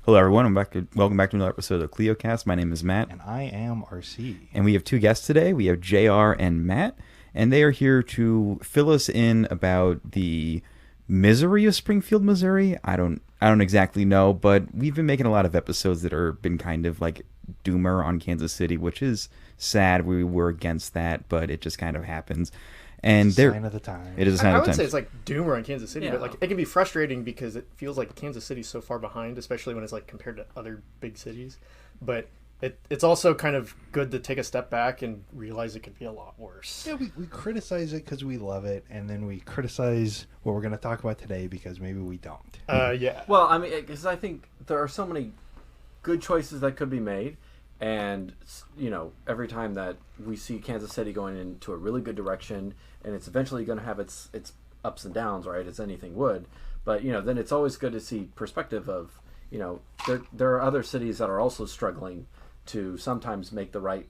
Hello, everyone. Welcome back to another episode of CleoCast. My name is Matt. And I am RC. And we have two guests today. We have JR and Matt. And they are here to fill us in about the misery of Springfield, Missouri. I don't exactly know, but we've been making a lot of episodes that are been kind of like doomer on Kansas City, which is sad. We were against that, but it just kind of happens. And it's a sign of the time. It is a sign of the I would times. say it's like doomer in Kansas City, but like it can be frustrating because it feels like Kansas City's so far behind, especially when it's like compared to other big cities. But it's also kind of good to take a step back and realize it could be a lot worse. Yeah, we criticize it because we love it, and then we criticize what we're going to talk about today because maybe we don't. Yeah. Well, I mean, because I think there are so many good choices that could be made. And, you know, every time that we see Kansas City going into a really good direction, and it's eventually going to have its ups and downs, right, as anything would. But, you know, then it's always good to see perspective of, you know, there are other cities that are also struggling to sometimes make the right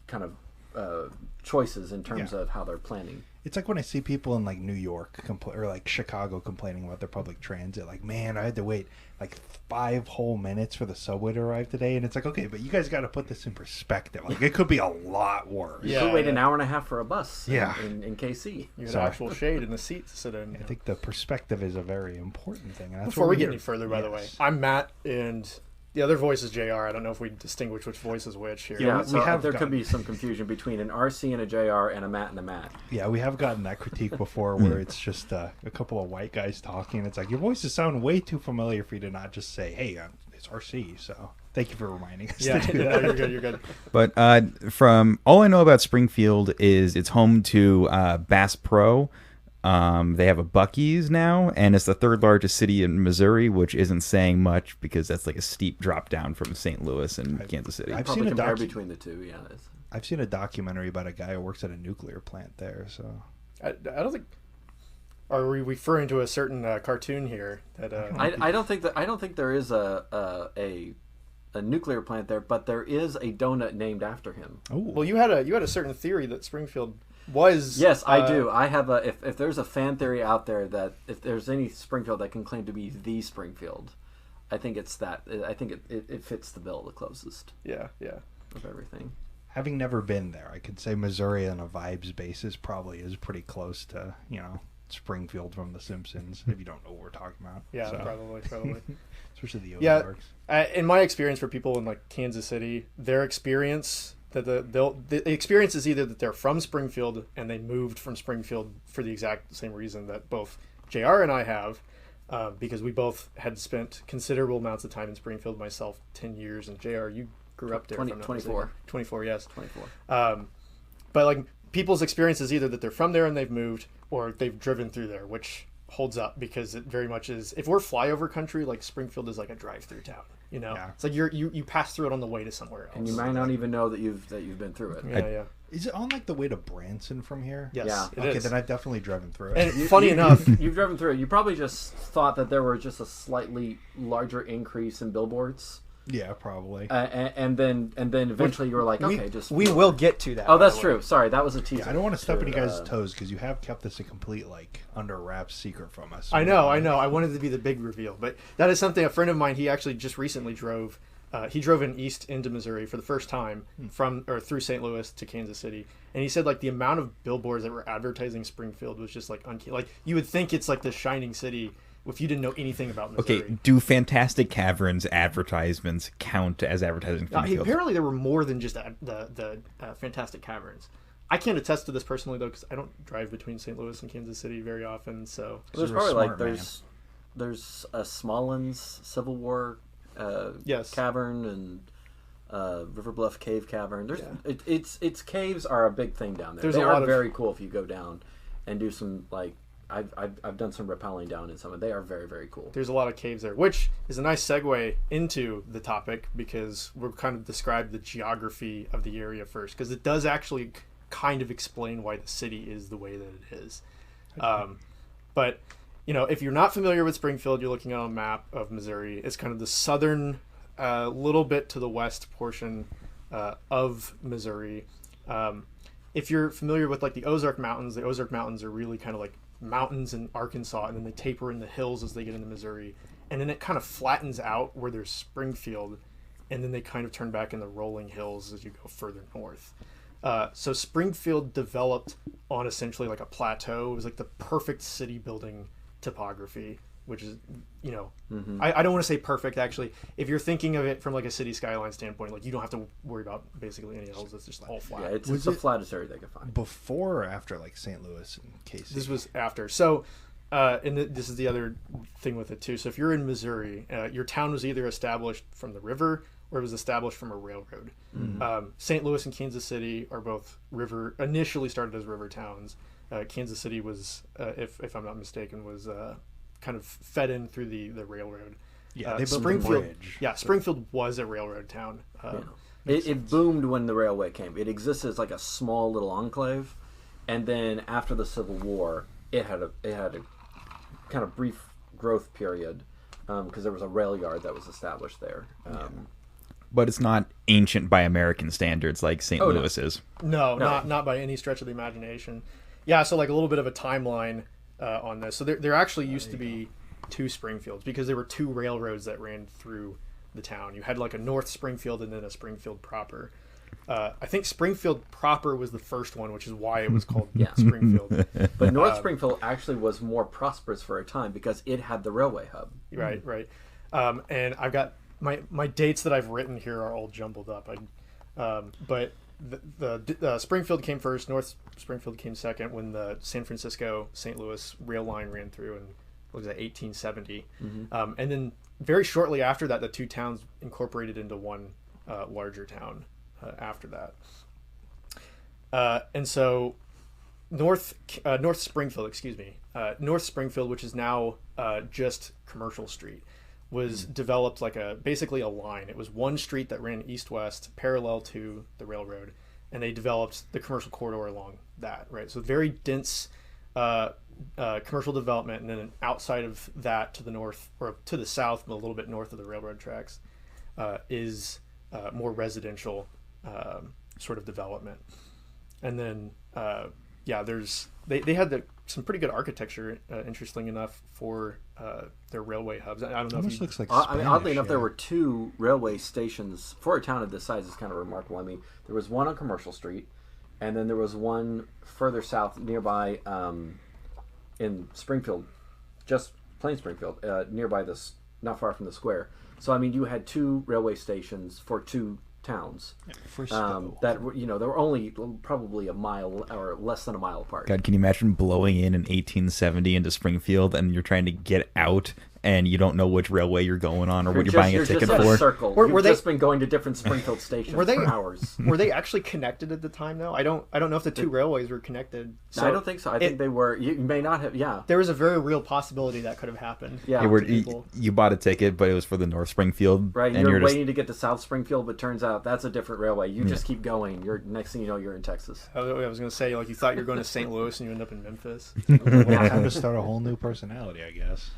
kind of choices in terms of how they're planning. It's like when I see people in like New York or like Chicago complaining about their public transit. Like, man, I had to wait like 5 whole minutes for the subway to arrive today, and it's like, okay, but you guys got to put this in perspective. Like, it could be a lot worse. You could wait an hour and a half for a bus. Yeah. in KC. You have actual shade in the seat to sit in. I think the perspective is a very important thing. And that's Before what we we're get here. any further, by the way, I'm Matt, and the other voice is JR. I don't know if we distinguish which voice is which here. Yeah, we so have there gotten- could be some confusion between an RC and a JR and a Matt and a Matt. Yeah, we have gotten that critique before where it's just a couple of white guys talking. It's like, your voices sound way too familiar for you to not just say, hey, it's RC. So thank you for reminding us Yeah, to do no, that. you're good. But from all I know about Springfield is it's home to Bass Pro. They have a Buc-ee's now, and it's the third largest city in Missouri, which isn't saying much because that's like a steep drop down from St. Louis and Kansas City. I've Probably seen a compare docu- between the two, yeah. I've seen a documentary about a guy who works at a nuclear plant there. So I don't think. Are we referring to a certain cartoon here? That I don't think there is a nuclear plant there, but there is a donut named after him. Well, you had a certain theory that Springfield was. Yes, I do. I have if there's a fan theory out there that if there's any Springfield that can claim to be the Springfield, I think it's that. I think it fits the bill the closest. Yeah. Of everything. having never been there, I could say Missouri on a vibes basis probably is pretty close to, Springfield from The Simpsons, if you don't know what we're talking about. Yeah, So, probably. especially the Yeah. Ozarks. In my experience, for people in like Kansas City, their experience that the experience is either that they're from Springfield and they moved from Springfield for the exact same reason that both JR and I have, because we both had spent considerable amounts of time in Springfield. Myself, 10 years, and JR, you grew up there. 24. 24, yes. 24. But like people's experience is either that they're from there and they've moved, or they've driven through there, which holds up because it very much is. If we're flyover country, like Springfield is like a drive-through town. Yeah. It's like you pass through it on the way to somewhere else. And you might not even know that you've been through it. Yeah. Is it on like the way to Branson from here? Yes. Yeah. It Okay, is. then I've definitely driven through it. And funny enough, You've driven through it. You probably just thought that there were just a slightly larger increase in billboards. Yeah, probably. And then eventually you were like, okay, we will get to that. Oh, that's by the way. true. Sorry, that was a teaser. Yeah, I don't want to step on you guys' to, toes because you have kept this a complete under wraps secret from us. I know. I wanted to be the big reveal, but that is something a friend of mine. He actually just recently drove. He drove east into Missouri for the first time through St. Louis to Kansas City, and he said like the amount of billboards that were advertising Springfield was just like like you would think it's like the shining city if you didn't know anything about Missouri. Okay, do Fantastic Caverns advertisements count as advertising Springfield? Apparently, there were more than just the Fantastic Caverns. I can't attest to this personally though, because I don't drive between St. Louis and Kansas City very often. So There's You're a probably smart there's a Smalllands Civil War Yes. cavern and River Bluff Cave Cavern. There's Yeah. its caves are a big thing down there. There's they a are lot of- very cool if you go down and do some like I've done some rappelling down in some, and they are very, very cool. there's a lot of caves there, which is a nice segue into the topic because we're kind of describe the geography of the area first, because it does actually kind of explain why the city is the way that it is. But if you're not familiar with Springfield, you're looking at a map of Missouri. It's kind of the southern, little bit to the west portion of Missouri. If you're familiar with like the Ozark Mountains are really kind of like mountains in Arkansas, and then they taper in the hills as they get into Missouri. and then it kind of flattens out where there's Springfield, and then they kind of turn back in the rolling hills as you go further north. So Springfield developed on essentially like a plateau. It was like the perfect city building topography, which is, I don't want to say perfect, actually. If you're thinking of it from like a city skyline standpoint, like you don't have to worry about basically any hills. It's just all flat. Yeah, it's the flattest area they could find. Before or after like St. Louis and Casey? This was after. So, this is the other thing with it too. So if you're in Missouri, your town was either established from the river or it was established from a railroad. St. Louis and Kansas City are both initially started as river towns. Kansas City was, if I'm not mistaken, was kind of fed in through the railroad. Yeah, they built Springfield. a bridge. Yeah, Springfield was a railroad town. It boomed when the railway came. It existed as like a small little enclave, and then after the Civil War, it had a kind of brief growth period because there was a rail yard that was established there. But it's not ancient by American standards like St. Louis is. No, not by any stretch of the imagination. Yeah, so like a little bit of a timeline on this. So there actually used to be two Springfields because there were two railroads that ran through the town. You had like a North Springfield and then a Springfield proper. I think Springfield proper was the first one, which is why it was called Springfield. But North Springfield actually was more prosperous for a time because it had the railway hub. Right. And I've got my dates that I've written here are all jumbled up. But the Springfield came first. North Springfield came second when the San Francisco St. Louis rail line ran through in, what was that, 1870. And then very shortly after that, the two towns incorporated into one larger town after that. And so North Springfield, North Springfield, which is now just Commercial Street, was developed like basically a line. It was one street that ran east-west parallel to the railroad, and they developed the commercial corridor along that, right? So very dense commercial development, and then outside of that to the north, or to the south, but a little bit north of the railroad tracks, is more residential sort of development. And then, they had some pretty good architecture, interesting enough, for their railway hubs. I don't know Almost if you... looks like oddly enough, there were two railway stations for a town of this size. Is kind of remarkable. I mean, there was one on Commercial Street, and then there was one further south nearby in Springfield, just plain Springfield, nearby this, not far from the square. So I mean, you had two railway stations for two towns that were, they were only probably a mile or less than a mile apart. God, can you imagine blowing in 1870 into Springfield and you're trying to get out and you don't know which railway you're going on or what you're buying a ticket just in for? A circle. You've just been going to different Springfield stations for hours. Were they actually connected at the time, though? I don't know if the two railways were connected. So I don't think so. I think they were. You may not have. Yeah. There was a very real possibility that could have happened. Yeah. You bought a ticket, but it was for the North Springfield. Right. And you're waiting to get to South Springfield, but turns out that's a different railway. You just keep going. Next thing you know, you're in Texas. I was going to say, like, you thought you were going to St. Louis and you end up in Memphis. Time to start a whole new personality, I guess.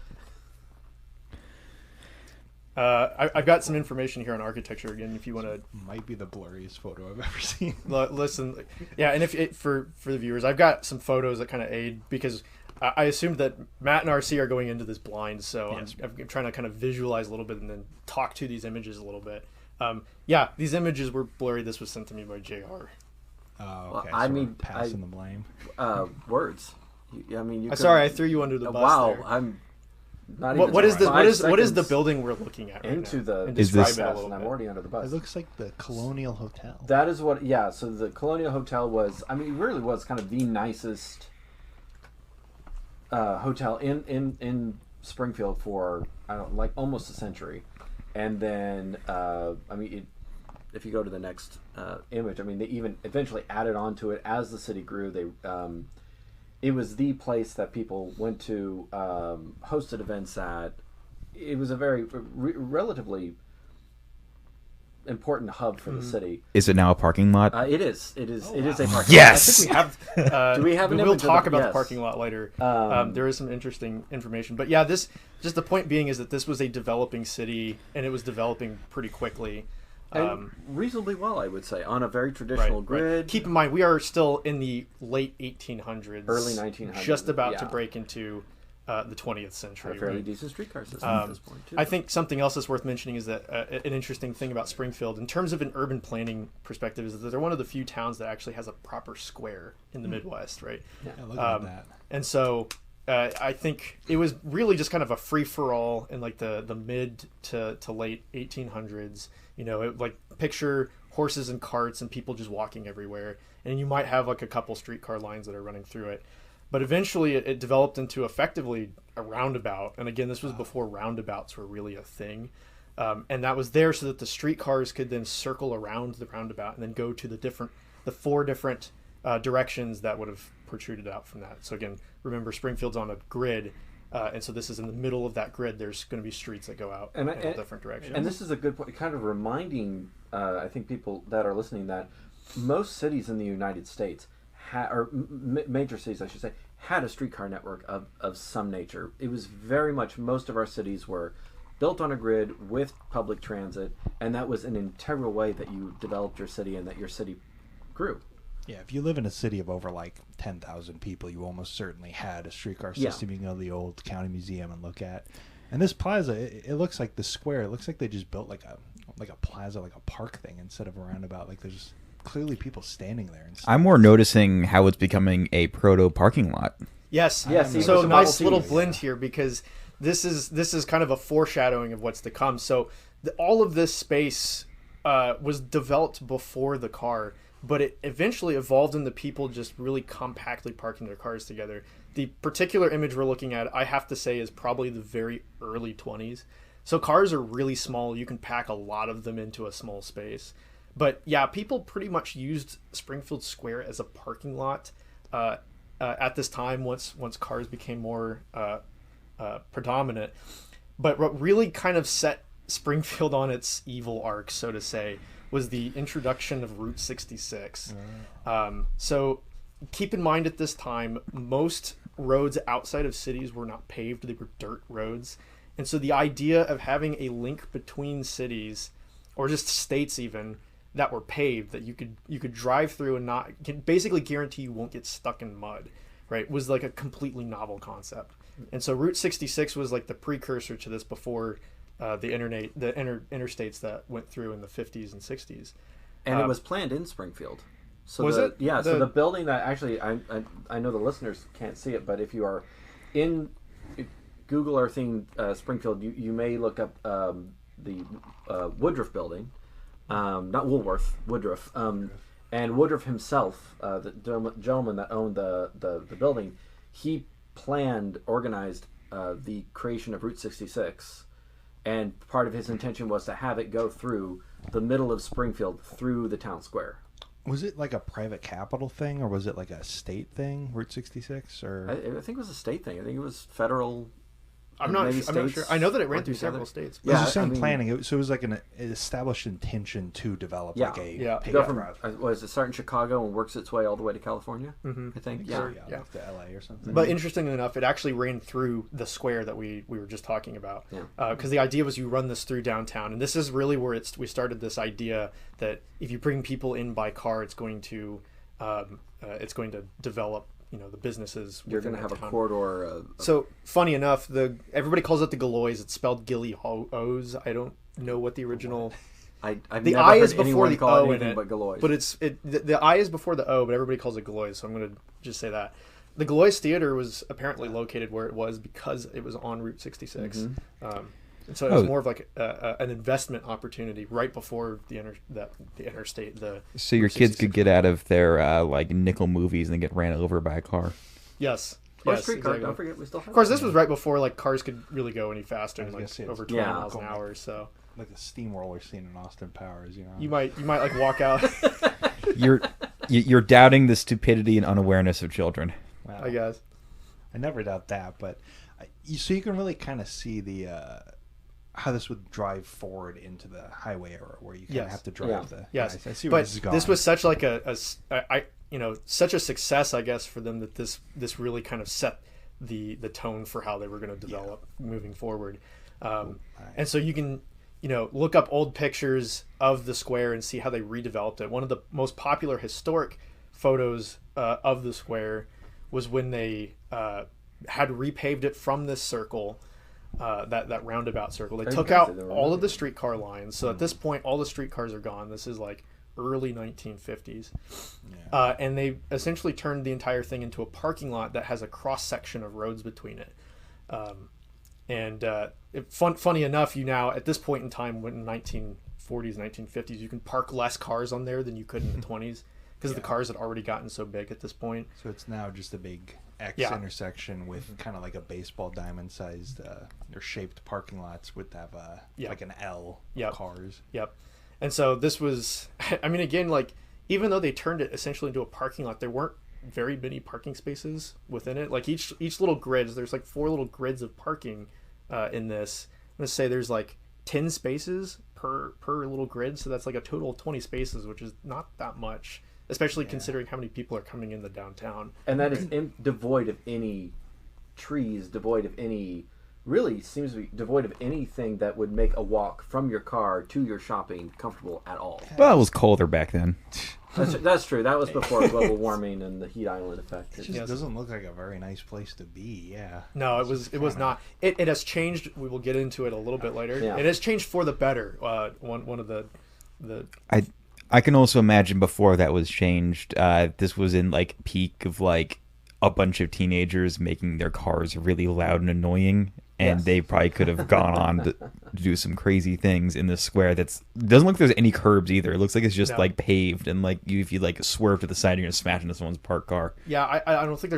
I've got some information here on architecture again. If you want to, might be the blurriest photo I've ever seen. Listen, yeah, and for the viewers, I've got some photos that kind of aid because I assumed that Matt and RC are going into this blind, so yes. I'm trying to kind of visualize a little bit and then talk to these images a little bit. These images were blurry. This was sent to me by JR. Oh, okay. Well, so passing the blame. Words. Sorry, I threw you under the bus. Wow, there. I'm. What is the building we're looking at right into now? The and describe it a little and bit. I'm already under the bus. It looks like the Colonial Hotel. That is what. Yeah. So the Colonial Hotel was. I mean, it really was kind of the nicest hotel in Springfield for almost a century, and then if you go to the next image, I mean, they even eventually added on to it as the city grew. They it was the place that people went to, hosted events at. It was a very relatively important hub for the city. Is it now a parking lot? It is. It is. It is a parking lot. Yes. I think we have. Do we have an We'll image talk of about yes. the parking lot later. There is some interesting information, but yeah, just the point being is that this was a developing city, and it was developing pretty quickly. And reasonably well, I would say, on a very traditional grid. Right. Keep in mind, we are still in the late 1800s, early 1900s, just about to break into the 20th A century. fairly Right? decent streetcar system at this point, too. I think something else that's worth mentioning is that an interesting thing about Springfield, in terms of an urban planning perspective, is that they're one of the few towns that actually has a proper square in the Midwest, right? Yeah, look at that. And so I think it was really just kind of a free for all in like the mid to late 1800s. You know, like picture horses and carts and people just walking everywhere, and you might have like a couple streetcar lines that are running through it. But eventually it developed into effectively a roundabout. And again, this was before roundabouts were really a thing. And that was there so that the streetcars could then circle around the roundabout and then go to the four different directions that would have protruded out from that. So again, remember Springfield's on a grid. And so this is in the middle of that grid. There's going to be streets that go out in all different directions. And this is a good point, kind of reminding, I think, people that are listening that most cities in the United States, or major cities, I should say, had a streetcar network of some nature. It was very much, most of our cities were built on a grid with public transit, and that was an integral way that you developed your city and that your city grew. Yeah, if you live in a city of over like 10,000 people, you almost certainly had a streetcar system you can go to the old county museum and look at. And this plaza, it looks like the square. It looks like they just built like a plaza, like a park thing instead of a roundabout. Like there's clearly people standing there. And stuff. I'm more noticing how it's becoming a proto parking lot. Yes. Yes. So Some nice little novelties. blend here, because this is kind of a foreshadowing of what's to come. So all of this space was developed before the car, but it eventually evolved into people just really compactly parking their cars together. The particular image we're looking at, I have to say, is probably the very early 20s. So cars are really small. You can pack a lot of them into a small space. But yeah, people pretty much used Springfield Square as a parking lot at this time once cars became more predominant. But what really kind of set Springfield on its evil arc, so to say, was the introduction of Route 66. So keep in mind at this time, most roads outside of cities were not paved. They were dirt roads. And so the idea of having a link between cities, or just states even, that were paved, that you could drive through and not basically guarantee you won't get stuck in mud, right, was like a completely novel concept. And so Route 66 was like the precursor to this before the interstates that went through in the 50s and 60s. And it was planned in Springfield. So Was it? Yeah, so the building that actually, I know the listeners can't see it, but if you are in Google Earthing Springfield, you may look up the Woodruff building. Not Woolworth, Woodruff. And Woodruff himself, the gentleman that owned the building, he organized the creation of Route 66. And part of his intention was to have it go through the middle of Springfield through the town square. Was it like a private capital thing, or was it like a state thing, Route 66? Or I think it was a state thing. I think it was federal. I'm not sure. I know that it ran work through together. several states. it was Yeah, the same I mean- planning. So it was like an established intention to develop like a Yeah. paved Go from route. was it start in Chicago and works its way all the way to California? Mhm. I think. So, Yeah. Yeah. like to LA or something. But interestingly enough, it actually ran through the square that we were just talking about. Yeah. Because the idea was you run this through downtown, and this is really where we started this idea that if you bring people in by car, it's going to develop, the businesses. You're going to have a corridor. So funny enough, everybody calls it the Galois. It's spelled Gilly O's. I don't know what the original. I've The never I heard is before anyone the call O in anything it, but Galois. but the I is before the O, but everybody calls it Galois. So I'm going to just say that. The Galois Theater was apparently located where it was because it was on Route 66. Mm-hmm. And so it was more of like an investment opportunity right before the interstate. So your kids could get out of their like nickel movies and then get ran over by a car. Yes. Or Yes, streetcar. exactly. Don't forget, we still have. Of course, this was right before like cars could really go any faster, I was like gonna say, it's- over 20 Yeah. miles an hour. So like the steamroller scene in Austin Powers, you might like walk out. You're doubting the stupidity and unawareness of children. Wow. I guess. I never doubt that, but so you can really kind of see the how this would drive forward into the highway era, where you kind of Yes. have to drive Yeah. the. Yes, I see where but this is going. this was such like such a success, I guess, for them that this really kind of set the tone for how they were going to develop moving forward. And so you can look up old pictures of the square and see how they redeveloped it. One of the most popular historic photos of the square was when they had repaved it from this circle, that roundabout circle. They Very took impressive. out They were all of really the streetcar lines. So at this point, all the streetcars are gone. This is like early 1950s. And they essentially turned the entire thing into a parking lot that has a cross section of roads between it. Funny enough, you now, at this point in time, when 1940s, 1950s, you can park less cars on there than you could in the 20s because the cars had already gotten so big at this point. So it's now just a big X intersection with kind of like a baseball diamond sized or shaped parking lots with have like an L cars. Yep. And so this was, I mean, again, like, even though they turned it essentially into a parking lot, there weren't very many parking spaces within it. Like each little grid, there's like 4 little grids of parking in this. Let's say there's like 10 spaces per little grid, so that's like a total of 20 spaces, which is not that much, especially considering how many people are coming in the downtown. And that is devoid of any trees, devoid of any, really seems to be devoid of anything that would make a walk from your car to your shopping comfortable at all. Well, it was colder back then. That's true. That was before global warming and the heat island effect. It just doesn't look like a very nice place to be. Yeah. No, it was not. It has changed. We will get into it a little bit later. Yeah. It has changed for the better. One of the I can also imagine before that was changed. This was in like peak of like a bunch of teenagers making their cars really loud and annoying, and they probably could have gone on to do some crazy things in this square. Doesn't look like there's any curbs either. It looks like it's just like paved, and like if you like swerve to the side, you're gonna smash into someone's parked car. Yeah, I don't think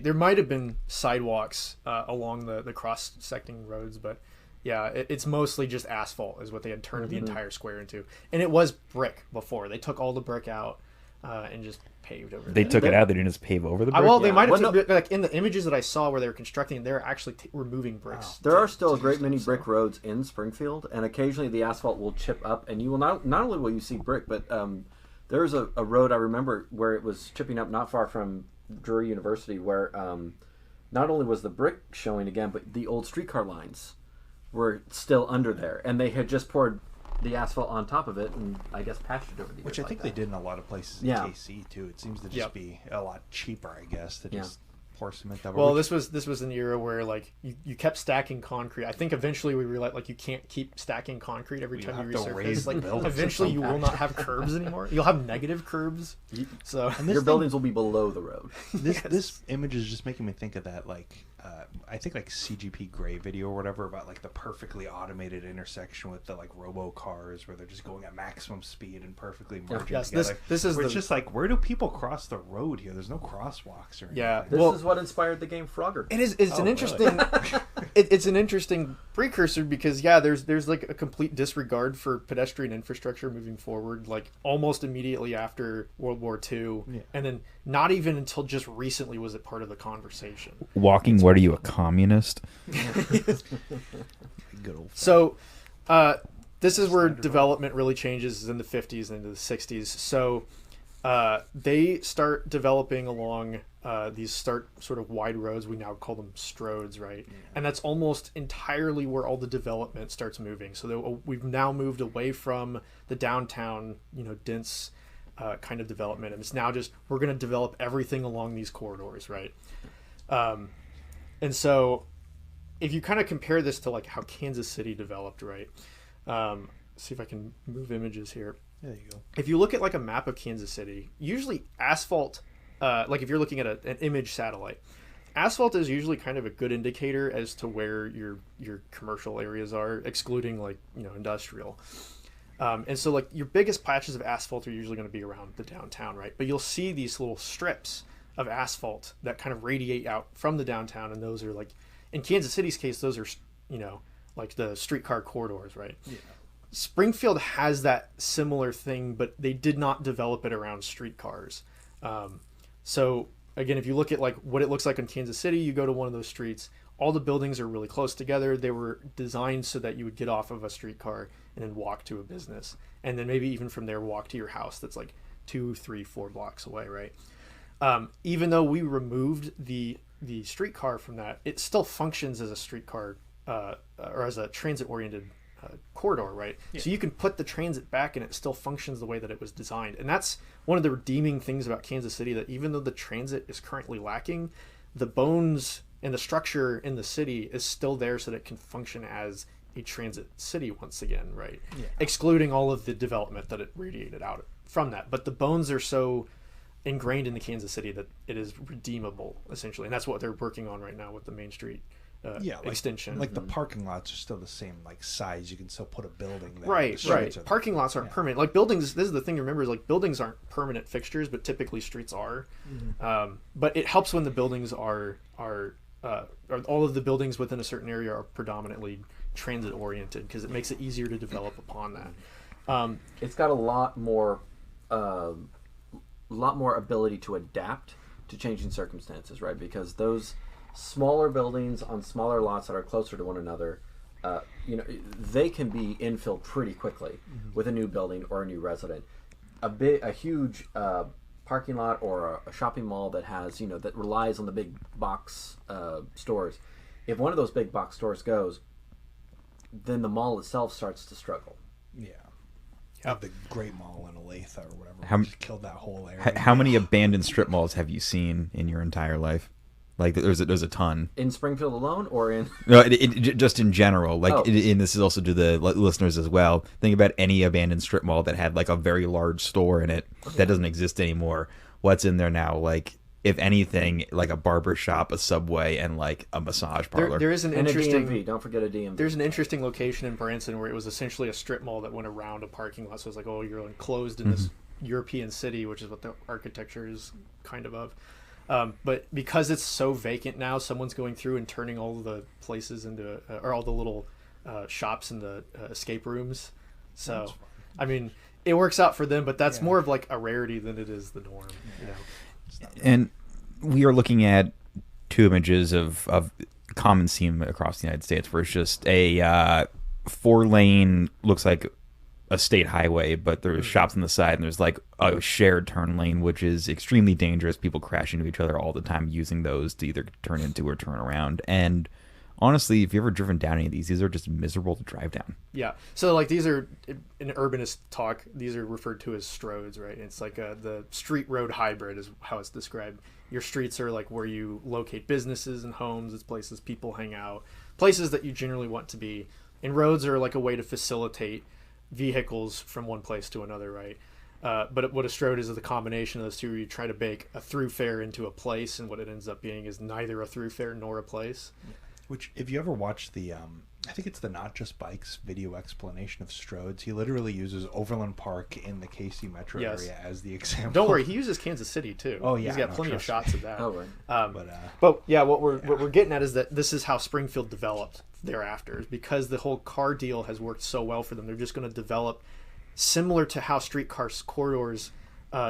there might have been sidewalks along the cross-secting roads, but yeah, it's mostly just asphalt is what they had turned the entire square into. And it was brick before. They took all the brick out and just paved over They there. took it out. They didn't just pave over the brick. Well, they might have, like in the images that I saw where they were constructing, they're actually removing bricks. There are still a great many brick roads in Springfield, and occasionally the asphalt will chip up, and you will not only will you see brick, but there's a road I remember where it was chipping up not far from Drury University, where not only was the brick showing again, but the old streetcar lines were still under there, and they had just poured the asphalt on top of it, and I guess patched it over the years. Which I think they did in a lot of places in KC too. It seems to just be a lot cheaper, I guess, to just pour cement over. Well, this was an era where like you kept stacking concrete. I think eventually we realized like you can't keep stacking concrete every time you resurface. Like eventually you will not have curbs anymore. You'll have negative curbs. So your buildings will be below the road. This image is just making me think of that like I think like CGP Grey video or whatever about like the perfectly automated intersection with the like robo cars where they're just going at maximum speed and perfectly merging together. This is it's just like, where do people cross the road here? There's no crosswalks or anything. Yeah, this is what inspired the game Frogger. It is. It's an interesting. It's an interesting precursor because there's like a complete disregard for pedestrian infrastructure moving forward, like almost immediately after World War II, and then not even until just recently was it part of the conversation. Walking, what are you, a communist? Good old. So, this is where development really changes in the 50s and into the 60s. So, they start developing along these sort of wide roads. We now call them stroads, right? Yeah. And that's almost entirely where all the development starts moving. So we've now moved away from the downtown, dense kind of development, and it's now just we're going to develop everything along these corridors, right? And so if you kind of compare this to like how Kansas City developed, right? See if I can move images here. There you go. If you look at like a map of Kansas City, usually asphalt, like if you're looking at an image satellite, asphalt is usually kind of a good indicator as to where your commercial areas are, excluding like industrial. And so like your biggest patches of asphalt are usually going to be around the downtown, right? But you'll see these little strips of asphalt that kind of radiate out from the downtown, and those are like, in Kansas City's case, those are like the streetcar corridors, right? Yeah. Springfield has that similar thing, but they did not develop it around streetcars. So again, if you look at like what it looks like in Kansas City, you go to one of those streets, all the buildings are really close together. They were designed so that you would get off of a streetcar and then walk to a business, and then maybe even from there walk to your house that's like 2, 3, 4 blocks away, right? Even though we removed the streetcar from that, it still functions as a streetcar or as a transit-oriented corridor, right? Yeah. So you can put the transit back and it still functions the way that it was designed. And that's one of the redeeming things about Kansas City, that even though the transit is currently lacking, the bones and the structure in the city is still there so that it can function as a transit city once again, right? Yeah. Excluding all of the development that it radiated out from that. But the bones are so ingrained in the Kansas City that it is redeemable, essentially. And that's what they're working on right now with the Main Street extension. Like the parking lots are still the same like size. You can still put a building there. Right. Parking lots aren't permanent. Like buildings, this is the thing to remember, is like buildings aren't permanent fixtures, but typically streets are. But it helps when the buildings are all of the buildings within a certain area are predominantly transit oriented, because it makes it easier to develop upon that. It's got a lot more ability to adapt to changing circumstances, right? Because those smaller buildings on smaller lots that are closer to one another, they can be infilled pretty quickly with a new building or a new resident. A huge parking lot or a shopping mall that has, that relies on the big box stores. If one of those big box stores goes, then the mall itself starts to struggle. Yeah. The Great Mall in Olathe or whatever. Just killed that whole area. How many abandoned strip malls have you seen in your entire life? Like there's a ton in Springfield alone, or in just in general. Like, and this is also to the listeners as well. Think about any abandoned strip mall that had like a very large store in it that doesn't exist anymore. What's in there now? Like, if anything, like a barber shop, a Subway, and like a massage parlor. There is an and interesting. a DMV. Don't forget a DMV. There's an interesting location in Branson where it was essentially a strip mall that went around a parking lot. So it's like, oh, you're enclosed in this European city, which is what the architecture is kind of. But because it's so vacant now, someone's going through and turning all the places into, or all the little shops into escape rooms. So, I mean, it works out for them, but that's more of like a rarity than it is the norm. And we are looking at two images of common theme across the United States, where it's just a 4-lane, looks like a state highway, but there's shops on the side, and there's like a shared turn lane, which is extremely dangerous. People crash into each other all the time using those to either turn into or turn around. And honestly, if you've ever driven down any of these are just miserable to drive down. Yeah. So like these are, in urbanist talk, these are referred to as stroads, right? It's like the street road hybrid is how it's described. Your streets are like where you locate businesses and homes. It's places people hang out, places that you generally want to be. And roads are like a way to facilitate vehicles from one place to another, right? But what a stroad is the combination of those two, where you try to bake a thoroughfare into a place, and what it ends up being is neither a thoroughfare nor a place. Which, if you ever watch the, I think it's the Not Just Bikes video explanation of stroads, he literally uses Overland Park in the KC metro area as the example. Don't worry, he uses Kansas City too. Oh yeah, he's got plenty of shots of that. Oh right. But yeah, what we're getting at is that this is how Springfield developed thereafter, because the whole car deal has worked so well for them. They're just going to develop similar to how streetcar corridors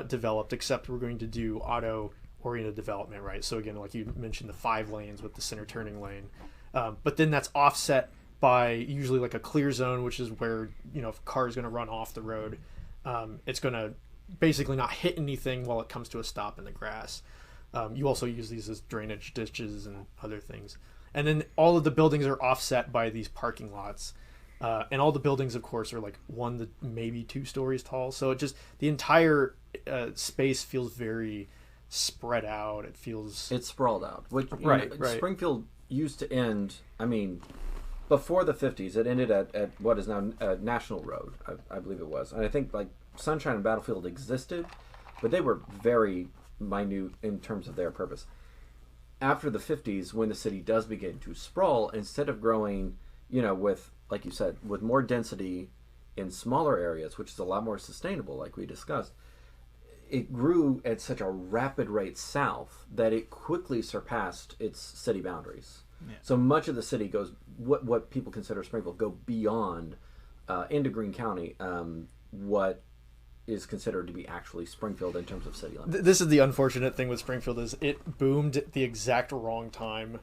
developed, except we're going to do auto-oriented development, right? So again, like you mentioned, the 5 lanes with the center turning lane, but then that's offset by usually like a clear zone, which is where, if a car is going to run off the road, it's going to basically not hit anything while it comes to a stop in the grass. You also use these as drainage ditches and other things. And then all of the buildings are offset by these parking lots. And all the buildings, of course, are like 1 to maybe 2 stories tall. So it just, the entire space feels very spread out. It's sprawled out. Which, right. Springfield used to end, before the 50s, it ended at what is now National Road, I believe it was. And I think like Sunshine and Battlefield existed, but they were very minute in terms of their purpose. After the 50s, when the city does begin to sprawl, instead of growing, with, like you said, with more density in smaller areas, which is a lot more sustainable, like we discussed, it grew at such a rapid rate south that it quickly surpassed its city boundaries. Yeah. So much of the city goes, what people consider Springfield, go beyond into Greene County, what is considered to be actually Springfield in terms of city limits. This is the unfortunate thing with Springfield, is it boomed at the exact wrong time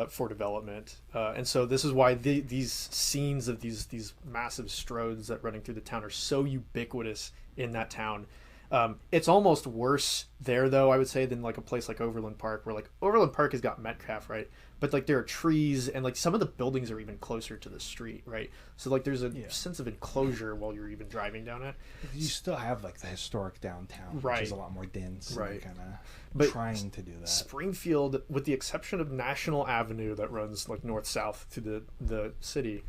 for development, and so this is why these scenes of these massive stroads that running through the town are so ubiquitous in that town. It's almost worse there, though, I would say, than like a place like Overland Park, where like Overland Park has got Metcalf, right? But like there are trees, and like some of the buildings are even closer to the street, right? So like there's a sense of enclosure while you're even driving down it. You still have like the historic downtown, Right. which is a lot more dense, Right. Kind But of trying to do that. Springfield, with the exception of National Avenue that runs like north-south through the city,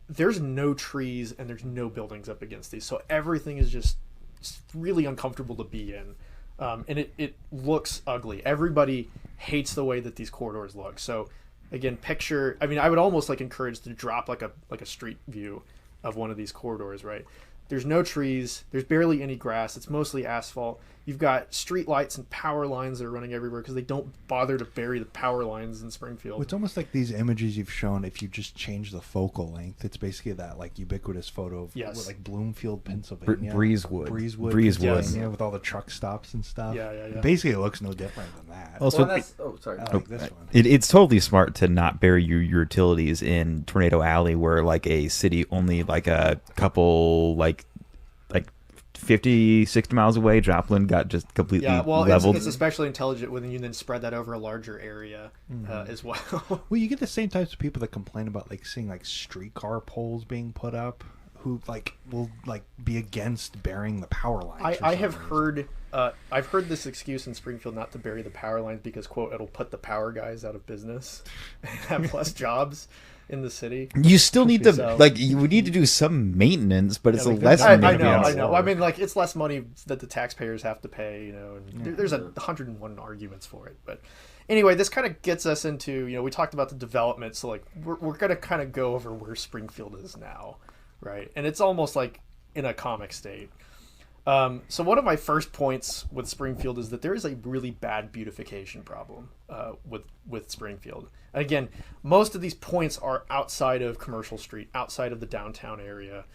there's no trees and there's no buildings up against these, so everything is just really uncomfortable to be in, and it looks ugly. Everybody hates the way that these corridors look. So again, picture, I mean, I would almost like encourage to drop like a street view of one of these corridors, right? There's no trees, there's barely any grass, it's mostly asphalt. You've got street lights and power lines that are running everywhere because they don't bother to bury the power lines in Springfield. Well, it's almost like these images you've shown. If you just change the focal length, it's basically that like ubiquitous photo of Yes. like Bloomfield, Pennsylvania, Breezewood. Pennsylvania, with all the truck stops and stuff. Yeah. Basically, it looks no different than that. Also, sorry. I like this one. it's totally smart to not bury your utilities in Tornado Alley, where like a city only like a couple like 50, 60 miles away, Joplin got just completely leveled. It's especially intelligent when you then spread that over a larger area as well. Well, you get the same types of people that complain about like seeing like streetcar poles being put up, who like will like be against burying the power lines. I have heard I've heard this excuse in Springfield not to bury the power lines because, quote, it'll put the power guys out of business and have less jobs in the city. You still need to So- you would need to do some maintenance, but it's Yeah, a like, less I maintenance. know. I mean, like, it's less money that the taxpayers have to pay, and there's 101 arguments for it. But anyway, this kind of gets us into, we talked about the development, so like we're going to kind of go over where Springfield is now, right? And it's almost like in a comic state. So one of my first points with Springfield is that there is a really bad beautification problem with Springfield. And again, most of these points are outside of Commercial Street, outside of the downtown area,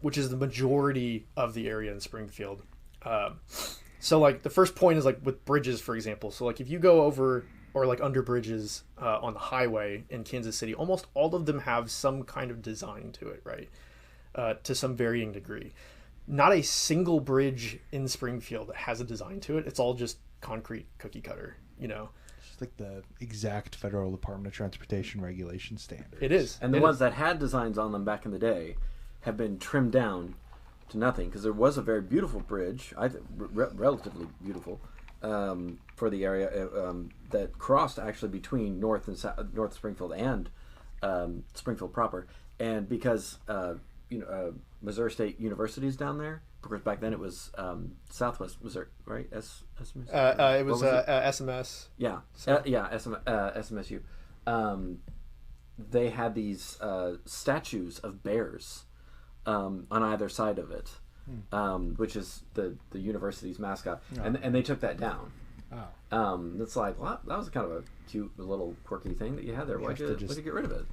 which is the majority of the area in Springfield. So like the first point is like with bridges, for example. So like if you go over or like under bridges on the highway in Kansas City, almost all of them have some kind of design to it, right? To some varying degree. Not a single bridge in Springfield has a design to it. It's all just concrete cookie cutter, It's just like the exact Federal Department of Transportation regulation standards. It is. And the ones that had designs on them back in the day have been trimmed down to nothing, because there was a very beautiful bridge, relatively beautiful, for the area that crossed actually between North Springfield and Springfield proper, and because Missouri State University is down there, because back then it was Southwest Missouri, right? It was SMS. Yeah, SMSU. They had these statues of bears on either side of it, which is the university's mascot, and they took that down. It's like, well, that was kind of a cute little quirky thing that you had there. Why'd you get rid of it?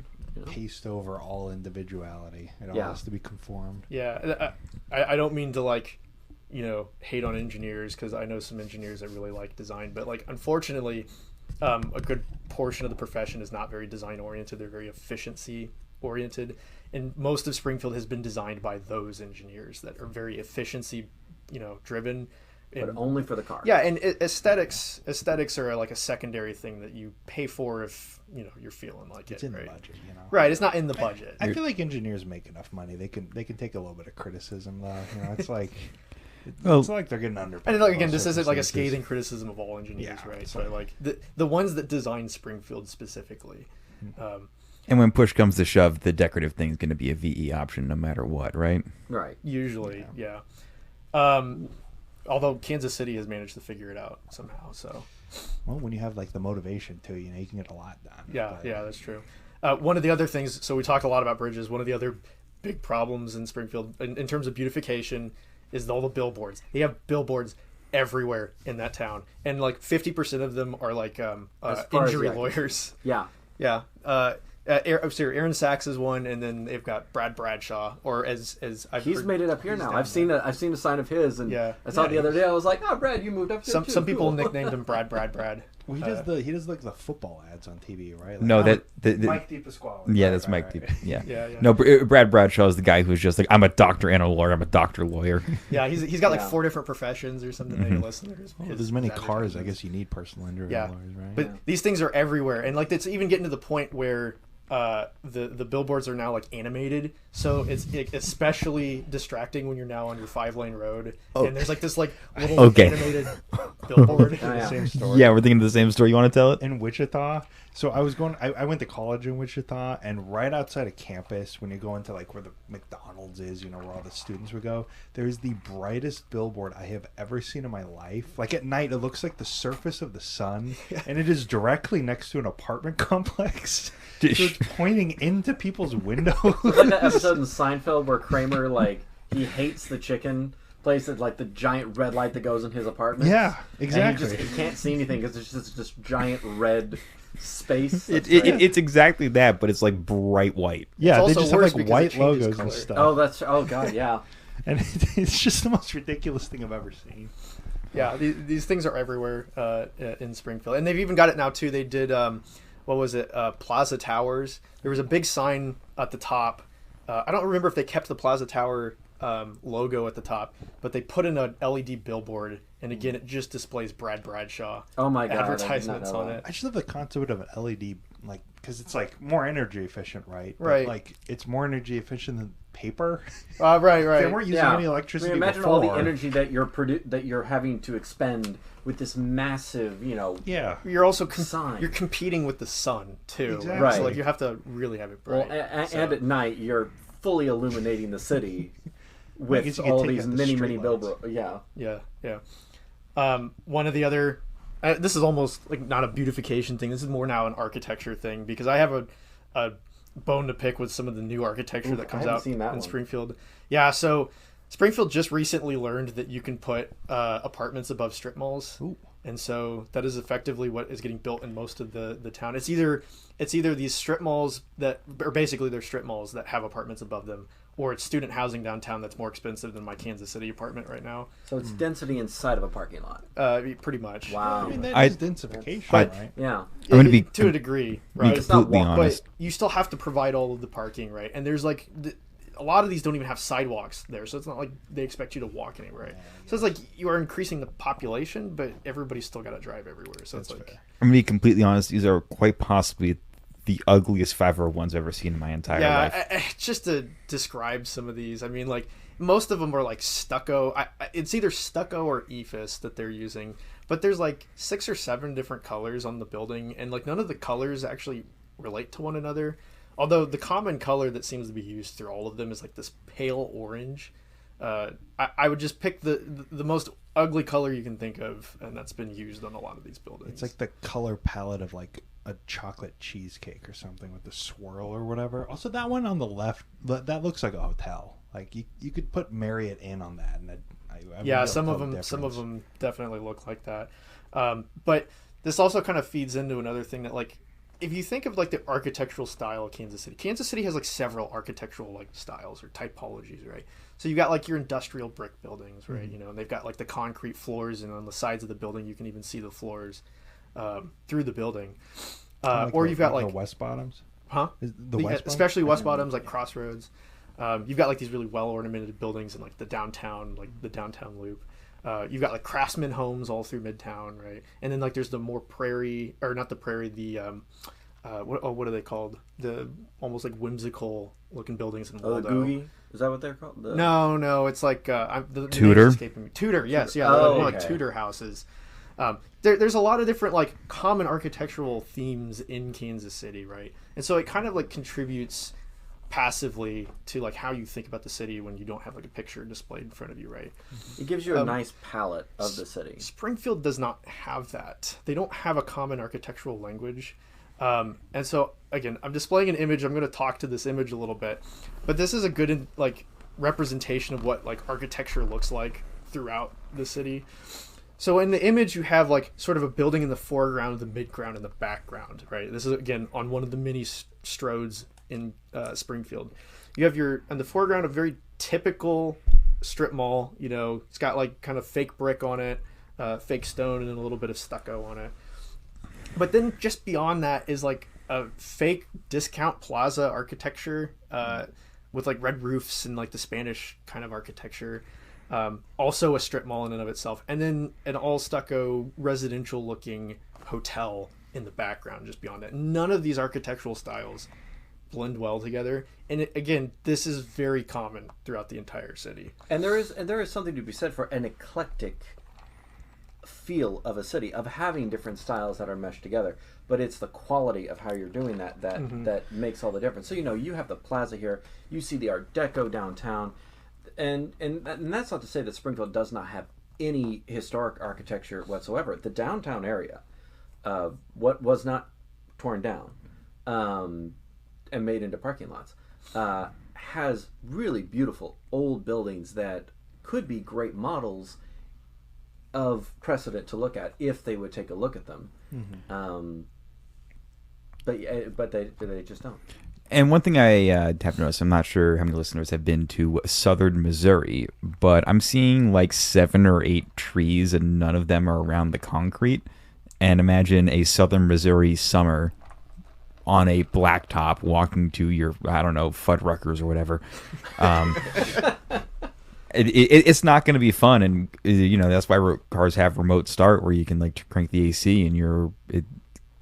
Paste over all individuality. It all has to be conformed. Yeah, I don't mean to hate on engineers, because I know some engineers that really like design, but unfortunately, a good portion of the profession is not very design oriented. They're very efficiency oriented, and most of Springfield has been designed by those engineers that are very efficiency, driven. But only for the car. Yeah, and aesthetics are like a secondary thing that you pay for if you're feeling like It's it. in Right? the budget, Right, it's not in the budget. I feel like engineers make enough money. They can take a little bit of criticism, though. It's like it's not like they're getting underpaid. And again, this isn't like a circumstances. scathing criticism of all engineers, Yeah, right? But like the ones that design Springfield specifically. And when push comes to shove, the decorative thing is going to be a VE option no matter what, right? Right. Usually, yeah. Although Kansas City has managed to figure it out somehow, so. Well, when you have the motivation to, you can get a lot done. Yeah, that's true. One of the other things, so we talked a lot about bridges. One of the other big problems in Springfield, in terms of beautification, is all the billboards. They have billboards everywhere in that town, and 50% of them are injury lawyers. Yeah. Yeah. Aaron Sachs is one, and then they've got Brad Bradshaw, or as I've he's heard, made it up here now. I've seen a sign of his, and Yeah. I saw it the other day. I was like, "Oh, Brad, you moved up here too." some people Cool. nicknamed him Brad. Well, he does like the football ads on TV, right? Like, No, that Mike DePasquale. yeah, Right, that's right, Mike right. Deep. Yeah. Yeah, yeah. No, Brad Bradshaw is the guy who's just like, I'm a doctor and a lawyer. I'm a doctor lawyer. Yeah, he's got like Yeah. 4 different professions or something that he lists in there. Well, there's many cars. I guess you need personal injury Yeah, lawyers, right? but these things are everywhere, and like it's even getting to the point where the billboards are now like animated, so it's especially distracting when you're now on your 5-lane road, and there's like this like little Okay. animated billboard. Oh, yeah. Same story. Yeah, we're thinking of the same story. You want to tell it? In Wichita. So I went to college in Wichita, and right outside of campus, when you go into like where the McDonald's is, you know, where all the students would go, there's the brightest billboard I have ever seen in my life. Like at night, it looks like the surface of the sun, and it is directly next to an apartment complex. So it's pointing into people's windows. It's like that episode in Seinfeld where Kramer, like, he hates the chicken place at, like, the giant red light that goes in his apartment. Yeah, And exactly. he can't see anything because there's just this giant red space. It's exactly that, but it's like bright white. Yeah, It's they also just have worse like because white it changes logos color. and stuff. Oh god, yeah. And it's just the most ridiculous thing I've ever seen. Yeah, these things are everywhere in Springfield, and they've even got it now too. They did what was it? Plaza Towers. There was a big sign at the top. I don't remember if they kept the Plaza Tower logo at the top, but they put in an LED billboard, and again, it just displays Brad Bradshaw Oh my god. advertisements on it. I just love the concept of an LED, like, because it's like more energy efficient, right? Right. But, like, it's more energy efficient than paper. Right, They right. weren't using Yeah. any electricity imagine before. all the energy that you're having to expend with this massive, Yeah. You're also Sign. you're competing with the sun too, Exactly. Right. So like you have to really have it Well, bright. and at night you're fully illuminating the city I guess with you could all take these out the many street lights. billboards. Yeah. Yeah. One of the other, this is almost like not a beautification thing. This is more now an architecture thing because I have a bone to pick with some of the new architecture Ooh, that I comes haven't out seen that in one. Springfield. Yeah, so Springfield just recently learned that you can put apartments above strip malls. Ooh. And so that is effectively what is getting built in most of the town. It's either these strip malls that are basically they're strip malls that have apartments above them, or it's student housing downtown that's more expensive than my Kansas City apartment right now. So it's density inside of a parking lot. Pretty much. Wow. I mean, that I- is densification, But- right? Yeah. I'm gonna be to a degree, be right? It's not completely walk- honest. But you still have to provide all of the parking, right? And there's like a lot of these don't even have sidewalks there, so it's not like they expect you to walk anywhere. Right? So it's like you are increasing the population, but everybody's still got to drive everywhere. So it's That's like fair. I'm gonna be completely honest. These are quite possibly the ugliest 501s I've ever seen in my entire life. just to describe some of these, I mean, like most of them are like stucco. It's either stucco or ephes that they're using, but there's like 6 or 7 different colors on the building, and like none of the colors actually relate to one another. Although the common color that seems to be used through all of them is like this pale orange. I would just pick the most ugly color you can think of, and that's been used on a lot of these buildings. It's like the color palette of like a chocolate cheesecake or something with the swirl or whatever. Also, that one on the left, that looks like a hotel. Like you could put Marriott Inn on that, and I would be yeah, able some to of tell the them difference. definitely look like that. But this also kind of feeds into another thing that, like, if you think of like the architectural style of Kansas City has like several architectural like styles or typologies, right? So you got like your industrial brick buildings, right? You know, and they've got like the concrete floors, and on the sides of the building you can even see the floors through the building. Like Or the- you've got the like, West Bottoms. huh? Is the West Bottoms? Especially West I Bottoms, like Crossroads. You've got like these really well ornamented buildings in like the downtown loop. You've got like craftsman homes all through Midtown, right? And then like there's the more prairie, or not the prairie, the what are they called? The almost like whimsical looking buildings in Oh, Waldo. the Googie? Is that what they're called? No, it's like the name's Tudor? escaping me. Tudor, yes, yeah, Oh, more like okay. Tudor houses. There's a lot of different like common architectural themes in Kansas City, right? And so it kind of like contributes passively to like how you think about the city when you don't have like a picture displayed in front of you, right? It gives you a nice palette of the city. Springfield does not have that. They don't have a common architectural language. And so again, I'm displaying an image. I'm going to talk to this image a little bit, but this is a good like representation of what like architecture looks like throughout the city. So in the image, you have like sort of a building in the foreground, the midground, and the background, right? This is again on one of the mini stroads in Springfield. You have in the foreground a very typical strip mall. You know, it's got like kind of fake brick on it, fake stone, and then a little bit of stucco on it. But then just beyond that is like a fake discount plaza architecture with like red roofs and like the Spanish kind of architecture. Also a strip mall in and of itself. And then an all stucco residential looking hotel in the background just beyond that. None of these architectural styles blend well together. And again, this is very common throughout the entire city. And there is something to be said for an eclectic feel of a city, of having different styles that are meshed together, but it's the quality of how you're doing that makes all the difference. So you have the plaza here, you see the Art Deco downtown, and that's not to say that Springfield does not have any historic architecture whatsoever. The downtown area, what was not torn down and made into parking lots, has really beautiful old buildings that could be great models of precedent to look at if they would take a look at them. But they just don't. And one thing I have noticed, I'm not sure how many listeners have been to southern Missouri, but I'm seeing like 7 or 8 trees and none of them are around the concrete. And imagine a southern Missouri summer on a blacktop walking to your, I don't know, Fuddruckers or whatever. It's not going to be fun, and that's why cars have remote start, where you can like crank the AC in your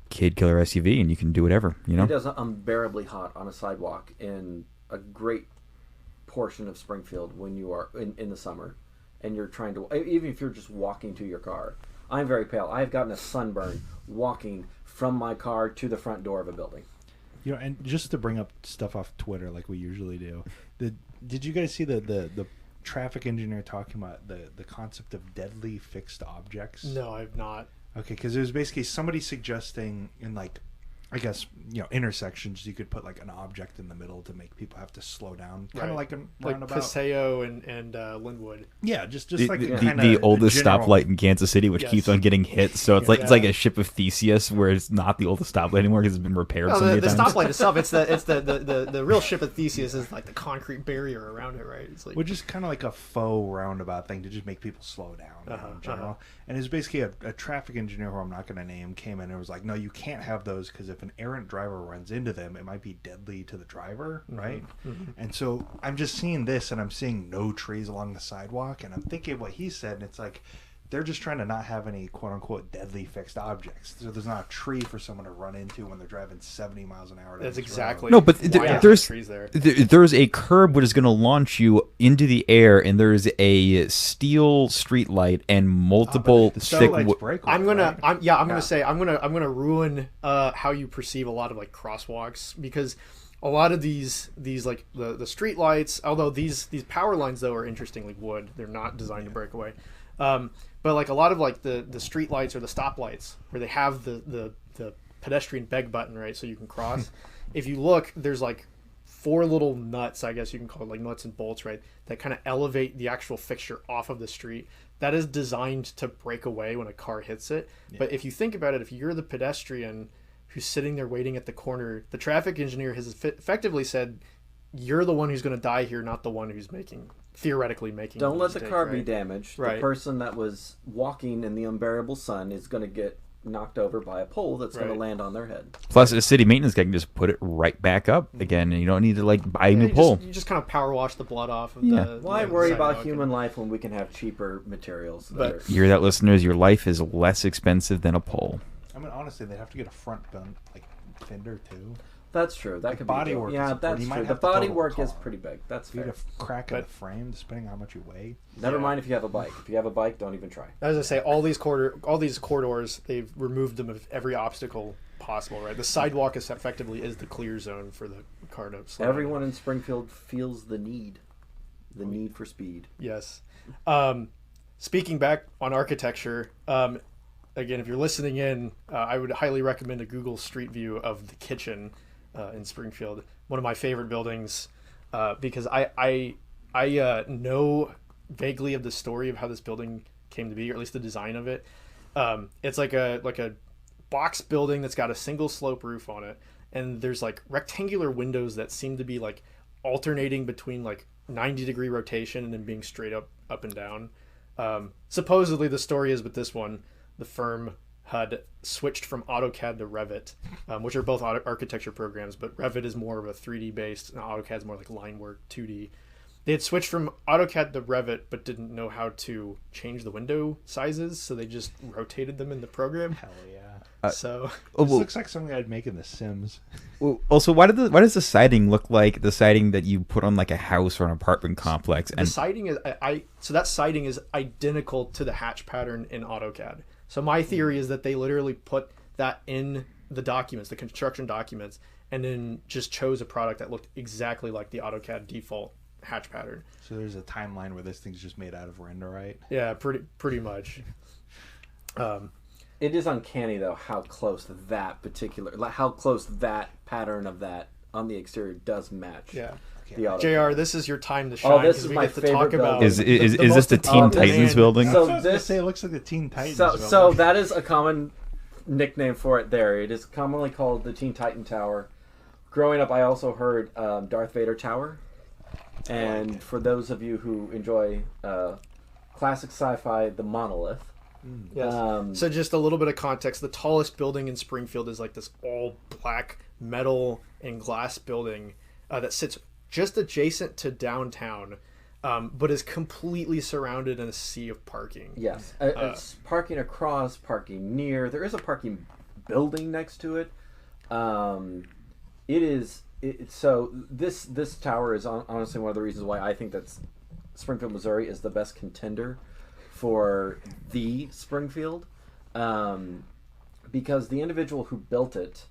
kid killer SUV, and you can do whatever. It does unbearably hot on a sidewalk in a great portion of Springfield when you are in the summer, and you're trying to, even if you're just walking to your car. I'm very pale. I've gotten a sunburn walking from my car to the front door of a building. And just to bring up stuff off Twitter like we usually do, did you guys see the traffic engineer talking about the concept of deadly fixed objects? No, I've not. Okay, because it was basically somebody suggesting in like, I guess, intersections, you could put like an object in the middle to make people have to slow down, kind of like a roundabout. Like Paseo and Linwood. Yeah, just the, like the oldest stoplight in Kansas City, which keeps on getting hit. So it's it's like a ship of Theseus, where it's not the oldest stoplight anymore because it's been repaired so many times. The stoplight itself, it's the real ship of Theseus is like the concrete barrier around it, right? It's like, which is kind of like a faux roundabout thing to just make people slow down in general. And it's basically a traffic engineer who I'm not going to name came in and was like, no, you can't have those because if an errant driver runs into them, it might be deadly to the driver, right? And so I'm just seeing this, and I'm seeing no trees along the sidewalk, and I'm thinking what he said, and it's like they're just trying to not have any quote-unquote deadly fixed objects. So there's not a tree for someone to run into when they're driving 70 miles an hour. That's exactly. No, but there's trees there. There's a curb which is going to launch you into the air, and there's a steel street light and multiple stick. I'm gonna ruin how you perceive a lot of like crosswalks, because a lot of these like the street lights, although these power lines though are interestingly wood, they're not designed to break away. But like a lot of like the street lights or the stop lights where they have the pedestrian beg button, right, so you can cross. If you look, there's like 4 little nuts, I guess you can call it, like nuts and bolts, right, that kind of elevate the actual fixture off of the street. That is designed to break away when a car hits it. But if you think about it, if you're the pedestrian who's sitting there waiting at the corner, the traffic engineer has effectively said, you're the one who's going to die here, not the one who's theoretically making. Don't let the car be right? damaged. Right. The person that was walking in the unbearable sun is going to get knocked over by a pole that's going to land on their head. Plus, a city maintenance guy can just put it right back up again, and you don't need to like buy a new pole. You just kind of power wash the blood off of the. Why worry about human life when we can have cheaper materials? You hear that, listeners? Your life is less expensive than a pole. I mean, honestly, they'd have to get a front fender too. That's true. That could body be work. Yeah, that's true. The body work is pretty big. That's fair. You get a crack in the frame, depending on how much you weigh. Never mind if you have a bike. If you have a bike, don't even try. As I say, all these corridors, they've removed them of every obstacle possible. Right, the sidewalk is the clear zone for the car to slow. Everyone in Springfield feels the need for speed. Yes. Speaking back on architecture, again, if you're listening in, I would highly recommend a Google Street View of the kitchen in Springfield. One of my favorite buildings, because I know vaguely of the story of how this building came to be, or at least the design of it. It's like a box building that's got a single slope roof on it, and there's like rectangular windows that seem to be like alternating between like 90-degree rotation and then being straight up and down. Supposedly the story is with this one, the firm had switched from AutoCAD to Revit, which are both architecture programs, but Revit is more of a 3D based, and AutoCAD is more like line work, 2D. They had switched from AutoCAD to Revit, but didn't know how to change the window sizes, so they just rotated them in the program. Hell yeah. So This looks like something I'd make in The Sims. Also, why does the siding look like the siding that you put on like a house or an apartment complex? the siding is so that siding is identical to the hatch pattern in AutoCAD. So my theory is that they literally put that in the documents, the construction documents, and then just chose a product that looked exactly like the AutoCAD default hatch pattern. So there's a timeline where this thing's just made out of renderite. Yeah, pretty much. It is uncanny though how close that pattern of that on the exterior does match. Yeah. The auto. JR, this is your time to shine. this is because we my get to favorite talk about building. Is this most the Teen important Titans man. building? So I was gonna this say it looks like the Teen Titans. so that is a common nickname for it there. It is commonly called the Teen Titan Tower. Growing up, I also heard Darth Vader Tower. And for those of you who enjoy classic sci-fi, the Monolith. Yes. So just a little bit of context. The tallest building in Springfield is like this all black metal and glass building that sits just adjacent to downtown, but is completely surrounded in a sea of parking. Yes. It's parking across, parking near. There is a parking building next to it. So this tower is honestly one of the reasons why I think that Springfield, Missouri is the best contender for the Springfield, because the individual who built it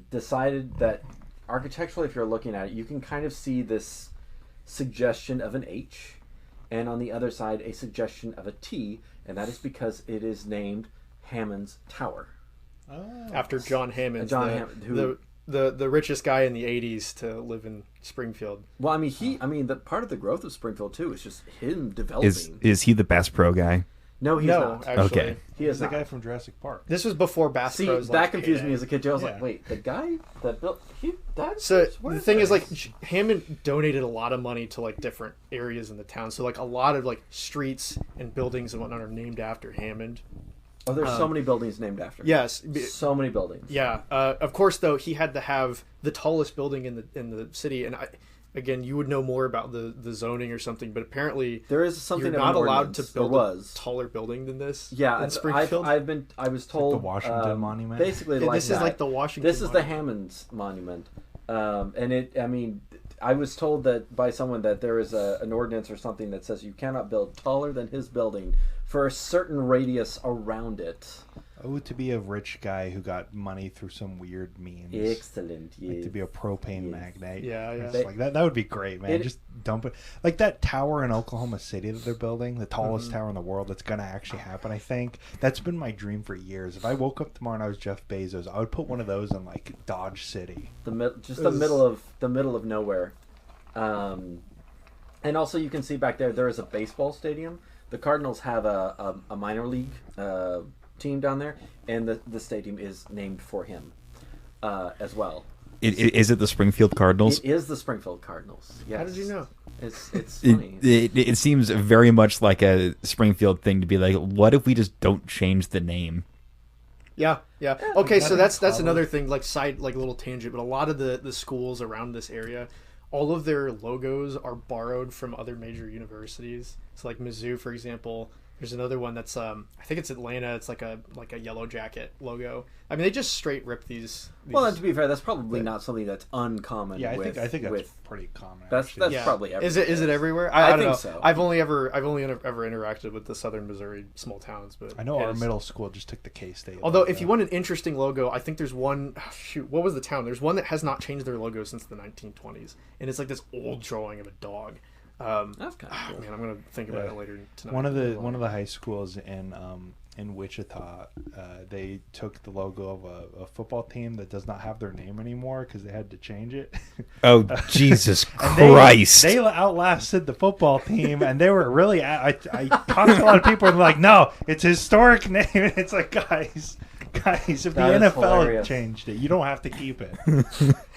decided that architecturally, if you're looking at it, you can kind of see this suggestion of an H, and on the other side a suggestion of a T, and that is because it is named Hammond's Tower. After John Hammond, the richest guy in the 80s to live in Springfield. Well, I mean, the part of the growth of Springfield too is just him developing. Is he the Bass Pro guy? No, he's not. Actually. Okay. He is the not. guy from Jurassic Park. This was before Bass See, Pro's. that confused me as a kid too. I was Yeah. like, wait, the guy that built So the thing is, like, Hammond donated a lot of money to like different areas in the town. So like a lot of like streets and buildings and whatnot are named after Hammond. Oh, there's so many buildings named after him. Yes. So many buildings. Yeah. Of course, though, he had to have the tallest building in the city, and again, you would know more about the zoning or something, but apparently There is something you're of not an allowed to ordinance. build There was. a taller building than this. Yeah, in Springfield. I was told the Washington Monument? Basically, Yeah, like this is that. like the Washington. This is the Monument. Hammond's monument, I was told that by someone that there is an ordinance or something that says you cannot build taller than his building for a certain radius around it. Oh, to be a rich guy who got money through some weird means. Excellent. Like Yes. to be a propane Yes. magnate. Yeah. It's like that would be great, man. Just dump it. Like that tower in Oklahoma City that they're building, the tallest tower in the world, that's going to actually happen, I think. That's been my dream for years. If I woke up tomorrow and I was Jeff Bezos, I would put one of those in like Dodge City. The middle of nowhere. And also you can see back there is a baseball stadium. The Cardinals have a minor league team down there, and the stadium is named for him as well. Is it the Springfield Cardinals? It is the Springfield Cardinals. Yes. How did you know? It's funny. It seems very much like a Springfield thing to be like, what if we just don't change the name? Yeah. Okay, so that's College. another thing, like little tangent, but a lot of the schools around this area, all of their logos are borrowed from other major universities. So like Mizzou, for example, there's another one that's I think it's Atlanta. It's like a Yellow Jacket logo. I mean, they just straight rip these. Well, and to be fair, that's probably not something that's uncommon. Yeah, I with, think that's with, pretty common. that's actually. probably everywhere. Is it everywhere? I don't think know. so. I've only ever interacted with the Southern Missouri small towns, but I know our yes. middle school just took the K-State. Although, logo. if you want an interesting logo, I think there's one. What was the town? There's one that has not changed their logo since the 1920s, and it's like this old drawing of a dog. That's kind of cool. Man, I'm gonna think about it later tonight. one of the high schools in Wichita, they took the logo of a football team that does not have their name anymore because they had to change it. Oh, Jesus And Christ. They outlasted the football team, and they were really. I talked to a lot of people, and they're like, "No, it's a historic name." And it's like, guys, if the That is NFL hilarious. had changed it, you don't have to keep it.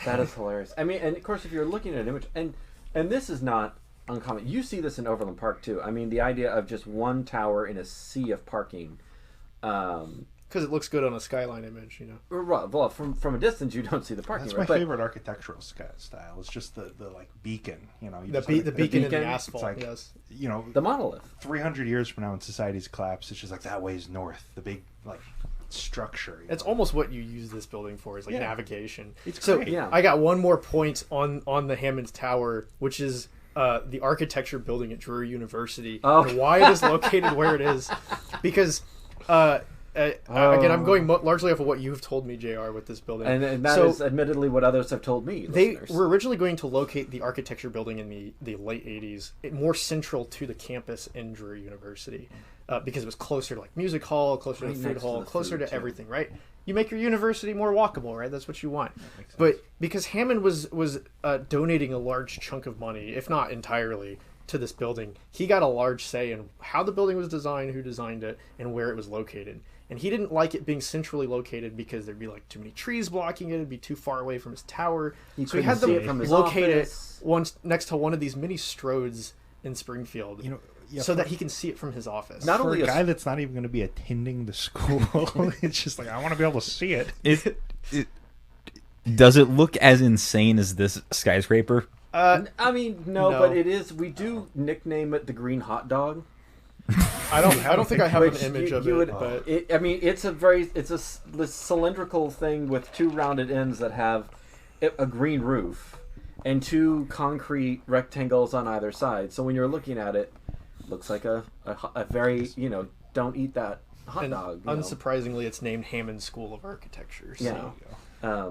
That is hilarious. I mean, and of course, if you're looking at an image, and this is not uncommon. You see this in Overland Park too. I mean, the idea of just one tower in a sea of parking. kind because it looks good on a skyline image, you know. Well, from a distance you don't see the parking. That's right? my favorite architectural style. It's just the like beacon, you know. You The just have beacon in the beacon, asphalt. it's like- Yes. You know, The monolith. 300 years from now, when society's collapsed, it's just like that way's north. The big like structure. You It's know? almost what you use this building for, is like Yeah. navigation. It's so great. Yeah. I got one more point on the Hammond Tower, which is the architecture building at Drury University, Oh. and why it is located where it is. Because again, I'm going largely off of what you've told me, JR, with this building. And that is admittedly what others have told me. They listeners. were originally going to locate the architecture building in the late 80s, more central to the campus in Drury University, because it was closer to like music hall, closer Right to the food next to hall, the closer food, to too. everything, right? You make your university more walkable, right? That's what you want. makes sense. But because Hammond was donating a large chunk of money, if not entirely, to this building, he got a large say in how the building was designed, who designed it, and where it was located. And he didn't like it being centrally located because there'd be like too many trees blocking it, it'd be too far away from his tower. You So he couldn't had them see it from his locate office. it once next to one of these mini Strodes in Springfield, You know, yeah, so for- that he can see it from his office. Not for only a a guy that's not even going to be attending the school, it's just like I want to be able to see it. Does it look as insane as this skyscraper? I mean, no, No. but it is. We do nickname it the Green Hot Dog. I don't think I have Which an image you- of you it, would- but I mean, it's a this cylindrical thing with two rounded ends that have a green roof and two concrete rectangles on either side. So when you're looking at it, looks like a very, don't eat that hot and dog. you know. unsurprisingly, it's named Hammond School of Architecture. So. Yeah.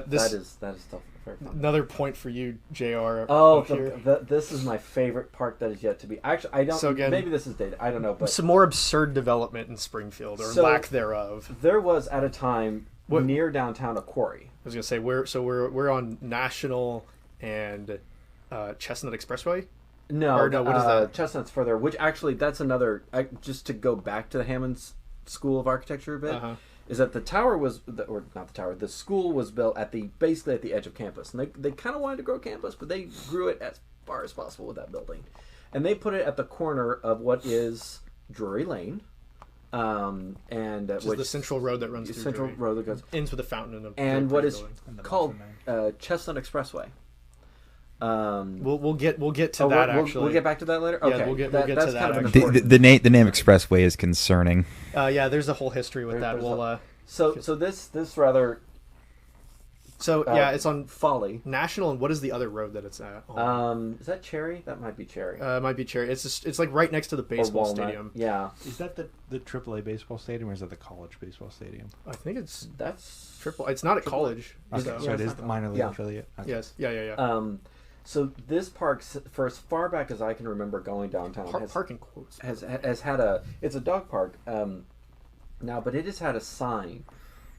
This that is stuff. Very fun. another point for you, JR. Oh, up here. this is my favorite part that is yet to be. Actually, I don't. So again- maybe this is dated. I don't know, but Some more absurd development in Springfield, or So- lack thereof. there was at a time What- near downtown a quarry. I was gonna say we're on National and Chestnut Expressway. No, Or no, what is that? Chestnut's further. Which actually, that's another. Just to go back to the Hammond School of Architecture a bit, Uh-huh. is that the tower was, or not the tower, the school was built basically at the edge of campus, and they kind of wanted to grow campus, but they grew it as far as possible with that building, and they put it at the corner of what is Drury Lane, and Which is the central road that runs through central Drury. road that goes, Ends with a fountain in the and the what is building. And the called Muffin Chestnut Expressway. We'll get to Oh, that we'll actually. get back to that later. Yeah, Okay, we'll get that's to that, kind of an actually. important. The name Expressway is concerning. Yeah, there's a whole history with that. There's We'll So this rather yeah, it's on folly. National, and what is the other road that it's at? on? Is that Cherry? That might be Cherry. It might be Cherry. It's like right next to the Or baseball Walnut. stadium. Yeah, Is that the AAA baseball stadium, or is that the college baseball stadium? I think it's that's triple. It's not at college. Okay, so- so Yeah, it it's is not the minor league yeah. affiliate. Okay. Yes. Yeah. So this park, for as far back as I can remember going downtown, Parking quotes. has had it's a dog park now, but it has had a sign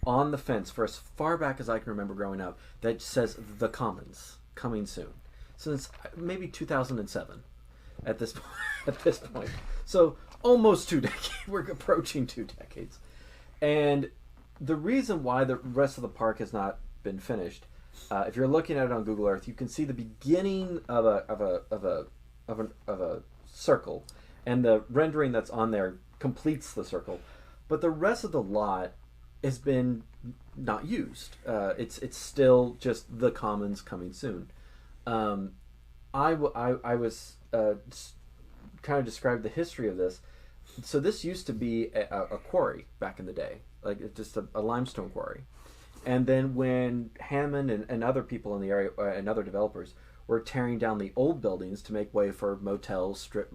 on the fence for as far back as I can remember growing up that says "The Commons coming soon," since maybe 2007. At this point, so almost 2 decades. We're approaching 2 decades, and the reason why the rest of the park has not been finished. If you're looking at it on Google Earth, you can see the beginning of a circle, and the rendering that's on there completes the circle. But the rest of the lot has been not used. It's still just the Commons coming soon. I was kind of describe the history of this. So this used to be a quarry back in the day, like it's just a limestone quarry. And then when Hammond and other people in the area and other developers were tearing down the old buildings to make way for motels, strip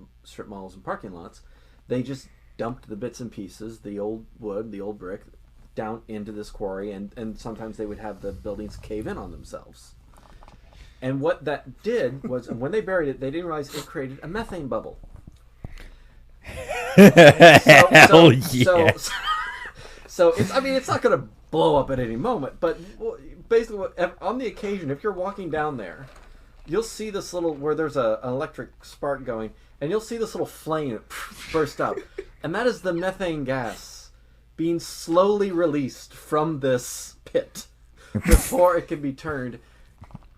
malls, and parking lots, they just dumped the bits and pieces, the old wood, the old brick, down into this quarry, and sometimes they would have the buildings cave in on themselves. And what that did was, when they buried it, they didn't realize it created a methane bubble. Hell yeah. So it's, I mean, it's not going to blow up at any moment, but basically, on the occasion, if you're walking down there, you'll see this little, where there's an electric spark going, and you'll see this little flame burst up, and that is the methane gas being slowly released from this pit before it can be turned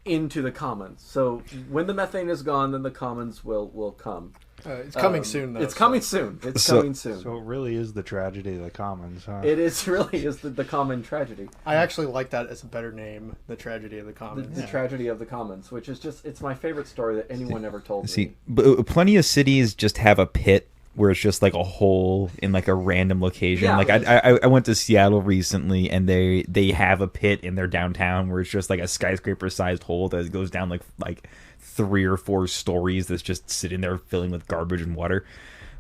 into the commons. So when the methane is gone, then the commons will come. It's coming soon, though. It's coming soon. It's coming soon. So it really is the tragedy of the commons, huh? It is really is the common tragedy. I actually like that as a better name, the tragedy of the The, commons. the tragedy of the commons, which is just, it's my favorite story that anyone ever told See, me. plenty of cities just have a pit where it's just like a hole in like a random location. Yeah, like I went to Seattle recently, and they have a pit in their downtown where it's just like a skyscraper sized hole that goes down like 3 or 4 stories that's just sitting there filling with garbage and water.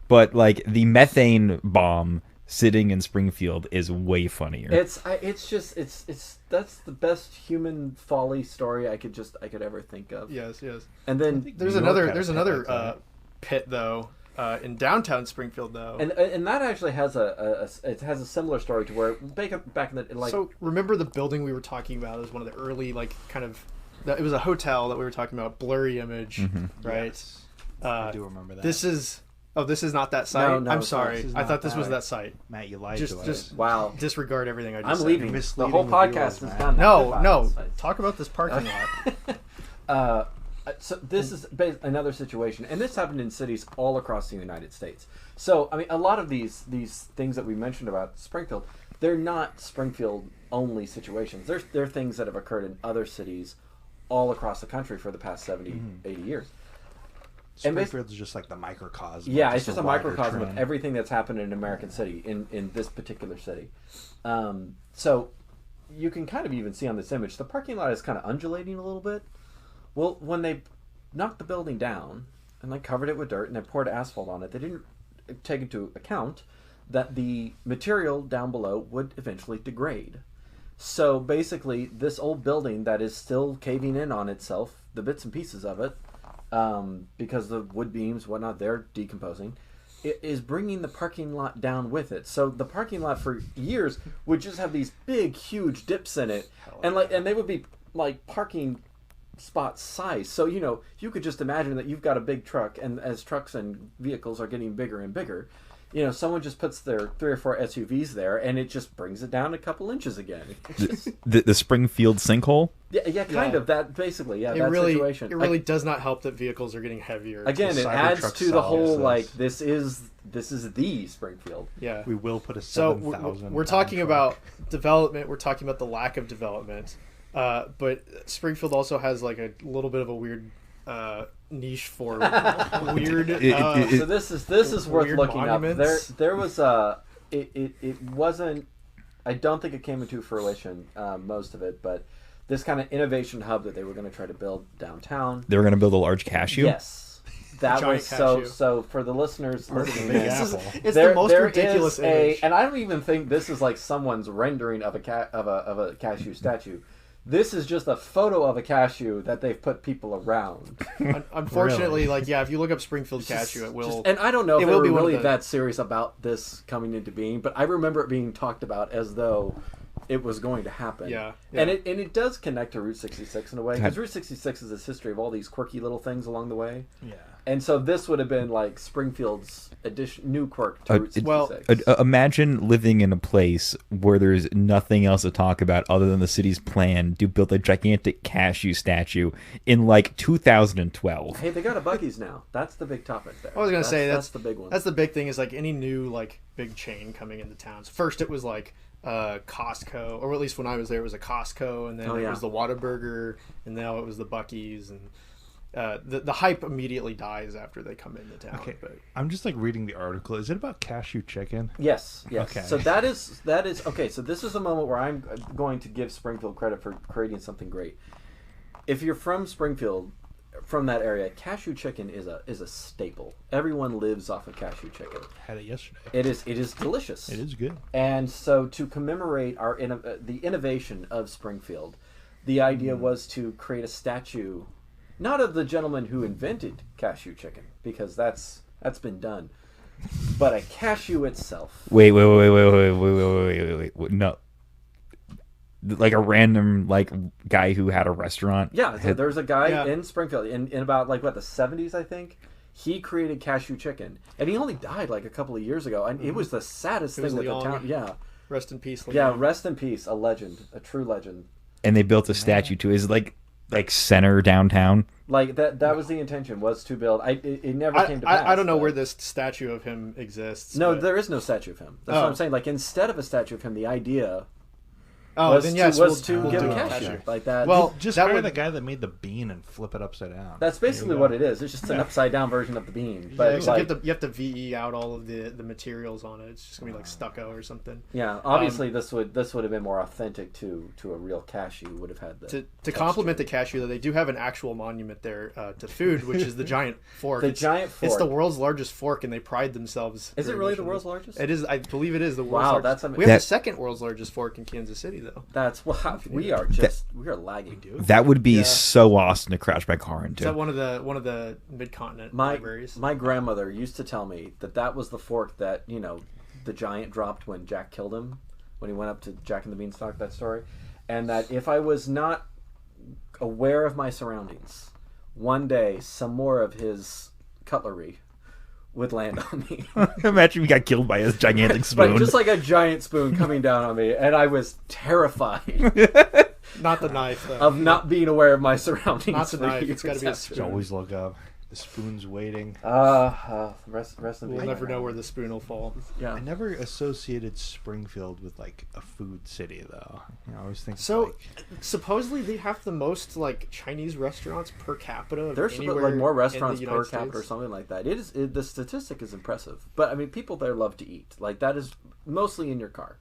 But like the methane bomb sitting in Springfield is way funnier. It's that's the best human folly story I could ever think of. Yes. And then There's New York another had a there's pit another like that. pit though in downtown Springfield though. and that actually has it has a similar story to where back in the like. So remember the building we were talking about as one of the early like kind of it was a hotel that we were talking about, blurry image, right? Yes. I do remember that. This is not that site. No, I'm it's sorry. not. This is I thought not this was that. that site. Matt, you lied Just to us. Wow. disregard everything I just I'm said. leaving. The misleading whole the podcast viewers, is man. done. No, Goodbye. no. It's fine. Talk about this parking lot. So this is another situation, and this happened in cities all across the United States. So I mean, a lot of these things that we mentioned about Springfield, they're not Springfield only situations. They're things that have occurred in other cities all across the country for the past 70, 80 years. Springfield's just like the microcosm. Yeah, it's just a wider microcosm of trend. everything that's happened in an American city, in this particular city. So you can kind of even see on this image, the parking lot is kind of undulating a little bit. Well, when they knocked the building down and like covered it with dirt and they poured asphalt on it, they didn't take into account that the material down below would eventually degrade. So basically, this old building that is still caving in on itself, the bits and pieces of it, because the wood beams, whatnot, they're decomposing, it is bringing the parking lot down with it. So the parking lot for years would just have these big, huge dips in it, and they would be like parking spot size. So you could just imagine that you've got a big truck, and as trucks and vehicles are getting bigger and bigger, someone just puts their 3 or 4 SUVs there, and it just brings it down a couple inches again. It's just, The Springfield sinkhole. yeah, kind of that. Basically, yeah, It that really situation. it really does not help that vehicles are getting heavier. Again, The it Cybertruck adds to the solves whole this. like this is the Springfield. Yeah. We will put a So 7,000. we're talking about development. We're talking about the lack of development. But Springfield also has like a little bit of a weird niche for weird. So this is worth weird looking monuments. up. There was it wasn't. I don't think it came into fruition, most of it, but this kind of innovation hub that they were going to try to build downtown. They were going to build a large cashew. Yes, that Giant was so. cashew. So for the listeners listening, Big this Apple. is- It's the most there ridiculous is image. and I don't even think this is like someone's rendering of a cashew statue. This is just a photo of a cashew that they've put people around. Unfortunately, like if you look up Springfield cashew, it will. And I don't know if it they will were be one of really the- that serious about this coming into being, but I remember it being talked about as though it was going to happen. Yeah. And it does connect to Route 66 in a way, because God. Route 66 is this history of all these quirky little things along the way. Yeah. And so this would have been like Springfield's new quirk to Route 66. well, Imagine living in a place where there's nothing else to talk about other than the city's plan to build a gigantic cashew statue in like 2012. Hey, they got a Buc-ee's now. That's the big topic there. I was gonna say that's the big one. That's the big thing is like any new like big chain coming into towns. First, it was like Costco, or at least when I was there, it was a Costco, and then it was the Whataburger, and now it was the Buc-ee's, and the hype immediately dies after they come into town. Okay. But I'm just like reading the article. Is it about cashew chicken? Yes. Okay. So that is okay. So this is a moment where I'm going to give Springfield credit for creating something great. If you're from Springfield, from that area, cashew chicken is a staple. Everyone lives off of cashew chicken. Had it yesterday. It is delicious. It is good. And so to commemorate the innovation of Springfield, the idea was to create a statue, not of the gentleman who invented cashew chicken, because that's been done, but a cashew itself. Wait, no. Like a random guy who had a restaurant. Yeah, so there's a guy Yeah. in Springfield in about the 70s, I think. He created cashew chicken, and he only died like a couple of years ago, and it was the saddest It was thing that the Leong. town. Yeah, rest in peace. yeah. Leong. Rest in peace, a legend, a true legend. And they built a statue to. Is like center downtown. Like that was the intention, was to build. It never came to pass. I don't know but- where this statue of him exists. No, but- there is no statue of him. That's what I'm saying. Like, instead of a statue of him, the idea Oh, was then to, yes, was we'll to give do a a cashew. cashew. Like that. Well, Just that hire would- the guy that made the bean and flip it upside down. that's basically what it is. It's just an upside down version of the bean. But it's Except like, you have to VE out all of the materials on it. It's just gonna be like stucco or something. yeah, obviously this would have been more authentic to a real cashew. Would have had the To complement the cashew, though, they do have an actual monument there to food, which is the giant fork. The It's- giant It's the fork. world's largest fork, and they pride themselves. Is it very really much the on world's this. largest? It is. I believe it is the world's Wow, largest. that's amazing. We have That- the second world's largest fork in Kansas City, though. That's wow. We are lagging. That would be Yeah. so awesome to crash my car Is that into. one of the mid-continent My libraries? my grandmother used to tell me that was the fork that the giant dropped when Jack killed him, when he went up to Jack and the Beanstalk. That story, and that if I was not aware of my surroundings, one day some more of his cutlery would land on me. Imagine we got killed by his gigantic spoon. Like just like a giant spoon coming down on me, and I was terrified Not the knife, though. of not being aware of my surroundings. Not the for knife, years it's gotta be a after. spoon. Just always look up. The spoon's waiting. Rest in We'll peace. never know where the spoon will fall. Yeah. I never associated Springfield with like a food city though. I always think So, like, supposedly they have the most like Chinese restaurants per capita. Of There's anywhere like more in the restaurants United per capita or States. something like that. The statistic is impressive, but I mean, people there love to eat. Like that is mostly in your car.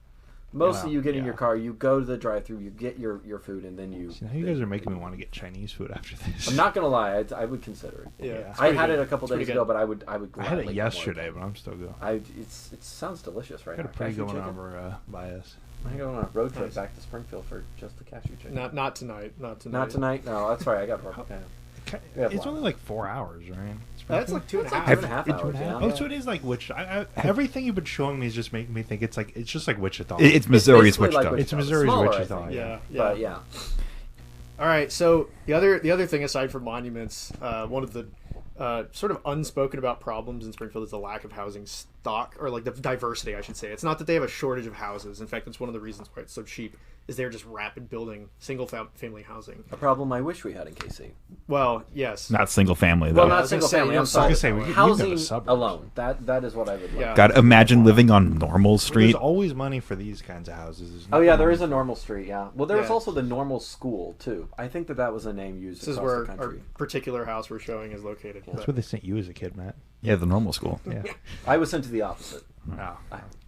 Mostly, Yeah, you get in yeah. your car, you go to the drive-through, you get your food, and then you. see, now you guys are making me want to get Chinese food after this. I'm not gonna lie, I would consider it. Yeah, Yeah. it's I pretty had good. it a couple It's pretty days ago, good. but I would. I had gladly it eat yesterday, more. but I'm still going. It sounds delicious right Got a now. pretty Cashew good one chicken. over by us. I'm going on a road trip Nice. back to Springfield for just the cashew chicken. Not tonight. Not tonight. Not tonight. No, that's right. I got work. Yeah. Yeah, It's well. only like 4 hours, right? That's like 2.5. Two and a half Two hours. and a half? Yeah. Oh, so it is like Wichita. Everything you've been showing me is just making me think it's just like Wichita. It's Missouri's basically Wichita. like It's Missouri's Smaller, I Wichita. think. Yeah, But yeah. All right. So the other thing aside from monuments, one of the sort of unspoken about problems in Springfield is the lack of housing stock, or like the diversity, I should say. It's not that they have a shortage of houses. In fact, it's one of the reasons why it's so cheap. Is they're just rapid building single family housing. A problem I wish we had in KC. Well, yes. Not single family though. Well, I not was gonna single say, family. you I'm know, sorry. I was gonna say, we could- Housing we've got the suburbs. alone. That is what I would like. Yeah. God, imagine living on Normal There's Street. always money for these kinds of houses. There's Oh yeah, nothing there wrong is a normal street. Yeah. Well, there was Yeah. also the normal school too. I think that was a name used This is across where the our country. particular house we're showing is located. That's But, where they sent you as a kid, Matt. Yeah, the Normal School. Yeah. I was sent to the opposite. Oh.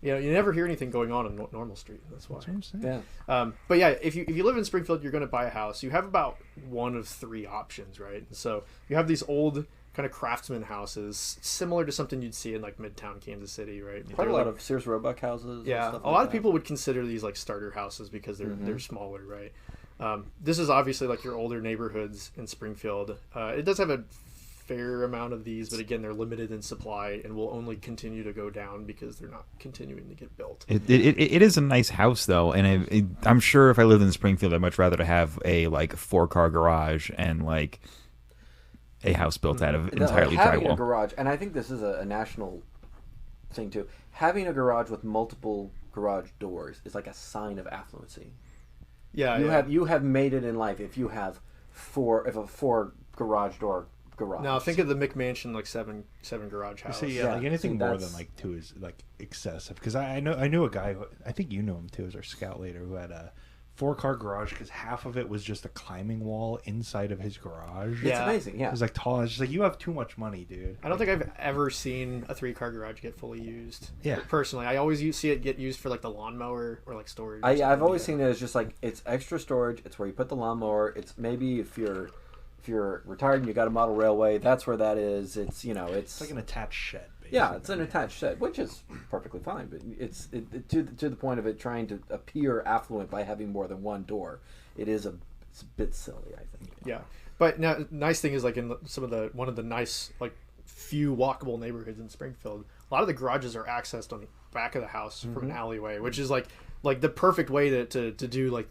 you never hear anything going on in Normal Street. That's why. That's what I'm saying. Yeah. But yeah, if you live in Springfield, you're going to buy a house. You have about one of three options, right? So you have these old kind of craftsman houses, similar to something you'd see in like Midtown Kansas City, right? Quite They're a lot like- of Sears Roebuck houses. and yeah. stuff A like lot of that. people would consider these like starter houses because they're smaller, right? This is obviously like your older neighborhoods in Springfield. It does have a fair amount of these, but again, they're limited in supply and will only continue to go down because they're not continuing to get built. It is a nice house though, and I'm sure if I lived in Springfield, I'd much rather to have a like 4-car garage and like a house built out of entirely having a drywall. garage, and I think this is a national thing too. Having a garage with multiple garage doors is like a sign of affluency. Yeah, You have made it in life if you have a four garage door garage. Now think of the McMansion like seven garage house. So yeah, Yeah, like anything see, more that's- than like 2 is like excessive. Because I knew a guy who, I think you knew him too, as our scout leader, who had a 4-car garage because half of it was just a climbing wall inside of his garage. It's Yeah. amazing. Yeah. It was like tall. It's just like, you have too much money, dude. I don't think I've ever seen a 3-car garage get fully used. Yeah. Personally, I always see it get used for like the lawnmower or like storage. or I've something. always Yeah. seen it as just like it's extra storage. It's where you put the lawnmower. It's maybe if you're retired and you got a model railway, that's where that is. It's it's It's like an attached shed. Basically. yeah, it's an attached shed, which is perfectly fine. But it's to the point of it trying to appear affluent by having more than one door. It's a bit silly, I think. Yeah, but now nice thing is like in some of one of the nice like few walkable neighborhoods in Springfield, a lot of the garages are accessed on the back of the house from an alleyway, which is like the perfect way to do like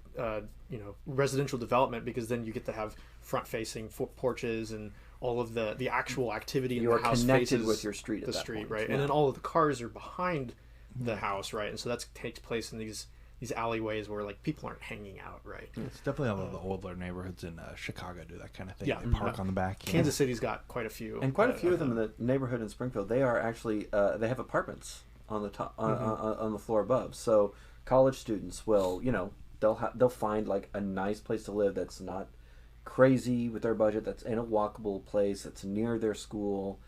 residential development, because then you get to have front facing porches and all of the actual activity in You the are house connected faces with your street at the that street, point, right? yeah. And then all of the cars are behind the house, right? And so that takes place in these these alleyways where like people aren't hanging out, right? It's definitely a lot of the older neighborhoods in Chicago do that kind of thing. Yeah. They park on the back. Kansas City's got quite a few, And quite a few of them in the neighborhood in Springfield, they are actually they have apartments on the top on the floor above. So college students will, they'll find like a nice place to live that's not crazy with their budget, that's in a walkable place, that's near their school,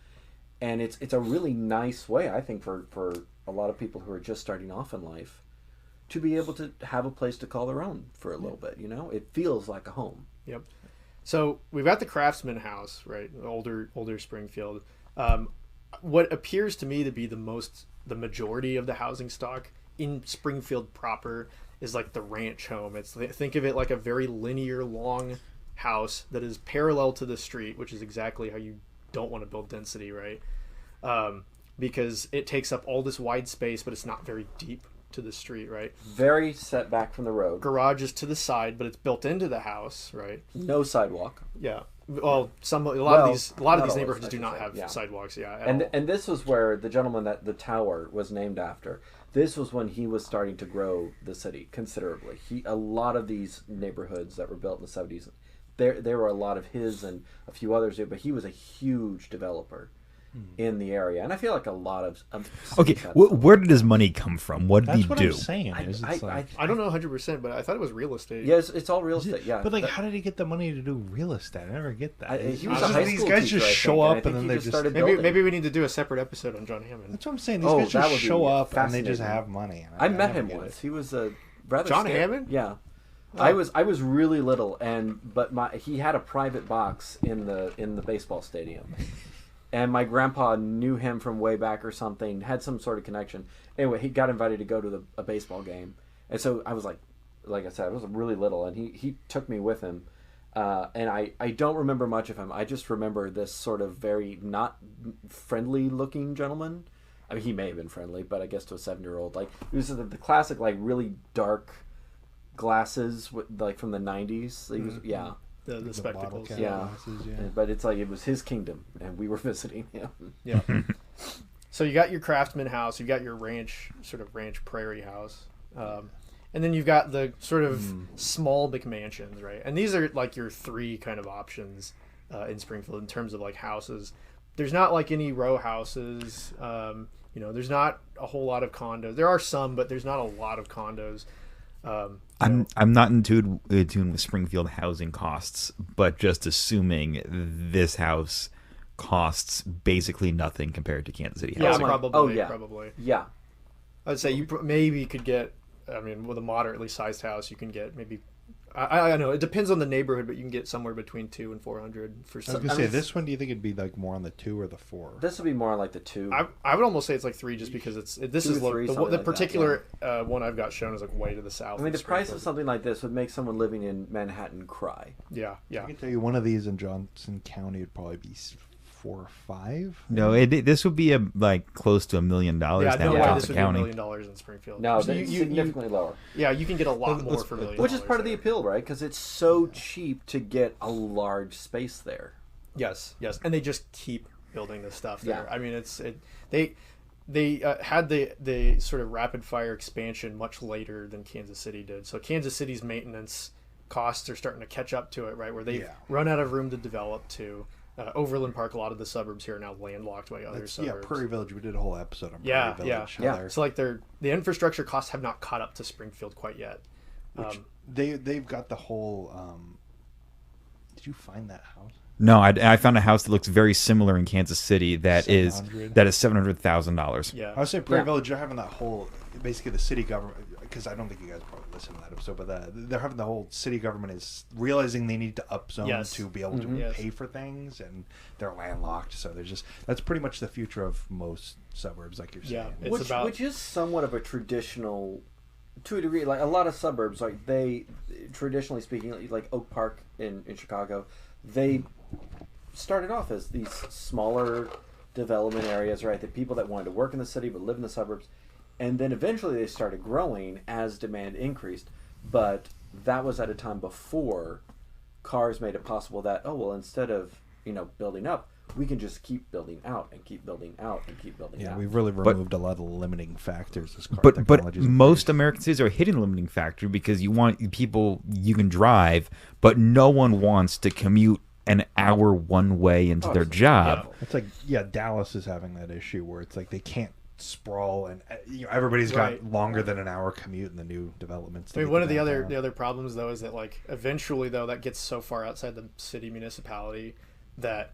and it's a really nice way, I think, for a lot of people who are just starting off in life to be able to have a place to call their own for a little bit. It feels like a home. Yep. So we've got the Craftsman House, right? Older Springfield. What appears to me to be the majority of the housing stock in Springfield proper is like the ranch home. Think of it like a very linear, long house that is parallel to the street, which is exactly how you don't want to build density, right? Because it takes up all this wide space, but it's not very deep to the street, right? Very set back from the road. Garage is to the side, but it's built into the house, right? No sidewalk. Yeah. Well, a lot of these always, neighborhoods I do should not say, have yeah. sidewalks. Yeah. And this was where the gentleman that the tower was named after. This was when he was starting to grow the city considerably. A lot of these neighborhoods that were built in the 70s, there were a lot of his and a few others, but he was a huge developer in the area, and I feel like a lot of Okay, where did his money come from? What did That's he what do? I'm saying. I don't know 100%, but I thought it was real estate. Yes, it's all real estate. Yeah, But like, how did he get the money to do real estate? I never get that. He was It's a high these school guys teacher, just I show think, up I and think then he they just just. started Maybe building. we need to do a separate episode on John Hammond. That's what I'm saying. These Oh, guys that just would be show up and they fascinating. just have money. I met never him get once. it. He was a rather John scary. Hammond? Yeah. I was really little, but he had a private box in the baseball stadium, and my grandpa knew him from way back or something, had some sort of connection. Anyway, he got invited to go to a baseball game, and so I was like I said, I was really little, and he took me with him, and I don't remember much of him. I just remember this sort of very not friendly looking gentleman. I mean, he may have been friendly, but I guess to a 7-year-old, like it was the classic like really dark glasses like from the 90s. He was, yeah. The bottle spectacles. cap Yeah. glasses, But it's like it was his kingdom, and we were visiting him. Yeah. So you got your Craftsman House, you got your ranch prairie house, and then you've got the sort of small McMansions, right? And these are like your three kind of options in Springfield in terms of like houses. There's not like any row houses. There's not a whole lot of condos. There are some, but there's not a lot of condos. I'm not in tune with Springfield housing costs, but just assuming this house costs basically nothing compared to Kansas City Yeah, housing. probably. Oh, yeah. Probably. Yeah. I'd say you maybe could get. I mean, with a moderately sized house, you can get maybe. I know it depends on the neighborhood, but you can get somewhere between 200 and 400 for I was some. gonna say, this one. Do you think it'd be like more on the 2 or the 4? This would be more like the 2. I would almost say it's like 3, just because this 2 is or 3, the something like that, particular one I've got shown is like way to the south. I mean, the price of Springfield. something like this would make someone living in Manhattan cry. Yeah, I yeah. can tell you one of these in Johnson County would probably be 4 or 5. No, this would be like close to $1 million Yeah, down no in way Yeah. this Johnson would be $1 County. million in Springfield. No, So it's significantly lower. Yeah, you can get a lot more Let's- for $1 million. Which is part of the there. appeal, right? Because it's so cheap to get a large space there. Yes, and they just keep building this stuff there. Yeah. I mean, they had the sort of rapid fire expansion much later than Kansas City did. So Kansas City's maintenance costs are starting to catch up to it, right? Where they've run out of room to develop to. Overland Park, a lot of the suburbs here are now landlocked by other suburbs. Prairie Village. We did a whole episode on Prairie Yeah, Village. yeah. how they're- So like the infrastructure costs have not caught up to Springfield quite yet. Which they've got the whole. Did you find that house? No, I found a house that looks very similar in Kansas City that is $700,000. Yeah. I would say Prairie Yeah. Village. You're having that whole basically the city government, because I don't think you guys probably listened to that episode, but they're having the whole city government is realizing they need to upzone Yes. to be able to Yes. pay for things, and they're landlocked. So there's just that's pretty much the future of most suburbs, like you're saying. Yeah. It's about- Which is somewhat of a traditional, to a degree, like a lot of suburbs, like they, traditionally speaking, like Oak Park in Chicago, they started off as these smaller development areas, right? The people that wanted to work in the city but live in the suburbs. And then eventually they started growing as demand increased. But that was at a time before cars made it possible that, instead of, building up, we can just keep building out and keep building out and keep building Yeah, out. we've really removed a lot of limiting factors as car But technology's most improved. American cities are hitting the limiting factor because you want people you can drive, but no one wants to commute an hour one way into their job. It's like, Dallas is having that issue where it's like they can't sprawl, and everybody's got longer than an hour commute in the new developments. I mean, one of the other problems though is that like eventually though that gets so far outside the city municipality that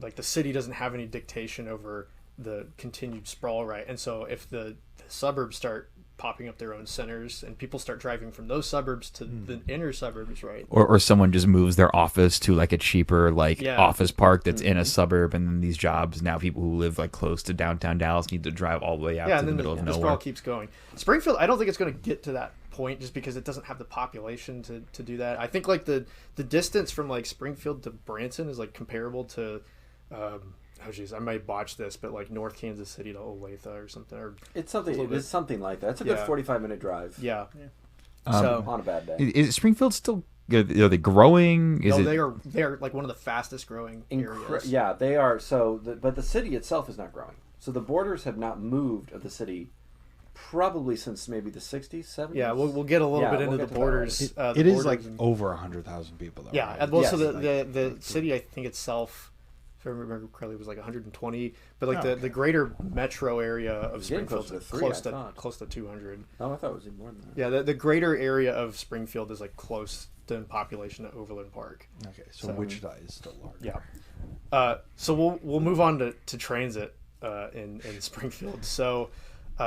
like the city doesn't have any dictation over the continued sprawl, right? And so if the suburbs start popping up their own centers and people start driving from those suburbs to the inner suburbs, right? Or someone just moves their office to like a cheaper office park that's in a Mm-hmm. suburb, and then these jobs now people who live like close to downtown Dallas need to drive all the way out to the middle of the sprawl nowhere. keeps going. Springfield, I don't think it's going to get to that point just because it doesn't have the population to do that. I think like the distance from like Springfield to Branson is like comparable to oh geez, I might botch this, but like North Kansas City to Olathe or something. Or It's something like that. It's a good 45-minute drive. yeah. So on a bad day. Is Springfield still? Are they growing? They are like one of the fastest growing areas. Yeah, they are. So, but the city itself is not growing. So the borders have not moved of the city probably since maybe the 60s, 70s. Yeah, we'll get a little bit into the borders. It is like over 100,000 people though. Yeah, right? well, Yes. so the city, I think itself, if I remember correctly, was like 120. But like the greater metro area of getting Springfield closer to three, close I to thought. close to 200. Oh, I thought it was even more than that. Yeah, the greater area of Springfield is like close in population to Overland Park. Okay, so Wichita is still large. Yeah. So we'll move on to transit in Springfield. So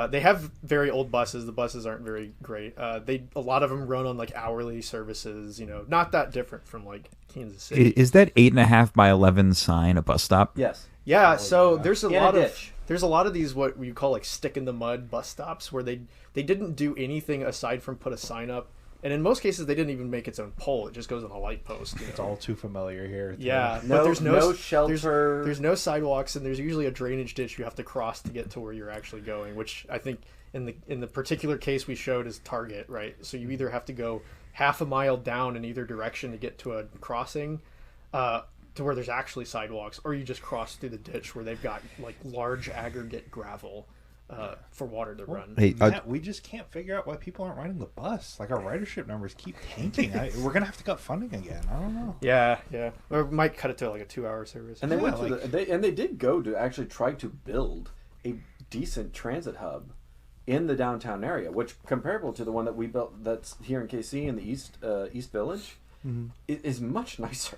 they have very old buses. The buses aren't very great. A lot of them run on like hourly services. Not that different from like Kansas City. Is that 8.5 by 11 sign a bus stop? Yes. Yeah. So there's a In a lot of ditch. there's a lot of these what we call like stick in the mud bus stops where they didn't do anything aside from put a sign up. And in most cases, they didn't even make its own pole. It just goes on a light post. It's all too familiar here. Yeah, No- but there's no shelter. There's no sidewalks, and there's usually a drainage ditch you have to cross to get to where you're actually going. Which I think in the particular case we showed is Target, right? So you either have to go half a mile down in either direction to get to a crossing, to where there's actually sidewalks, or you just cross through the ditch where they've got like large aggregate gravel for water to run. Hey, Matt, we just can't figure out why people aren't riding the bus. Like our ridership numbers keep tanking. We're gonna have to cut funding again. I don't know. Yeah. Or we might cut it to like a 2-hour service. And they Yeah, went to like- they did go to actually try to build a decent transit hub in the downtown area, which comparable to the one that we built that's here in KC in the East Village, is much nicer.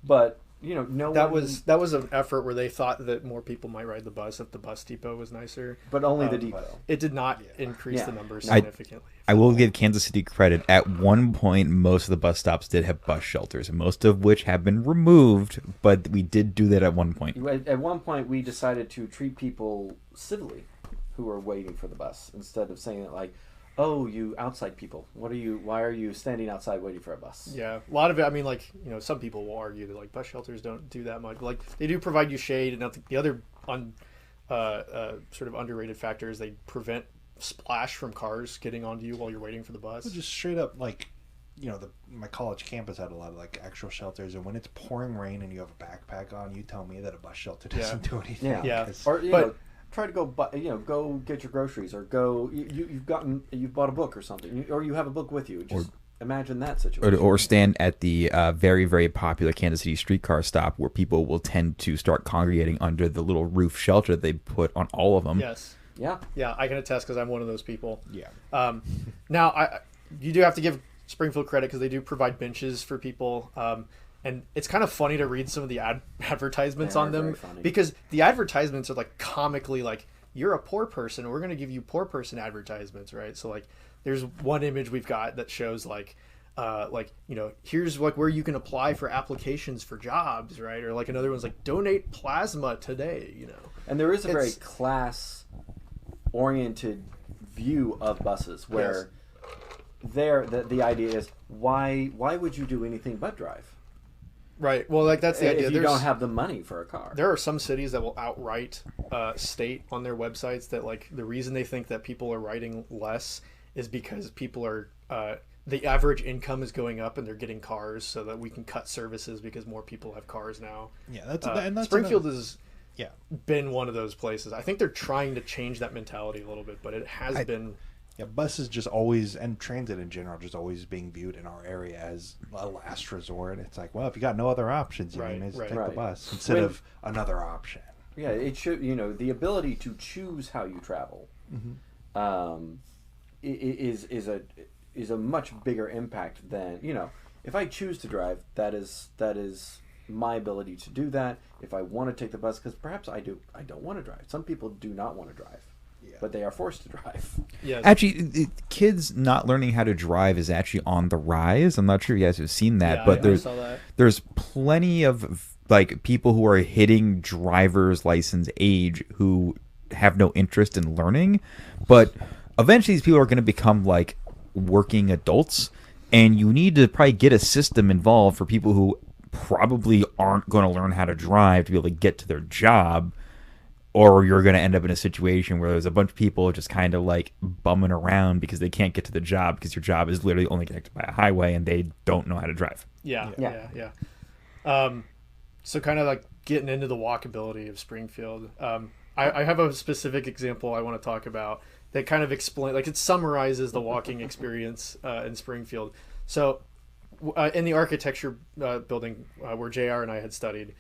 But that was an effort where they thought that more people might ride the bus if the bus depot was nicer. but only the depot. It did not increase Yeah. the numbers I- significantly. I will give Kansas City credit. At one point, most of the bus stops did have bus shelters, most of which have been removed, but we did do that at one point. At one point, we decided to treat people civilly who were waiting for the bus instead of saying it like, "Oh, you outside people, why are you standing outside waiting for a bus?" Yeah, a lot of it. I mean, like some people will argue that like bus shelters don't do that much. Like they do provide you shade, and I think the other sort of underrated factor is they prevent splash from cars getting onto you while you're waiting for the bus. Just straight up like, my college campus had a lot of like actual shelters, and when it's pouring rain and you have a backpack on, you tell me that a bus shelter doesn't do anything. Yeah. 'Cause- Or But- try to go go get your groceries, or go you've bought a book or something, or you have a book with you. Just imagine that situation. Or stand at the very, very popular Kansas City streetcar stop where people will tend to start congregating under the little roof shelter they put on all of them. Yes. Yeah. Yeah, I can attest because I'm one of those people. yeah. Now, you do have to give Springfield credit because they do provide benches for people. And it's kind of funny to read some of the advertisements They on are them very funny. because the advertisements are like comically like, you're a poor person, we're going to give you poor person advertisements, right? So like there's one image we've got that shows like here's like where you can apply for applications for jobs, right? Or like another one's like donate plasma today, And there is a very It's- class-oriented view of buses where the idea is why would you do anything but drive Right. Well, like that's the idea. if you There's- don't have the money for a car? There are some cities that will outright state on their websites that like the reason they think that people are riding less is because people are the average income is going up and they're getting cars so that we can cut services because more people have cars now. Yeah, that's Springfield has yeah. been one of those places. I think they're trying to change that mentality a little bit, but it has been. Yeah, buses just always, and transit in general, just always being viewed in our area as a last resort. It's like, well, if you got no other options, you may take the bus instead of another option. Yeah, it should, the ability to choose how you travel is a much bigger impact than, if I choose to drive, that is my ability to do that. If I want to take the bus, because perhaps I don't want to drive. Some people do not want to drive. But they are forced to drive. Yes. Actually, kids not learning how to drive is actually on the rise. I'm not sure if you guys have seen that, but I saw that. There's plenty of like people who are hitting driver's license age who have no interest in learning, but eventually these people are going to become like working adults, and you need to probably get a system involved for people who probably aren't going to learn how to drive to be able to get to their job. Or you're going to end up in a situation where there's a bunch of people just kind of like bumming around because they can't get to the job because your job is literally only connected by a highway and they don't know how to drive. Yeah. So kind of like getting into the walkability of Springfield. I have a specific example I want to talk about that kind of it summarizes the walking experience in Springfield. So in the architecture building where JR and I had studied,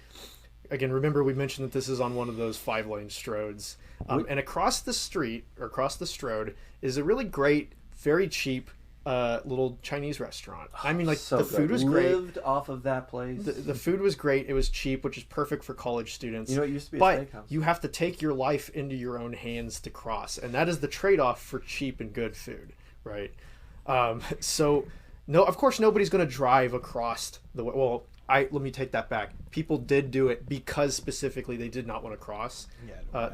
again, remember we mentioned that this is on one of those 5-lane stroads. And across the street, or across the stroad, is a really great, very cheap little Chinese restaurant. I mean, like, so the food was great. Lived off of that place. The food was great. It was cheap, which is perfect for college students. It used to be a but steakhouse. You have to take your life into your own hands to cross. And that is the trade-off for cheap and good food, right? So, no, of course, nobody's going to drive across the... Well, let me take that back. People did do it because specifically they did not want to cross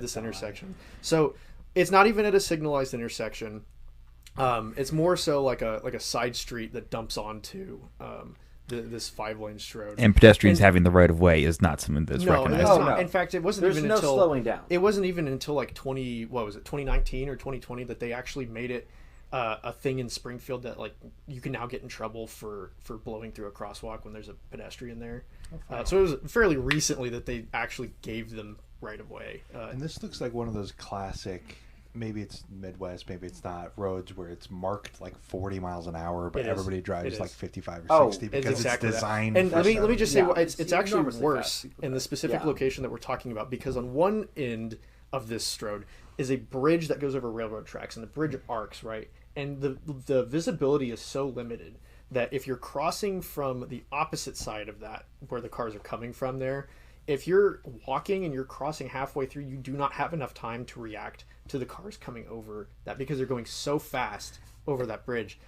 this intersection. So it's not even at a signalized intersection. It's more so like a side street that dumps onto this 5-lane stroad. And pedestrians having the right of way is not something that's recognized. No. In fact, it wasn't There's even no until slowing down. It wasn't even until like 2019 or 2020 that they actually made it a thing in Springfield that like you can now get in trouble for blowing through a crosswalk when there's a pedestrian there. So it was fairly recently that they actually gave them right of way. And this looks like one of those classic, maybe it's Midwest, maybe it's not, roads where it's marked like 40 miles an hour, but everybody drives like 55 or 60 because it's designed. And let me just say, it's actually enormously worse fast. in the specific location that we're talking about, because on one end of this stroad is a bridge that goes over railroad tracks, and the bridge arcs, right? And the visibility is so limited that if you're crossing from the opposite side of that, where the cars are coming from there, if you're walking and you're crossing halfway through, you do not have enough time to react to the cars coming over that because they're going so fast over that bridge.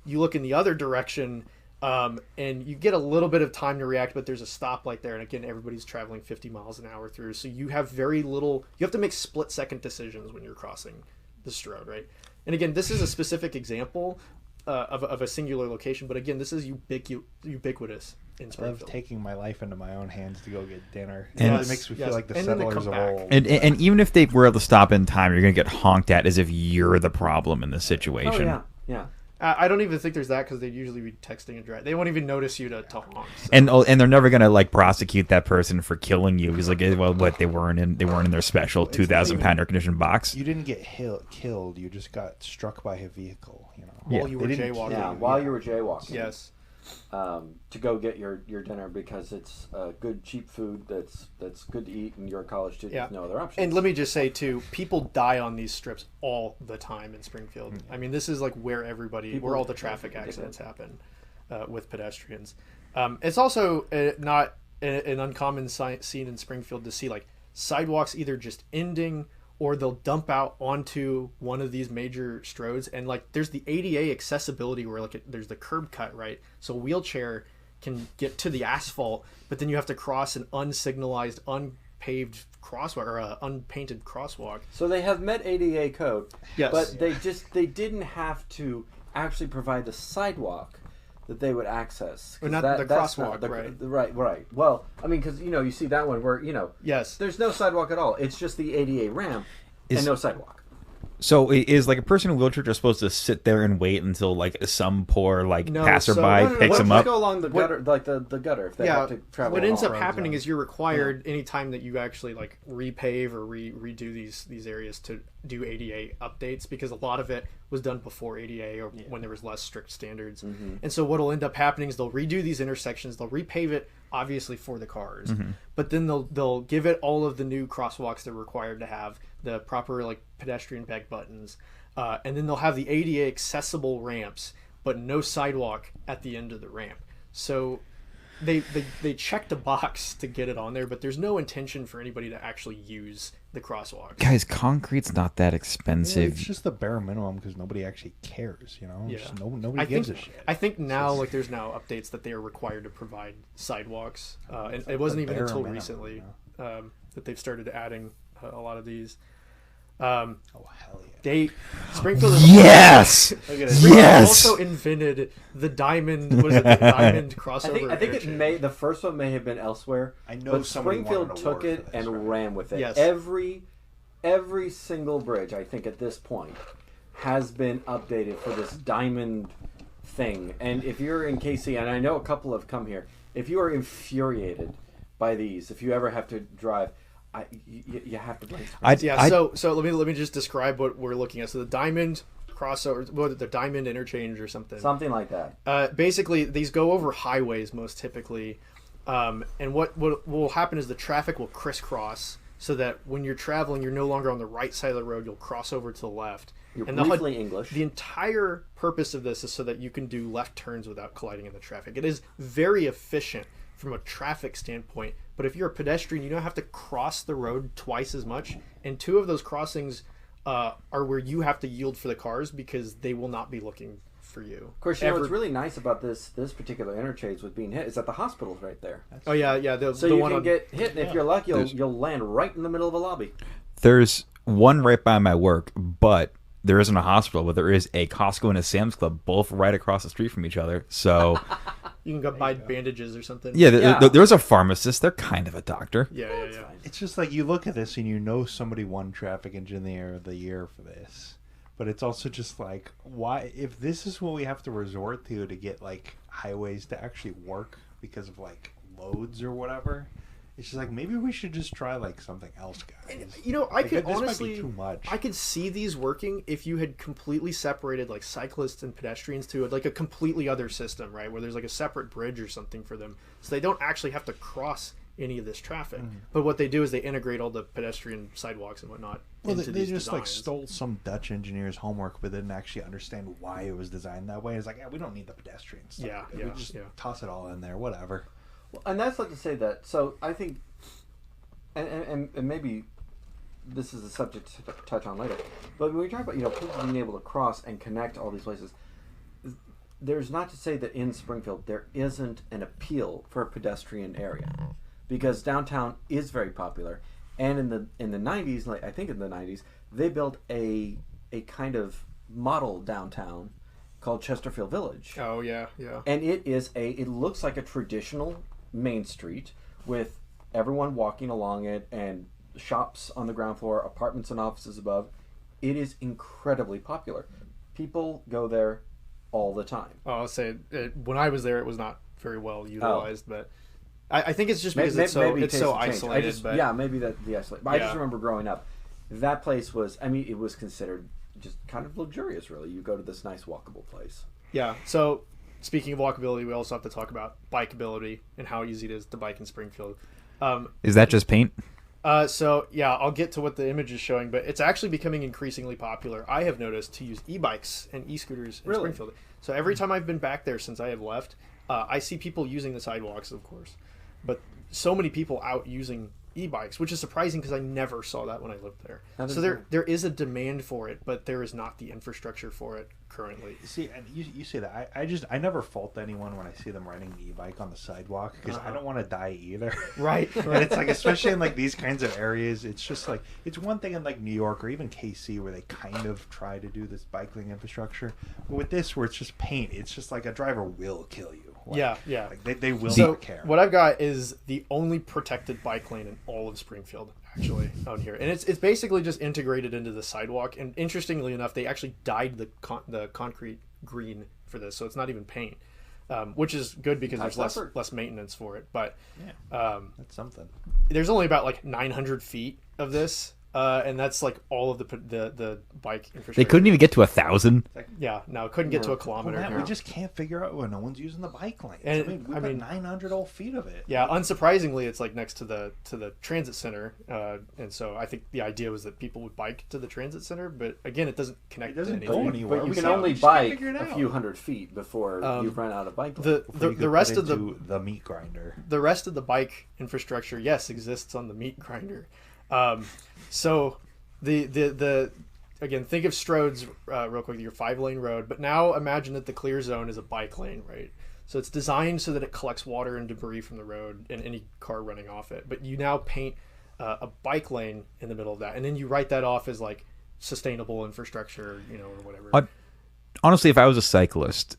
You look in the other direction, and you get a little bit of time to react, but there's a stoplight there, and again, everybody's traveling 50 miles an hour through, so you have very little. You have to make split-second decisions when you're crossing the stroad, right? And again, this is a specific example of a singular location, but again, this is ubiquitous in I Springfield. love taking my life into my own hands to go get dinner. And It makes me feel like the And then they settlers come of back. old. And even if they were able to stop in time, you're going to get honked at as if you're the problem in this situation. Oh, yeah. I don't even think there's that because they'd usually be texting and driving. They won't even notice you to honk. So. And they're never gonna like prosecute that person for killing you. He's like, well, what they weren't in their special 2,000-pound air conditioned box. You didn't get killed. You just got struck by a vehicle. While you were They didn't jaywalking. Yeah, while you were jaywalking. Yes. To go get your dinner because it's good cheap food that's good to eat and you're a college student with no other options. And let me just say too, people die on these strips all the time in Springfield. I mean, this is like where where all the traffic accidents happen with pedestrians. It's also not an uncommon scene in Springfield to see like sidewalks either just ending or they'll dump out onto one of these major stroads, and like there's the ADA accessibility where like there's the curb cut, right? So a wheelchair can get to the asphalt, but then you have to cross an unsignalized, unpaved crosswalk or a unpainted crosswalk. So they have met ADA code, Yes. but they didn't have to actually provide the sidewalk that they would access. 'Cause Or not the that's crosswalk, right. Right. Well, I mean, because you see that one where Yes. there's no sidewalk at all. It's just the ADA ramp and no sidewalk. So is like a person in a wheelchair just supposed to sit there and wait until like some poor like No, passerby so- No, no, no, picks let's him just up? go along the gutter, like the gutter, if they Yeah, have to travel. what ends up off-road happening zone. is you're required anytime that you actually like repave or redo these areas to do ADA updates, because a lot of it was done before ADA or when there was less strict standards. And so what'll end up happening is they'll redo these intersections, they'll repave it obviously for the cars, but then they'll give it all of the new crosswalks they're required to have, the proper like pedestrian bag buttons, and then they'll have the ADA accessible ramps, but no sidewalk at the end of the ramp. So they checked a box to get it on there, but there's no intention for anybody to actually use the crosswalks. Guys, concrete's not that expensive. It's just the bare minimum because nobody actually cares, you know? Yeah. Just nobody gives a shit. I think now, like, there's now updates that they are required to provide sidewalks, and it wasn't even bare until minimum, recently that they've started adding a lot of these. Oh, hell yeah. Springfield Yes! Springfield Yes! also invented the diamond. What is it? The diamond crossover. I think it interchange. the first one may have been elsewhere. I know but somebody Springfield won an took award it for this, and right? ran with it. Yes. Every single bridge, I think, at this point, has been updated for this diamond thing. And if you're in KC, and I know a couple have come here, if you are infuriated by these, if you ever have to drive, you have to blame. So let me just describe what we're looking at. So the diamond crossover, the diamond interchange or something. Something like that. Basically, these go over highways most typically, and what will happen is the traffic will crisscross, so that when you're traveling, you're no longer on the right side of the road. You'll cross over to the left. You're and briefly English. The entire purpose of this is so that you can do left turns without colliding in the traffic. It is very efficient from a traffic standpoint, but if you're a pedestrian, you don't have to cross the road twice as much, and two of those crossings are where you have to yield for the cars because they will not be looking for you. Of course, you know what's really nice about this particular interchange with being hit is that the hospital's right there. Oh yeah. So the you one can on, get hit, and if you're lucky, you'll land right in the middle of a lobby. There's one right by my work, but there isn't a hospital, but there is a Costco and a Sam's Club, both right across the street from each other. So you can go buy bandages or something. yeah, there's a pharmacist. They're kind of a doctor. Yeah. It's just like you look at this and you know somebody won Traffic Engineer of the Year for this. But it's also just like, why, if this is what we have to resort to get like highways to actually work because of like loads or whatever, it's just like maybe we should just try like something else, guys. You know, I could this might be honestly, too much. I could see these working if you had completely separated like cyclists and pedestrians to like a completely other system, right? Where there's like a separate bridge or something for them, so they don't actually have to cross any of this traffic. But what they do is they integrate all the pedestrian sidewalks and whatnot. Well, into they these just like designs. stole some Dutch engineer's homework, but didn't actually understand why it was designed that way. It's like, yeah, we don't need the pedestrians. Yeah, we just toss it all in there, whatever. Well, and that's not to say that. So I think, and maybe this is a subject to touch on later. But when we talk about people being able to cross and connect all these places, there's not to say that in Springfield there isn't an appeal for a pedestrian area, because downtown is very popular. And in the 90s, like I think in the 90s, they built a kind of model downtown called Chesterfield Village. Oh yeah. And it looks like a traditional main street with everyone walking along it and shops on the ground floor, apartments and offices above. It is incredibly popular. People go there all the time. I'll say when I was there, it was not very well utilized, but I think it's just because it's so isolated. Maybe that the isolated. But I just remember growing up, that place was. I mean, it was considered just kind of luxurious. Really, you go to this nice walkable place. Yeah. So speaking of walkability, we also have to talk about bikeability and how easy it is to bike in Springfield. Is that just paint? So yeah, I'll get to what the image is showing, but it's actually becoming increasingly popular. I have noticed to use e-bikes and e-scooters in Springfield. So every time I've been back there since I have left, I see people using the sidewalks, of course, but so many people out using e-bikes, which is surprising because I never saw that when I lived there. So there is a demand for it, but there is not the infrastructure for it currently. See, and you say that. I never fault anyone when I see them riding the e-bike on the sidewalk because I don't want to die either. Right. And it's like, especially in like these kinds of areas, it's just like, it's one thing in like New York or even KC where they kind of try to do this bike lane infrastructure. But with this, where it's just paint, it's just like a driver will kill you. Like, Yeah. Like they will So not care. what I've got is the only protected bike lane in all of Springfield, actually, out here, and it's basically just integrated into the sidewalk. And interestingly enough, they actually dyed the concrete green for this, so it's not even paint, which is good because Nice there's effort. less maintenance for it. But That's something. there's only about like 900 feet of this. And that's like all of the bike infrastructure. They couldn't even get to 1,000. Yeah, no, couldn't get to a Well, kilometer. Matt, no. we just can't figure out when no one's using the bike lanes. And, we I put mean- 900 old feet of it. Yeah, unsurprisingly, it's like next to the transit center, and so I think the idea was that people would bike to the transit center, but again, it doesn't connect It doesn't to go anything. anywhere. But you We can can't- only we just can't bike figure it a out. few hundred feet before you run out of bike lane. The Before you could rest put of into the meat grinder. the rest of the bike infrastructure, yes, exists on the meat grinder. So the again, think of Strode's real quick, your 5-lane road, but now imagine that the clear zone is a bike lane, right? So it's designed so that it collects water and debris from the road and any car running off it. But you now paint a bike lane in the middle of that, and then you write that off as like sustainable infrastructure, or whatever. Honestly, if I was a cyclist,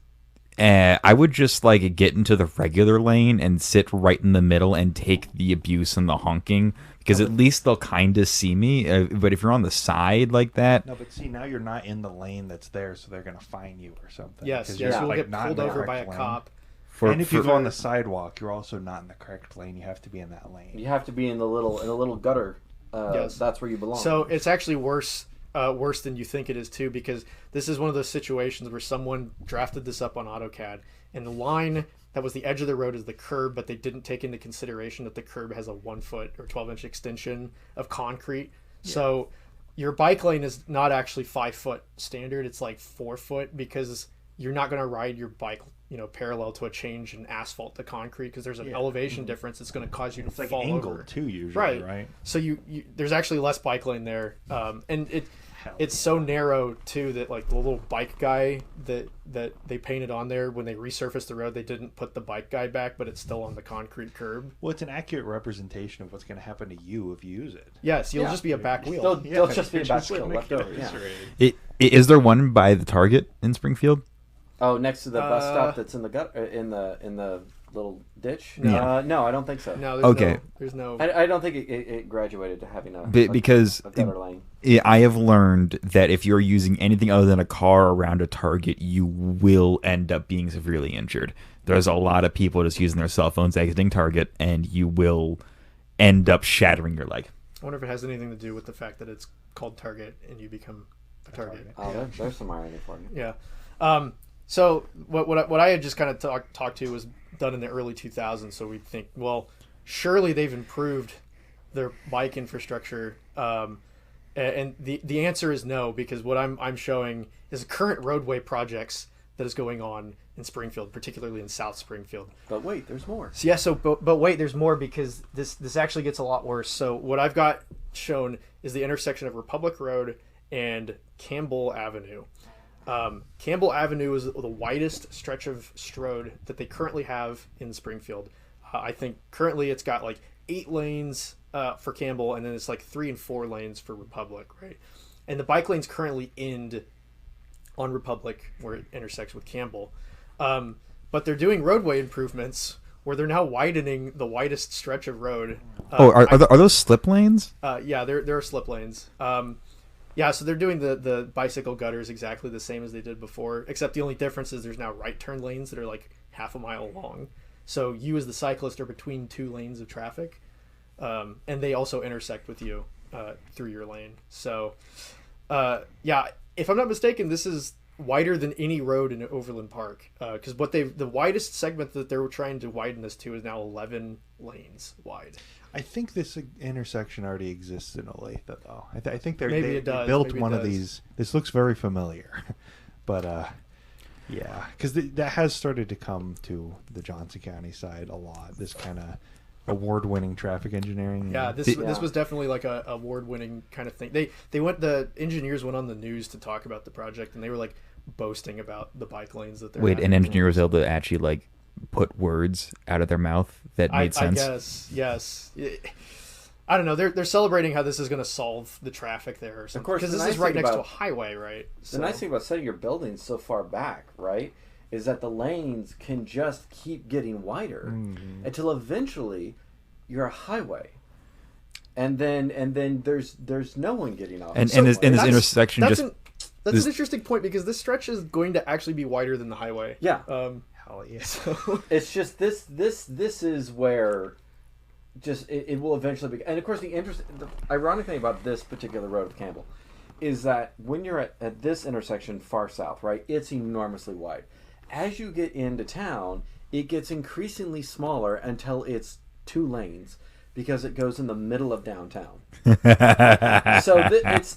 I would just like get into the regular lane and sit right in the middle and take the abuse and the honking, because at least they'll kind of see me. But if you're on the side like that, No, but see, now you're not in the lane that's there, so they're going to fine you or something. Yes, 'Cause yes, you're, you'll like, get not in pulled the over by a correct lane. cop. And if you go on the sidewalk, you're also not in the correct lane. You have to be in that lane. You have to be in the little gutter. Yes. That's where you belong. So it's actually worse than you think it is too, because this is one of those situations where someone drafted this up on AutoCAD, and the line that was the edge of the road is the curb, but they didn't take into consideration that the curb has a 1 foot or 12-inch extension of concrete. Yeah. So your bike lane is not actually 5 foot standard; it's like 4 foot, because you're not going to ride your bike, parallel to a change in asphalt to concrete, because there's an elevation difference that's going to cause you to It's like fall angled over. too, usually, right? So you there's actually less bike lane there, and it's so narrow too that like the little bike guy that they painted on there, when they resurfaced the road, they didn't put the bike guy back, but it's still on the concrete curb. Well, it's an accurate representation of what's going to happen to you if you use it. Yes, you'll Yeah. just be a back wheel. They'll just be you're a back just wheel gonna left get over. Yeah. eviscerated. is there one by the Target in Springfield? Oh, next to the bus stop that's in the gut in the little ditch. No. No, I don't think so. No, there's Okay. there's no. I don't think it graduated to having a Because a gutter lane. I have learned that if you're using anything other than a car around a Target, you will end up being severely injured. There's a lot of people just using their cell phones exiting Target, and you will end up shattering your leg. I wonder if it has anything to do with the fact that it's called Target and you become a target. Oh, there's some irony for you. Yeah. So what I had just kind of talked to was done in the early 2000s. So we think, well, surely they've improved their bike infrastructure. And the answer is no, because what I'm showing is current roadway projects that is going on in Springfield, particularly in South Springfield. But wait, there's more. So yeah, but wait, there's more, because this actually gets a lot worse. So what I've got shown is the intersection of Republic Road and Campbell Avenue. Campbell Avenue is the widest stretch of Strode that they currently have in Springfield. I think currently it's got like 8 lanes for Campbell, and then it's like 3 and 4 lanes for Republic, right? And the bike lanes currently end on Republic where it intersects with Campbell. But they're doing roadway improvements where they're now widening the widest stretch of road. Are those slip lanes? Yeah, there are slip lanes. Yeah, so they're doing the bicycle gutters exactly the same as they did before, except the only difference is there's now right turn lanes that are like half a mile long. So you as the cyclist are between 2 lanes of traffic, and they also intersect with you through your lane. So, yeah, if I'm not mistaken, this is wider than any road in Overland Park, because the widest segment that they were trying to widen this to is now 11 lanes wide. I think this intersection already exists in Olathe, though. I think they it does. built Maybe it one of does. these. This looks very familiar, but yeah, because that has started to come to the Johnson County side a lot. This kind of award-winning traffic engineering. Yeah, this was definitely like a award-winning kind of thing. The engineers went on the news to talk about the project, and they were like boasting about the bike lanes that they're Wait, having. an engineer was able to actually like put words out of their mouth that made sense. I guess, yes. I don't know. They're celebrating how this is going to solve the traffic there or something. course, Because the this nice is right thing next to a about- highway, right? The nice thing about setting your buildings so far back, right, is that the lanes can just keep getting wider until eventually you're a highway. And then there's no one getting off. And this intersection That's just an interesting point, because this stretch is going to actually be wider than the highway. Yeah. Hell yeah. So It's just this is where just it will eventually be. And of course, the ironic thing about this particular road of Campbell is that when you're at this intersection far south, right, it's enormously wide. As you get into town, it gets increasingly smaller until it's 2 lanes, because it goes in the middle of downtown. So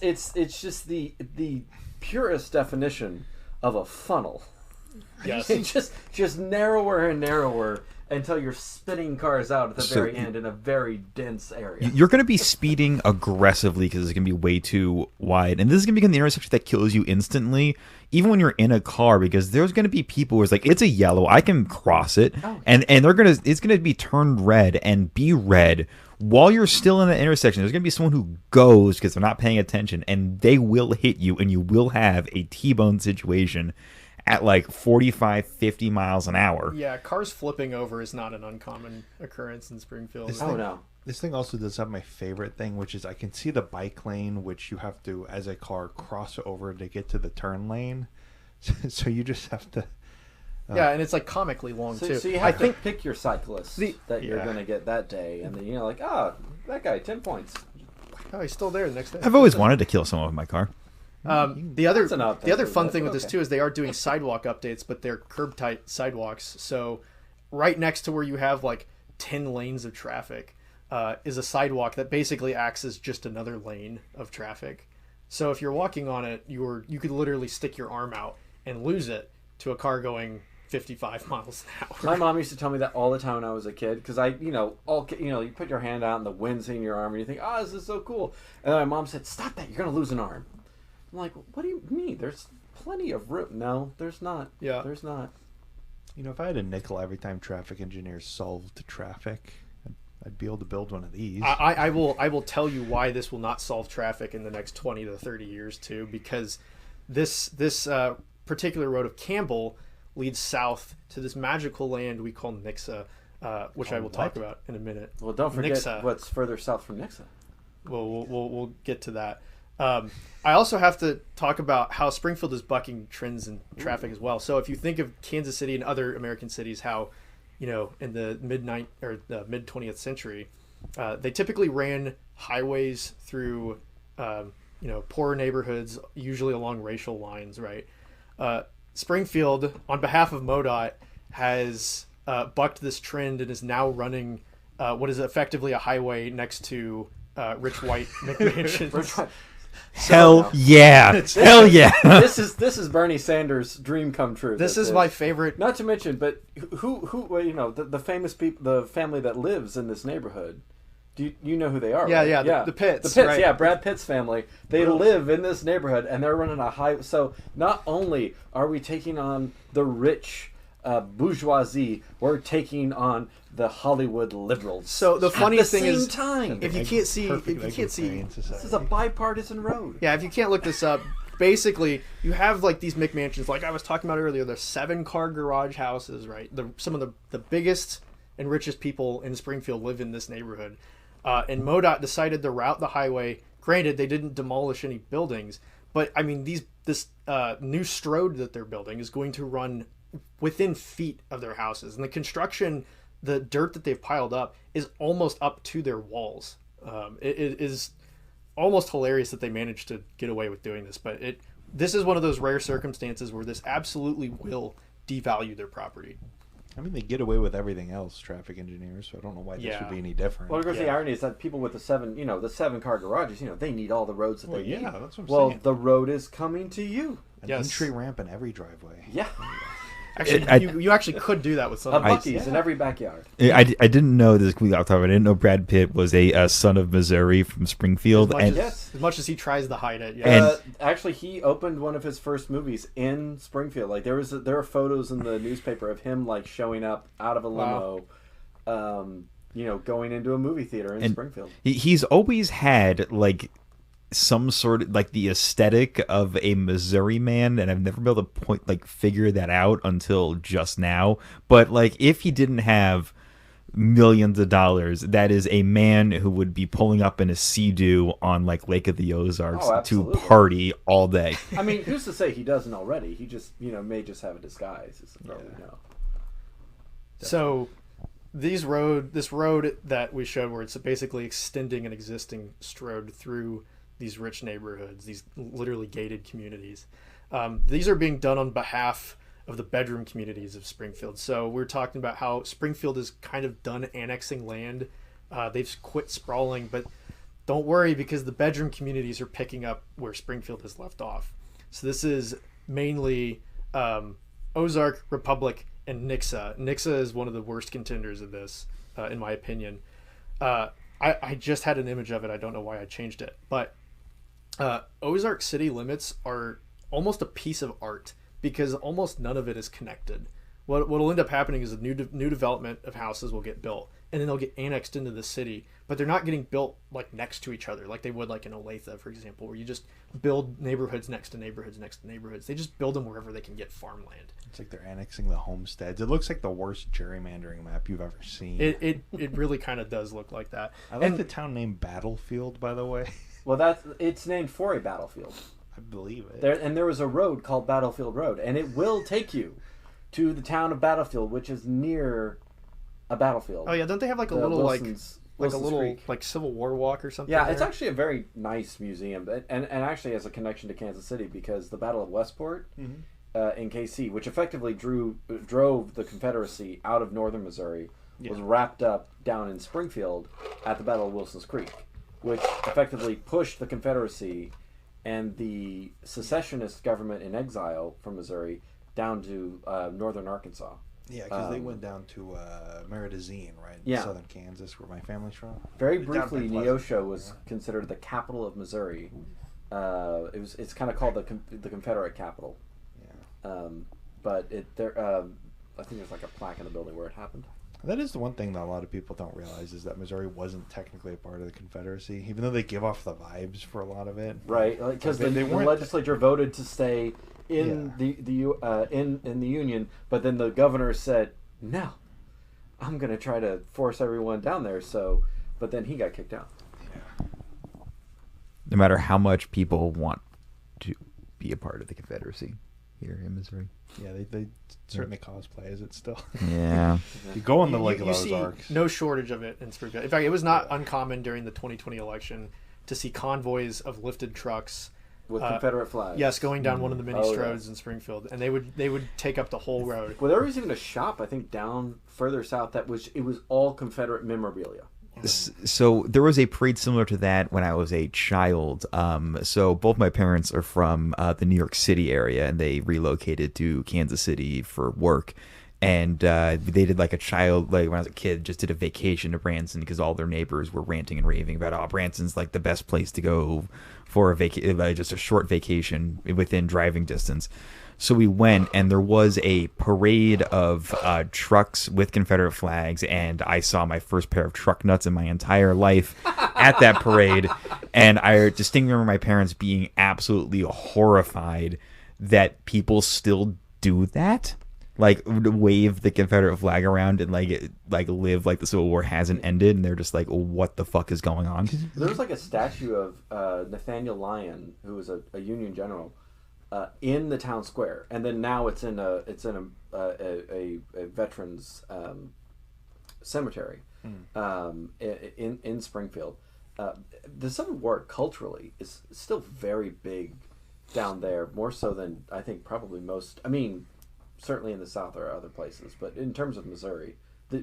it's just the purest definition of a funnel. yes. It's just narrower and narrower until you're spitting cars out at the very end in a very dense area. you're going to be speeding aggressively because it's going to be way too wide, and this is going to become the intersection that kills you instantly, even when you're in a car, because there's going to be people who's like, it's a yellow, I can cross it, and it's going to be turned red and be red while you're still in the intersection. There's going to be someone who goes because they're not paying attention, and they will hit you, and you will have a T-bone situation at like 45, 50 miles an hour. Yeah, cars flipping over is not an uncommon occurrence in Springfield. This thing also does have my favorite thing, which is I can see the bike lane, which you have to, as a car, cross over to get to the turn lane. So you just have to... Yeah, and it's like comically long too. So you have to pick your cyclist that you're Yeah. going to get that day, and then like, that guy, 10 points. Oh, he's still there the next day. I've always wanted to kill someone with my car. The other fun thing with this okay. too is they are doing sidewalk updates, but they're curb tight sidewalks. So right next to where you have like 10 lanes of traffic is a sidewalk that basically acts as just another lane of traffic. So if you're walking on it, you could literally stick your arm out and lose it to a car going 55 miles an hour. My mom used to tell me that all the time when I was a kid, because you put your hand out and the wind's hitting your arm and you think, this is so cool. And then my mom said, stop that, you're going to lose an arm. I'm like, what do you mean? There's plenty of room. No, there's not. Yeah. There's not. if I had a nickel every time traffic engineers solved traffic, I'd be able to build one of these. I will tell you why this will not solve traffic in the next 20 to 30 years too, because this particular road of Campbell leads south to this magical land we call Nixa, which I will talk about in a minute. Well, don't forget Nixa. what's further south from Nixa. Well, we'll get to that. I also have to talk about how Springfield is bucking trends in traffic as well. So if you think of Kansas City and other American cities, how in the mid 20th century, they typically ran highways through poorer neighborhoods, usually along racial lines, right? Springfield, on behalf of MoDOT, has bucked this trend and is now running what is effectively a highway next to rich white McMansions. Hell yeah! Hell yeah! This is Bernie Sanders' dream come true. This is my favorite. Not to mention, but who the famous people, the family that lives in this neighborhood. Do you know who they are? Yeah, right? yeah, the Pitts. The Pitts, right? yeah, Brad Pitt's family. They live in this neighborhood, and they're running a high. So not only are we taking on the rich bourgeoisie, we're taking on the Hollywood liberals. So the funniest thing is, time. if you can't see, this is a bipartisan road. Yeah, if you can't look this up, basically you have like these McMansions, like I was talking about earlier. They're 7-car garage houses, right? Some of the biggest and richest people in Springfield live in this neighborhood. And MoDOT decided to route the highway. Granted, they didn't demolish any buildings, but I mean, this new Strode that they're building is going to run within feet of their houses, and the construction, the dirt that they've piled up, is almost up to their walls. It is almost hilarious that they managed to get away with doing this, but this is one of those rare circumstances where this absolutely will devalue their property. I mean, they get away with everything else, traffic engineers, so I don't know why this would be any different. Well, of course, the irony is that people with the 7-car garages, they need all the roads that they need. Yeah, that's what I'm saying. saying. The road is coming to you. An entry ramp in every driveway. Yeah. Actually, you actually could do that with some a Buc-ee's in every backyard. I didn't know this. I didn't know Brad Pitt was a son of Missouri from Springfield, as much as he tries to hide it. And actually, he opened one of his first movies in Springfield. Like there are photos in the newspaper of him like showing up out of a limo, going into a movie theater in Springfield. He's always had like some sort of like the aesthetic of a Missouri man, and I've never been able to figure that out until just now. But like, if he didn't have millions of dollars, that is a man who would be pulling up in a Sea-Doo on like Lake of the Ozarks to absolutely. party all day. I mean, who's to say he doesn't already? He just, may just have a disguise. So, this road that we showed, where it's basically extending an existing road through these rich neighborhoods, these literally gated communities. These are being done on behalf of the bedroom communities of Springfield. So we're talking about how Springfield is kind of done annexing land. They've quit sprawling, but don't worry, because the bedroom communities are picking up where Springfield has left off. So this is mainly Ozark, Republic, and Nixa. Nixa is one of the worst contenders of this, in my opinion. I just had an image of it. I don't know why I changed it. But Ozark city limits are almost a piece of art, because almost none of it is connected. What'll end up happening is a new development of houses will get built, and then they'll get annexed into the city, but they're not getting built like next to each other like they would like in Olathe, for example, where you just build neighborhoods next to neighborhoods next to neighborhoods. They just build them wherever they can get farmland. It's like they're annexing the homesteads. It looks like the worst gerrymandering map you've ever seen. It really kind of does look like that. I like the town name Battlefield, by the way. Well, it's named for a battlefield. I believe it. There was a road called Battlefield Road, and it will take you to the town of Battlefield, which is near a battlefield. Oh yeah, don't they have like a little Wilson's Creek. like Civil War walk or something? Yeah, there? it's actually a very nice museum, and actually has a connection to Kansas City, because the Battle of Westport in KC, which effectively drove the Confederacy out of northern Missouri, was wrapped up down in Springfield at the Battle of Wilson's Creek, which effectively pushed the Confederacy and the secessionist government in exile from Missouri down to northern Arkansas. Yeah, because they went down to Meridazine, right? In southern Kansas, where my family's from. Very briefly, Neosho was considered the capital of Missouri. It's kind of called the Confederate capital. Yeah. But I think there's like a plaque in the building where it happened. That is the one thing that a lot of people don't realize, is that Missouri wasn't technically a part of the Confederacy, even though they give off the vibes for a lot of it. Right, because the legislature voted to stay in in the Union, but then the governor said, "No, I'm going to try to force everyone down there." So, but then he got kicked out. Yeah. No matter how much people want to be a part of the Confederacy here in Missouri. Yeah, they certainly cosplay as it still. Yeah. You go on the Lake of you see Ozarks. no shortage of it in Springfield. In fact, it was not uncommon during the 2020 election to see convoys of lifted trucks with Confederate flags. Yes, going down one of the many roads in Springfield, and they would take up the whole road. Well, there was even a shop, I think, down further south it was all Confederate memorabilia. So there was a parade similar to that when I was a child. So both my parents are from the New York City area, and they relocated to Kansas City for work. And they did like when I was a kid, just did a vacation to Branson, because all their neighbors were ranting and raving about, oh, Branson's like the best place to go for just a short vacation within driving distance. So we went, and there was a parade of trucks with Confederate flags, and I saw my first pair of truck nuts in my entire life at that parade. And I distinctly remember my parents being absolutely horrified that people still do that. Like, wave the Confederate flag around and like live like the Civil War hasn't ended, and they're just like, what the fuck is going on? There was like a statue of Nathaniel Lyon, who was a Union general, in the town square, and then now it's in a veterans cemetery in Springfield. The Civil War culturally is still very big down there, more so than I think probably most. I mean, certainly in the South or other places, but in terms of Missouri,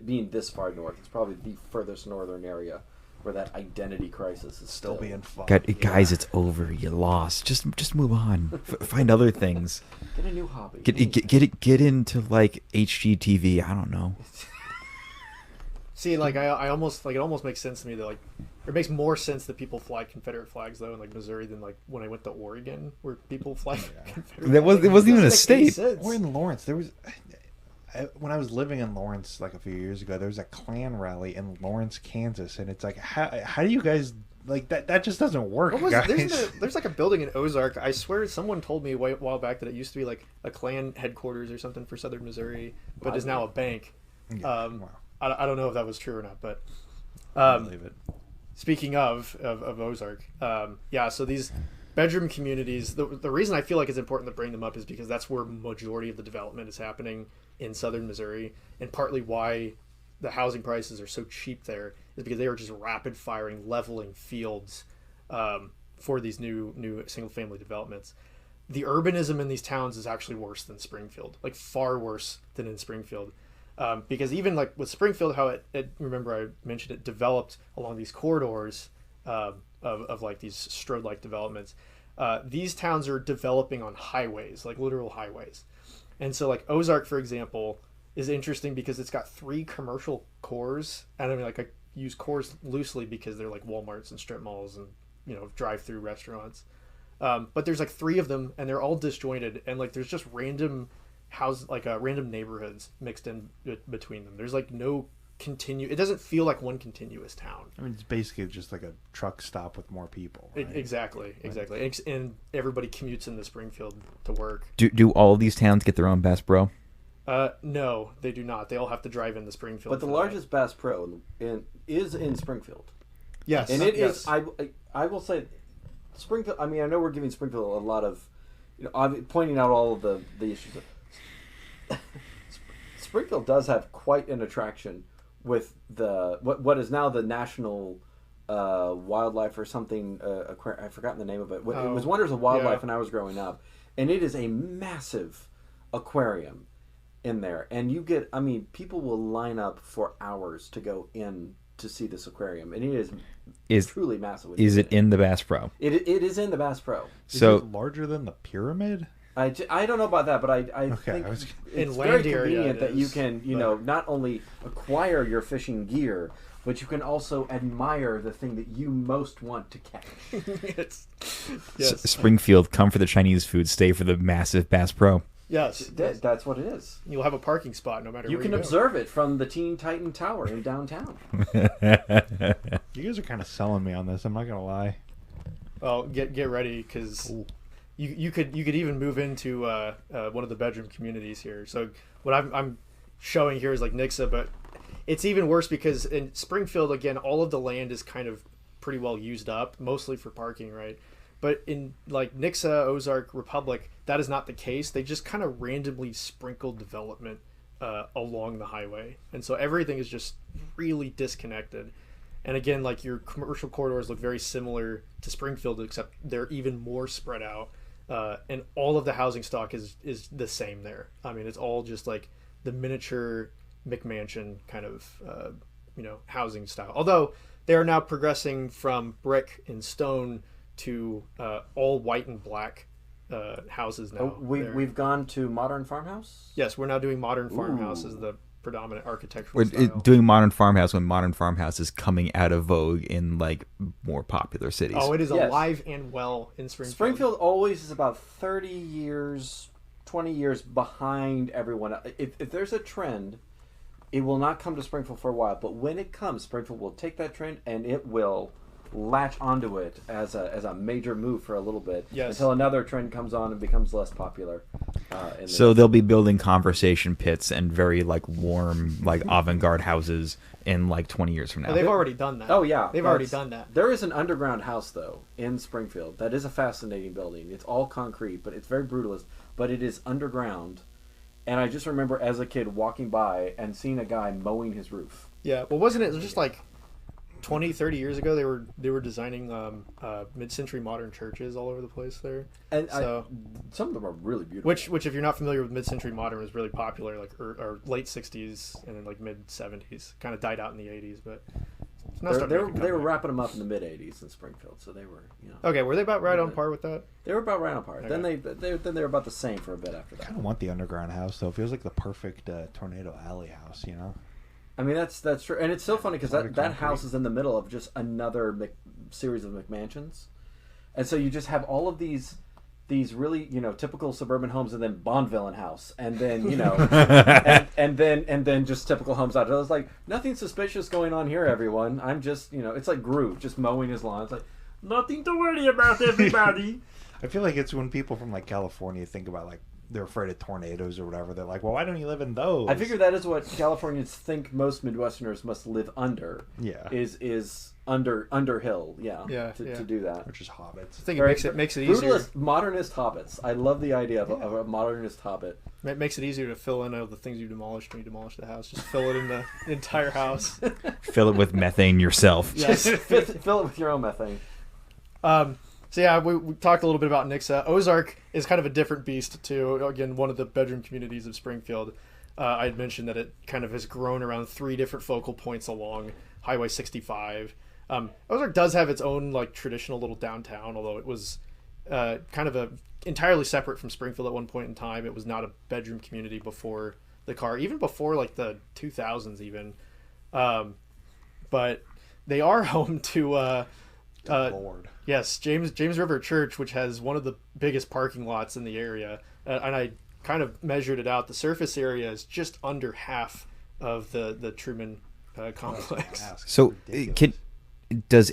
being this far north, it's probably the furthest northern area where that identity crisis is still being fought. Guys, it's over. You lost. Just move on. Find other things. Get a new hobby. Get into like HGTV. I don't know. See, like I almost like it almost makes sense to me that like it makes more sense that people fly Confederate flags though in like Missouri than like when I went to Oregon where people fly Confederate. It wasn't even a state. Or in Lawrence, there was. When I was living in Lawrence like a few years ago, there was a Klan rally in Lawrence, Kansas, and it's like, how do you guys like that just doesn't work, What was guys. there's like a building in Ozark. I swear someone told me a while back that it used to be like a Klan headquarters or something for Southern Missouri, but is now a bank. Wow. I don't know if that was true or not, but I believe it. speaking of Ozark, yeah. So these bedroom communities, the reason I feel like it's important to bring them up is because that's where majority of the development is happening in Southern Missouri, and partly why the housing prices are so cheap there is because they are just rapid firing, leveling fields for these new single family developments. The urbanism in these towns is actually worse than Springfield, like far worse than in Springfield. Because even like with Springfield, how it remember I mentioned it developed along these corridors of like these Strode-like developments. These towns are developing on highways, like literal highways. And so like Ozark, for example, is interesting because it's got 3 commercial cores. And I mean, like I use cores loosely because they're like Walmarts and strip malls and, you know, drive-through restaurants. But there's like 3 of them and they're all disjointed. And like there's just random random neighborhoods mixed in between them. There's like no it doesn't feel like one continuous town. I mean, it's basically just like a truck stop with more people. Right? Exactly. And everybody commutes into Springfield to work. Do all of these towns get their own Bass Pro? No, they do not. They all have to drive into Springfield. But the largest Bass Pro is in Springfield. Yes, and it yes. is. I will say, Springfield. I mean, I know we're giving Springfield a lot of, pointing out all of the issues. Springfield does have quite an attraction with the what is now the National Wildlife or something. I've forgotten the name of it. It was Wonders of Wildlife when I was growing up, and it is a massive aquarium in there, and people will line up for hours to go in to see this aquarium, and it is truly massive. Is it in the Bass Pro? It is in the Bass Pro. So is it larger than the pyramid? I don't know about that, but I think it's very convenient that you can, not only acquire your fishing gear, but you can also admire the thing that you most want to catch. Yes. Springfield, come for the Chinese food, stay for the massive Bass Pro. Yes. That's what it is. You'll have a parking spot no matter where you go. You can observe it from the Teen Titan Tower in downtown. You guys are kind of selling me on this. I'm not going to lie. Well, get ready because you could even move into one of the bedroom communities here. So what I'm showing here is like Nixa, but it's even worse because in Springfield, again, all of the land is kind of pretty well used up, mostly for parking, right? But in like Nixa, Ozark, Republic, that is not the case. They just kind of randomly sprinkle development along the highway. And so everything is just really disconnected. And again, like your commercial corridors look very similar to Springfield, except they're even more spread out. And all of the housing stock is the same there. I mean, it's all just like the miniature McMansion kind of, housing style. Although they are now progressing from brick and stone to all white and black houses now. We've gone to modern farmhouse? Yes, we're now doing modern farmhouse as the predominant architectural style. Doing modern farmhouse when modern farmhouse is coming out of vogue in like more popular cities. Oh, it is alive and well in Springfield. Springfield always is about 30 years, 20 years behind everyone. If there's a trend, it will not come to Springfield for a while, but when it comes, Springfield will take that trend and it will latch onto it as a major move for a little bit until another trend comes on and becomes less popular. So they'll be building conversation pits and very like warm, like avant-garde houses in like 20 years from now. Well, they've already done that. Oh yeah, they've already done that. There is an underground house though in Springfield that is a fascinating building. It's all concrete, but it's very brutalist. But it is underground, and I just remember as a kid walking by and seeing a guy mowing his roof. Yeah, well, wasn't it just like 20, 30 years ago they were designing mid-century modern churches all over the place there, and so some of them are really beautiful. Which if you're not familiar with mid-century modern, was really popular like or late 60s and then like mid 70s. Kind of died out in the 80s, but they were wrapping them up in the mid 80s in Springfield, so they were okay. Were they about right on par with that? They were about right on par. Okay. Then they were about the same for a bit after that. I kind of want the underground house though. It feels like the perfect tornado alley house, I mean, that's true. And it's so funny because that house is in the middle of just another series of McMansions. And so you just have all of these these really, typical suburban homes, and then Bond villain house, and then and then just typical homes out. I was like, nothing suspicious going on here, everyone. I'm just, it's like Groove just mowing his lawn. It's like nothing to worry about, everybody. I feel like it's when people from like California think about like they're afraid of tornadoes or whatever. They're like, well, why don't you live in those? I figure that is what Californians think most Midwesterners must live under. Yeah. Is under hill, to do that. Which is hobbits. I think it makes it easier. Brutalist, modernist hobbits. I love the idea of a modernist hobbit. It makes it easier to fill in all the things you demolished when you demolish the house. Just fill it in the entire house. Fill it with methane yourself. Yes. Fill it with your own methane. So yeah, we talked a little bit about Nixa. Ozark is kind of a different beast too. Again, one of the bedroom communities of Springfield. I had mentioned that it kind of has grown around 3 different focal points along Highway 65. Ozark does have its own like traditional little downtown, although it was kind of entirely separate from Springfield at one point in time. It was not a bedroom community before the car, even before like the 2000s even. But they are home to Lord. yes, James River Church, which has one of the biggest parking lots in the area. And I kind of measured it out. The surface area is just under half of the Truman complex. So does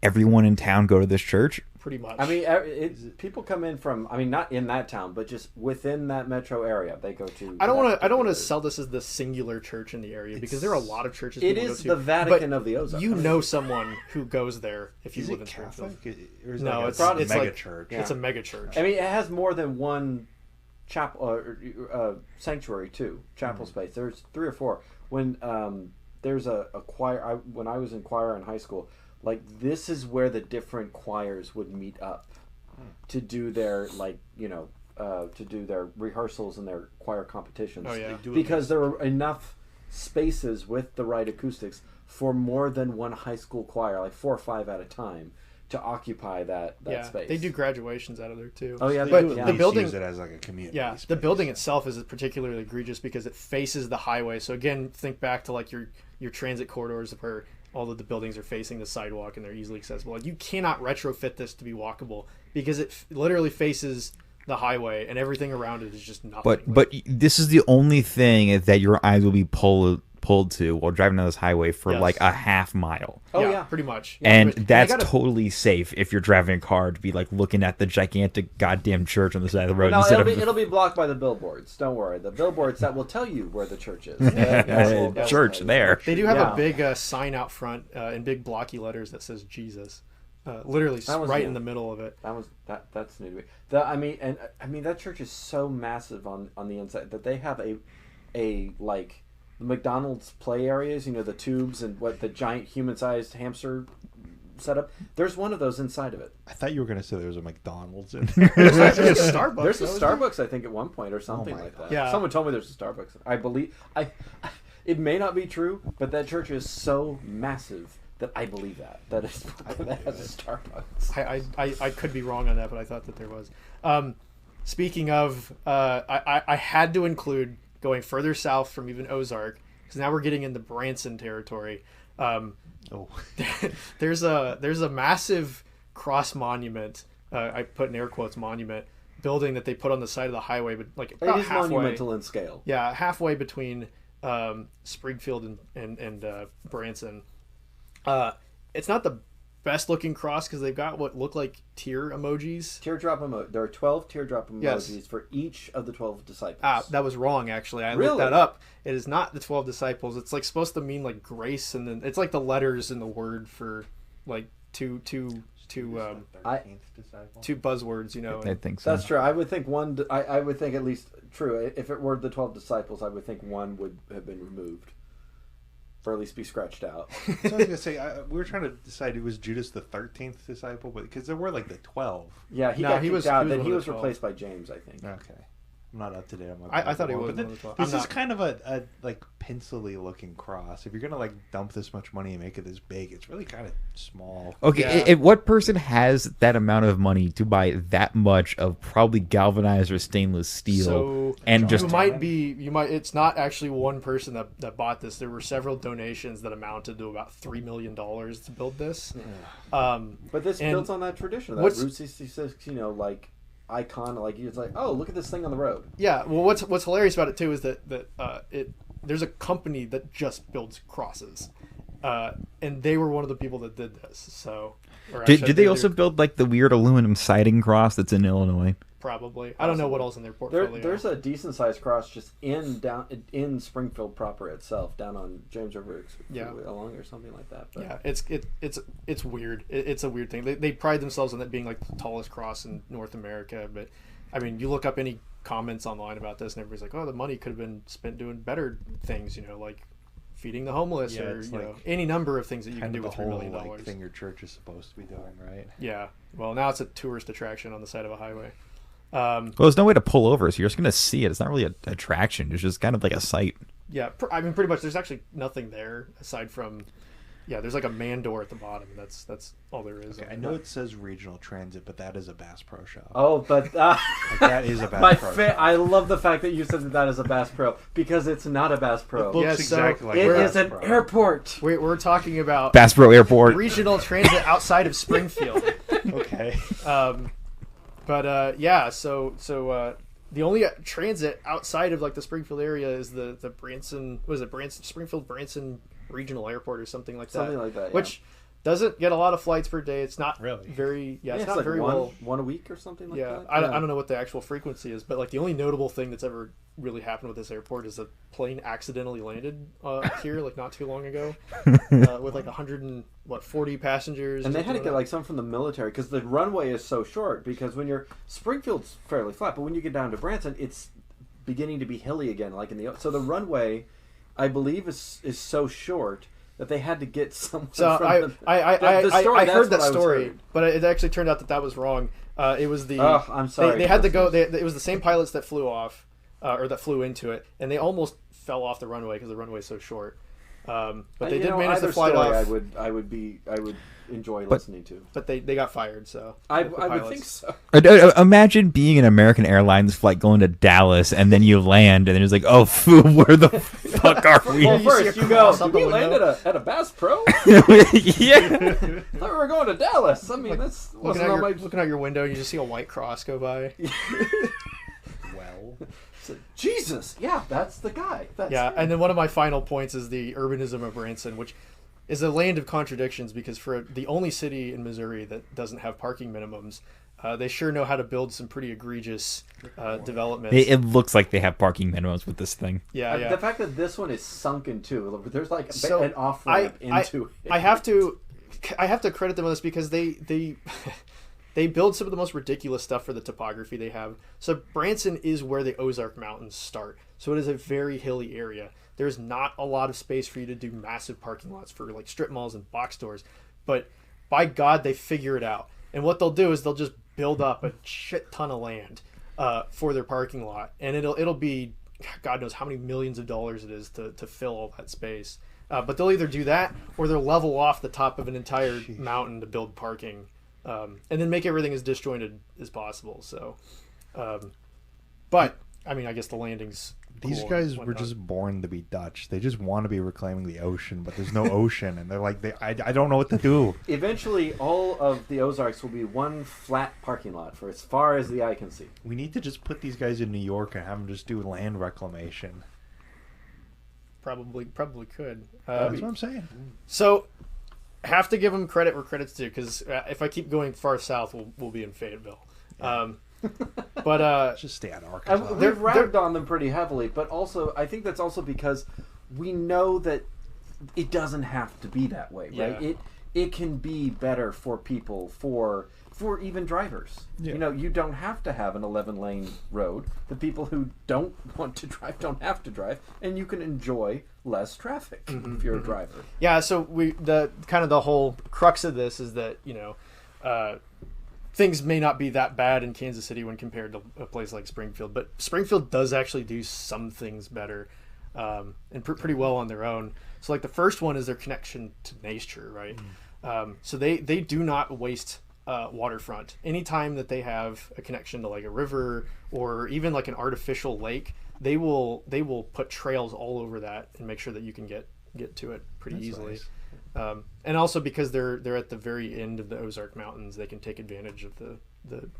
everyone in town go to this church? Pretty much. I mean, people come in from. I mean, not in that town, but just within that metro area, they go to. I don't want to sell this as the singular church in the area because there are a lot of churches. It people is go to, the Vatican but of the Ozarks. You know someone who goes there if you Is live it in Springfield. Catholic? Or is No, it it's like a mega like church. It's a mega church. I mean, it has more than one chapel sanctuary too. Chapel space. There's 3 or 4. When there's a choir. When I was in choir in high school, like this is where the different choirs would meet up to do their to do their rehearsals and their choir competitions. Oh yeah. Because there were enough spaces with the right acoustics for more than one high school choir, like 4 or 5 at a time, to occupy that space. They do graduations out of there too. Oh yeah, They But do the at least building- use it as like a community. Yeah, space. the building itself is particularly egregious because it faces the highway. So again, think back to like your transit corridors where all of the buildings are facing the sidewalk and they're easily accessible. Like you cannot retrofit this to be walkable because it literally faces the highway and everything around it is just nothing. But this is the only thing that your eyes will be pulled to while driving down this highway for Yes. like a half mile. Oh yeah. pretty much. And but that's they gotta- totally safe if you're driving a car to be like looking at the gigantic goddamn church on the side of the road No, instead it'll be blocked by the billboards. Don't worry, the billboards that will tell you where the church is. church there. They do have Yeah. a big sign out front in big blocky letters that says Jesus, literally That was right new. in the middle of it. That's new to me. I mean that church is so massive on the inside that they have a like the McDonald's play areas, the tubes and the giant human-sized hamster setup. There's one of those inside of it. I thought you were going to say there was a McDonald's in there. There's actually a Starbucks. There's a though, isn't there? Starbucks, I think, at one point or something my like God. that. Yeah. Someone told me there's a Starbucks. I believe it may not be true, but that church is so massive that I believe that has a Starbucks. I could be wrong on that, but I thought that there was. Speaking of, I had to include going further south from even Ozark because now we're getting into Branson territory. There's a massive cross monument. I put in air quotes monument building that they put on the side of the highway, but like It about is halfway. monumental in scale. Yeah, halfway between Springfield and Branson. It's not the best looking cross because they've got what look like tear emojis. Teardrop emoji. There are 12 teardrop emojis Yes. for each of the 12 disciples. That was wrong actually. I Really? looked that up. It is not the 12 disciples. It's like supposed to mean like grace, and then it's like the letters in the word for like two buzzwords. I think so. That's true. I would think one. I would think at least true. If it were the 12 disciples, I would think one would have been removed, or at least be scratched out. So I was going to say, we were trying to decide who was Judas the 13th disciple, but because there were like the 12. Yeah, he No, got he kicked was- out. he was Then one he of was the 12. replaced by James, I think. Okay. I'm not up to date on my I thought he Bible, was but one of the 12. this I'm is not. kind of a like pencil-y looking cross. If you're going to like dump this much money and make it this big, it's really kind of small. Okay, Yeah. if what person has that amount of money to buy that much of probably galvanized or stainless steel So and just it's not actually one person that bought this. There were several donations that amounted to about $3 million to build this. But this And builds on that tradition, that what's- Route 66, like icon. Like it's like, oh, look at this thing on the road. Yeah. Well, what's hilarious about it too is that there's a company that just builds crosses, and they were one of the people that did this. So, Did they also build like the weird aluminum siding cross that's in Illinois? Probably. I don't know what else in their portfolio. There's a decent sized cross just in Springfield proper itself, down on James River, along or something like that. But. Yeah, it's weird. It's a weird thing. They pride themselves on it being like the tallest cross in North America, but I mean, you look up any comments online about this, and everybody's like, "Oh, the money could have been spent doing better things," like feeding the homeless, or any number of things that you can do with $3 million. Like, thing your church is supposed to be doing, right? Yeah. Well, now it's a tourist attraction on the side of a highway. Well, there's no way to pull over, so you're just going to see it. It's not really an attraction. It's just kind of like a sight. Yeah, I mean, pretty much. There's actually nothing there aside from, there's like a man door at the bottom. That's all there is. Okay, I know it says regional transit, but that is a Bass Pro Shop. Oh, but like, that is a Bass Pro Shop. I love the fact that you said that is a Bass Pro, because it's not a Bass Pro. It looks exactly like it a Bass is an Pro. We're We're talking about Bass Pro Airport. regional transit outside of Springfield. Okay. So the only transit outside of like the Springfield area is the Branson, Springfield Branson Regional Airport or something like that. Something like that, yeah. Which doesn't get a lot of flights per day. It's not really very it's not like very one a week or something like that. I don't know what the actual frequency is, but like the only notable thing that's ever really happened with this airport is a plane accidentally landed here like not too long ago with like 140 passengers, and they had to get like some from the military because the runway is so short, because when Springfield's fairly flat, but when you get down to Branson, it's beginning to be hilly again, like so the runway, I believe, is so short that they had to get someone. So I heard that story, but it actually turned out that was wrong. It was the I'm sorry. They had to go. It was the same pilots that flew off, or that flew into it, and they almost fell off the runway because the runway is so short. But they did manage to fly off. I would enjoy listening to. But they got fired, so I would think so. Imagine being an American Airlines flight going to Dallas, and then you land, and then it's like, oh, where the fuck are we? Well, first you go, did we land at a Bass Pro? Yeah. I thought we were going to Dallas. I mean, like, that's looking out your window, you just see a white cross go by. Well, Jesus, yeah, that's the guy. And then one of my final points is the urbanism of Branson, which is a land of contradictions, because for the only city in Missouri that doesn't have parking minimums, they sure know how to build some pretty egregious developments. It looks like they have parking minimums with this thing. Yeah. The fact that this one is sunken too, there's like an off ramp into it. I have to credit them on this, because they build some of the most ridiculous stuff for the topography they have. So Branson is where the Ozark Mountains start, so it is a very hilly area. There's not a lot of space for you to do massive parking lots for like strip malls and box stores, but by God, they figure it out. And what they'll do is they'll just build up a shit ton of land for their parking lot, and it'll be God knows how many millions of dollars it is to fill all that space. But they'll either do that, or they'll level off the top of an entire mountain to build parking, and then make everything as disjointed as possible. So, but I mean, I guess the landing's. These guys were just born to be Dutch. They just want to be reclaiming the ocean, but there's no ocean, and they're like, I don't know what to do. Eventually, all of the Ozarks will be one flat parking lot for as far as the eye can see. We need to just put these guys in New York and have them just do land reclamation. Probably could. That's what I'm saying. So, have to give them credit where credit's due, because if I keep going far south, we'll be in Fayetteville. Yeah. But just stay out of Arkansas. They've ragged on them pretty heavily, but also I think that's also because we know that it doesn't have to be that way, right? Yeah. It can be better for people, for even drivers. Yeah. You don't have to have an 11-lane road. The people who don't want to drive don't have to drive, and you can enjoy less traffic if you're a driver. Yeah. So the whole crux of this is that things may not be that bad in Kansas City when compared to a place like Springfield, but Springfield does actually do some things better, and pretty well on their own. So like the first one is their connection to nature, right? So they do not waste waterfront. Anytime that they have a connection to like a river or even like an artificial lake, they will put trails all over that and make sure that you can get to it pretty easily. Nice. and also because they're at the very end of the Ozark Mountains, they can take advantage of the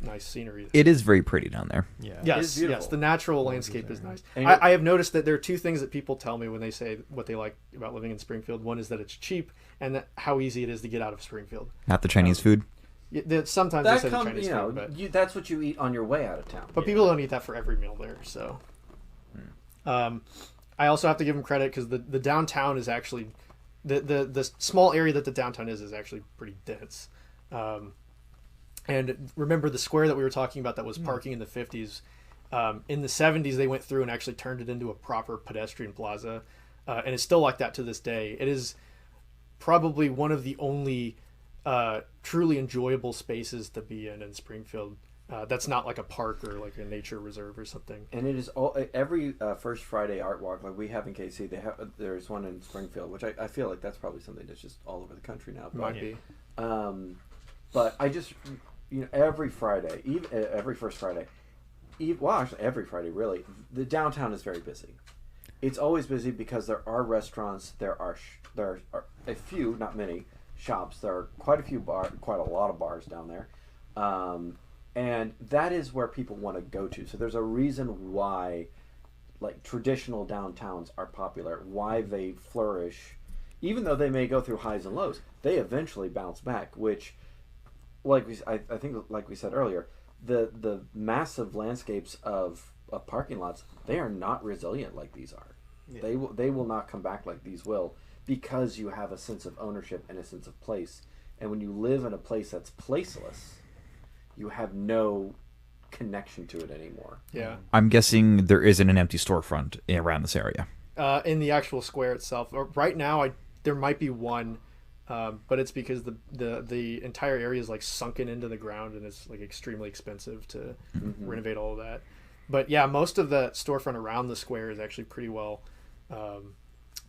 nice scenery. It is very pretty down there. Yeah. Yes, the natural landscape is nice. And I have noticed that there are two things that people tell me when they say what they like about living in Springfield. One is that it's cheap, and that how easy it is to get out of Springfield. Not the Chinese food. Sometimes That they say the comes, Chinese food, but that's what you eat on your way out of town. but people don't eat that for every meal there. So, I also have to give them credit because the downtown is actually the small area that the downtown is actually pretty dense. And remember the square that we were talking about that was parking in the 50s. In the 70s, they went through and actually turned it into a proper pedestrian plaza. And it's still like that to this day. It is probably one of the only truly enjoyable spaces to be in Springfield. That's not like a park or like a nature reserve or something. And it is every First Friday art walk like we have in KC. There's one in Springfield, which I feel like that's probably something that's just all over the country now. But, Might be. But I just every Friday, even every First Friday, actually every Friday really, the downtown is very busy. It's always busy because there are restaurants, there are a few, not many, shops. There are quite a lot of bars down there. And that is where people want to go to. So there's a reason why like traditional downtowns are popular, why they flourish. Even though they may go through highs and lows, they eventually bounce back, which I think like we said earlier, the massive landscapes of parking lots, they are not resilient like these are. Yeah. They will not come back like these will, because you have a sense of ownership and a sense of place. And when you live in a place that's placeless, you have no connection to it anymore. Yeah. I'm guessing there isn't an empty storefront around this area. In the actual square itself, right now, there might be one, but it's because the entire area is like sunken into the ground and it's like extremely expensive to renovate all of that. But yeah, most of the storefront around the square is actually pretty well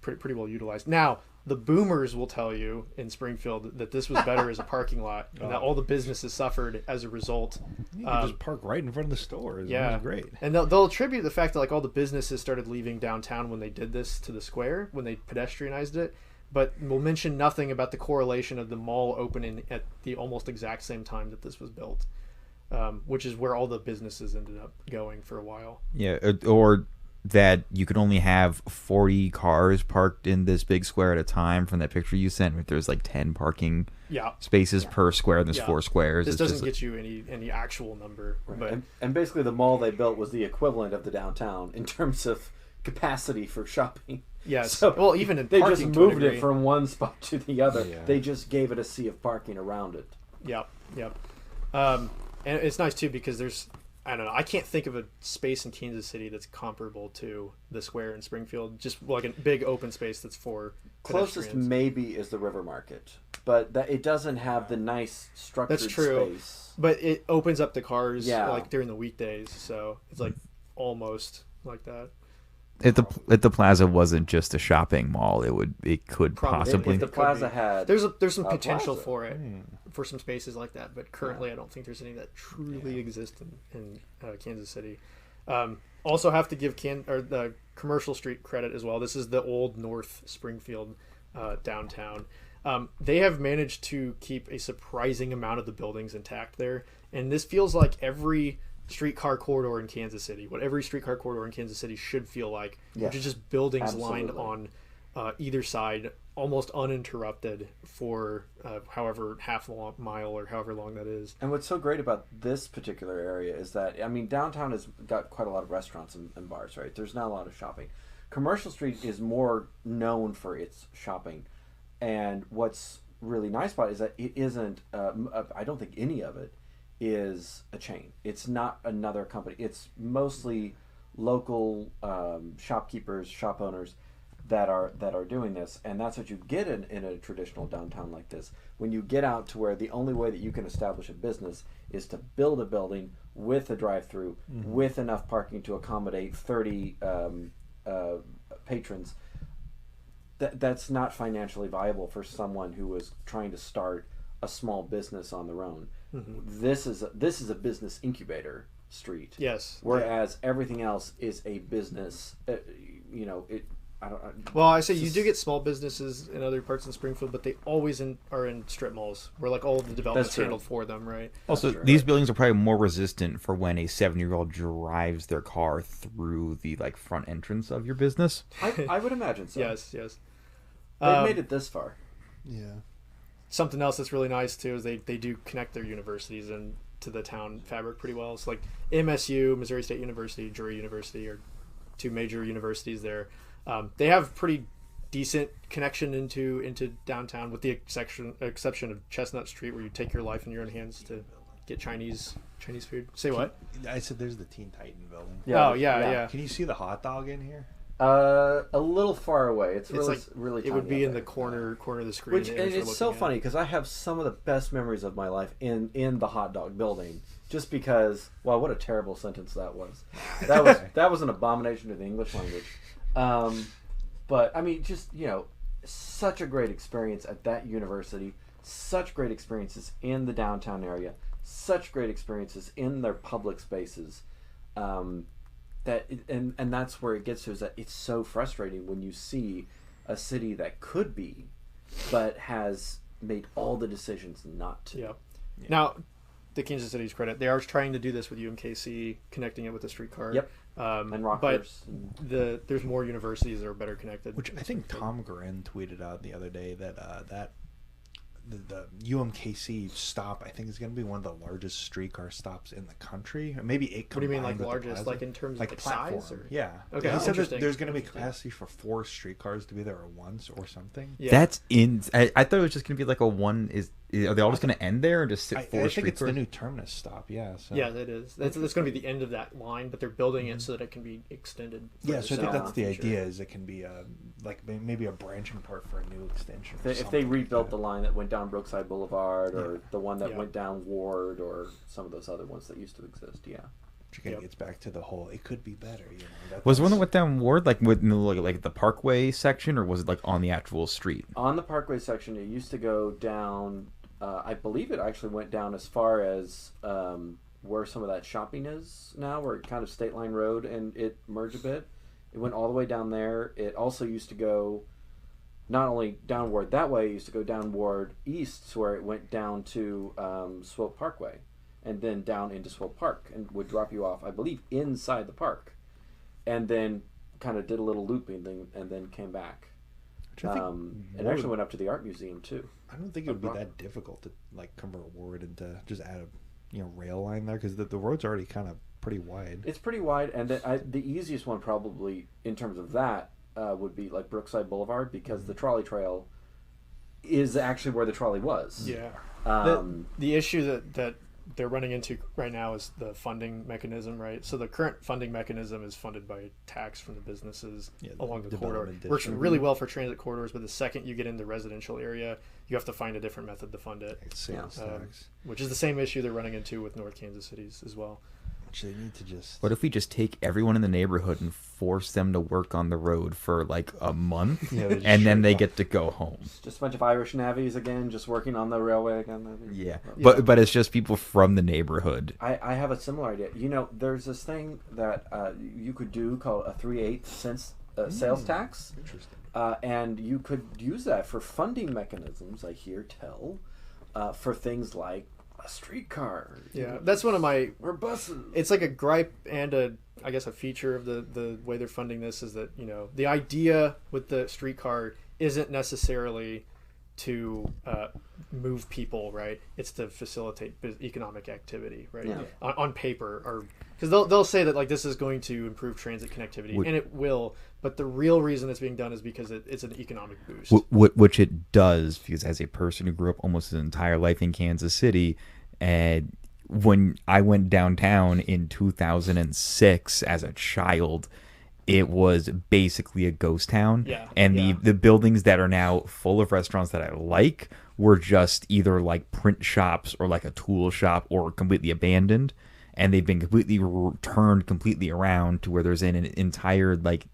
utilized. Now, the boomers will tell you in Springfield that this was better as a parking lot, and that all the businesses suffered as a result. You can just park right in front of the store. Yeah, it was great. And they'll attribute the fact that like all the businesses started leaving downtown when they did this to the square, when they pedestrianized it. But we'll mention nothing about the correlation of the mall opening at the almost exact same time that this was built, which is where all the businesses ended up going for a while. Yeah, or that you could only have 40 cars parked in this big square at a time from that picture you sent. There's like 10 parking spaces per square, and there's 4 squares. This doesn't get you any actual number. Right. But and basically the mall they built was the equivalent of the downtown in terms of capacity for shopping. Yes. So well, even in they parking, just moved it from one spot to the other. Yeah. They just gave it a sea of parking around it. Yep. And it's nice too because there's, I don't know, I can't think of a space in Kansas City that's comparable to the square in Springfield. Just like a big open space that's for closest pedestrians. maybe is the River Market, but it doesn't have the nice structured That's true. space. But it opens up the cars Yeah. like during the weekdays, so it's like almost like that. If the plaza wasn't just a shopping mall, it could Probably. possibly. If the plaza had There's some a potential plaza. for it, for some spaces like that, but currently I don't think there's any that truly exist in Kansas City. Also have to give the Commercial Street credit as well. This is the old North Springfield downtown. They have managed to keep a surprising amount of the buildings intact there, and this feels like every streetcar corridor in Kansas City, what every streetcar corridor in Kansas City should feel like, which is just buildings lined on either side, almost uninterrupted for however half a mile or however long that is. And what's so great about this particular area is that, I mean, downtown has got quite a lot of restaurants and bars, right? There's not a lot of shopping. Commercial Street is more known for its shopping. And what's really nice about it is that it isn't, I don't think any of it is a chain. It's not another company. It's mostly local shopkeepers, shop owners that are doing this, and that's what you get in a traditional downtown like this. When you get out to where the only way that you can establish a business is to build a building with a drive-through, with enough parking to accommodate 30 patrons, that's not financially viable for someone who is trying to start a small business on their own. This is a business incubator street. Yes. Whereas everything else is a business. Well, I say you do get small businesses in other parts in Springfield, but they always are in strip malls where like all of the development's true. handled for them, right? Also, true. these buildings are probably more resistant for when a 7-year-old drives their car through the like front entrance of your business. I would imagine so. Yes. They've made it this far. Yeah. Something else that's really nice too is they do connect their universities into the town fabric pretty well. It's like MSU, Missouri State University, Drury University are two major universities there. They have pretty decent connection into downtown, with the exception of Chestnut Street, where you take your life in your own hands to get Chinese food. Say what? I said there's the Teen Titan building. Oh yeah. Can you see the hot dog in here? A little far away. It's really, like really. It would tiny be up in the there. corner of the screen. Which the and image we're it's so looking at. funny because I have some of the best memories of my life in the hot dog building. Just because, wow, what a terrible sentence that was. That was an abomination to the English language. But I mean, just such a great experience at that university. Such great experiences in the downtown area. Such great experiences in their public spaces. And that's where it gets to, is that it's so frustrating when you see a city that could be, but has made all the decisions not to. Yeah. Now, to Kansas City's credit, they are trying to do this with UMKC, connecting it with the streetcar. Yep. And Rockers. But there's more universities that are better connected. Which I think Tom Guerin tweeted out the other day that the UMKC stop, I think, is going to be one of the largest streetcar stops in the country. Maybe it. What do you mean, like combined with the largest, plaza. like in terms like of platform. size? Or? Yeah. Okay. He said Interesting. there's going to be capacity for 4 streetcars to be there at once or something. Yeah. That's in. I thought it was just going to be like a one. Are they all just going to end there and just sit I 4 think street it's the cars? new terminus stop. Yeah. So. Yeah, that is. That's going to be the end of that line, but they're building it so that it can be extended. Yeah, so I think further that's south the in future. idea. Is it can be like maybe a branching part for a new extension. or If they something like rebuilt that. the line that went down Brookside Boulevard, or Yeah. the one that Yeah. went down Ward, or some of those other ones that used to exist, yeah. Which again Yep. gets back to the whole. It could be better. Was the one that went down Ward like with like the Parkway section, or was it like on the actual street? On the Parkway section, it used to go down. I believe it actually went down as far as where some of that shopping is now, where it kind of State Line Road, and it merged a bit. It went all the way down there. It also used to go not only down Ward that way, it used to go down Ward East, where it went down to Swope Parkway, and then down into Swope Park, and would drop you off, I believe, inside the park, and then kind of did a little looping thing, and then came back. Which I think It actually went up to the art museum too. I don't think it would be that difficult to like convert Ward into just add a rail line there, because the road's already kind of pretty wide. It's pretty wide, and the easiest one probably in terms of that would be like Brookside Boulevard, because the trolley trail is actually where the trolley was. Yeah. Um, The issue that they're running into right now is the funding mechanism, right? So the current funding mechanism is funded by tax from the businesses along the corridor. development Works district. really well for transit corridors, but the second you get into the residential area, you have to find a different method to fund it, It's sales tax, which is the same issue they're running into with North Kansas Cities as well. which they need to just. What if we just take everyone in the neighborhood and force them to work on the road for like a month, Yeah, they just and then shave they off. get to go home? just a bunch of Irish navvies again, just working on the railway again. Yeah, but it's just people from the neighborhood. I have a similar idea. There's this thing that you could do called a 3/8 cents sales tax. Interesting. And you could use that for funding mechanisms, I hear tell, for things like a streetcar. Yeah, that's one of my. Or buses. It's like a gripe and I guess a feature of the way they're funding this is that the idea with the streetcar isn't necessarily to move people, right? It's to facilitate economic activity, right? Yeah. On paper, or because they'll say that like this is going to improve transit connectivity, and it will. But the real reason it's being done is because it's an economic boost. Which it does, because as a person who grew up almost his entire life in Kansas City, and when I went downtown in 2006 as a child, it was basically a ghost town. Yeah, And yeah. the buildings that are now full of restaurants that I like were just either like print shops or like a tool shop or completely abandoned. And they've been completely turned completely around to where there's an entire like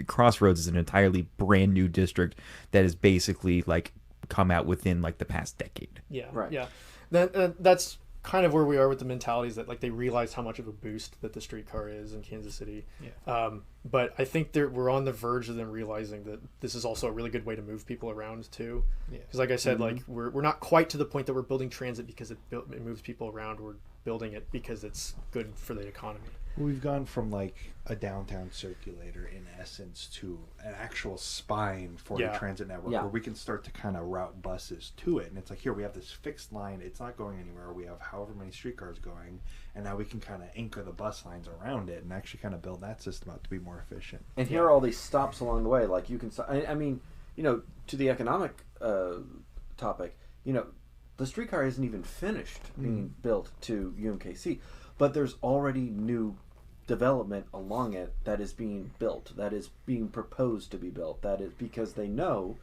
Crossroads is an entirely brand new district that has basically like come out within like the past decade. Yeah, Right. yeah. That's kind of where we are with the mentalities that like they realize how much of a boost that the streetcar is in Kansas City. Yeah. But I think we're on the verge of them realizing that this is also a really good way to move people around too. Yeah. Because like I said, like we're not quite to the point that we're building transit because it moves people around. We're building it because it's good for the economy. We've gone from like a downtown circulator in essence to an actual spine for the transit network where we can start to kind of route buses to it. And it's like, here we have this fixed line. It's not going anywhere. We have however many streetcars going. And now we can kind of anchor the bus lines around it and actually kind of build that system out to be more efficient. And here are all these stops along the way. Like you can, I mean, you know, to the economic topic, you know, the streetcar isn't even finished being built to UMKC, but there's already new development along it that is being built, that is being proposed to be built. That is because they know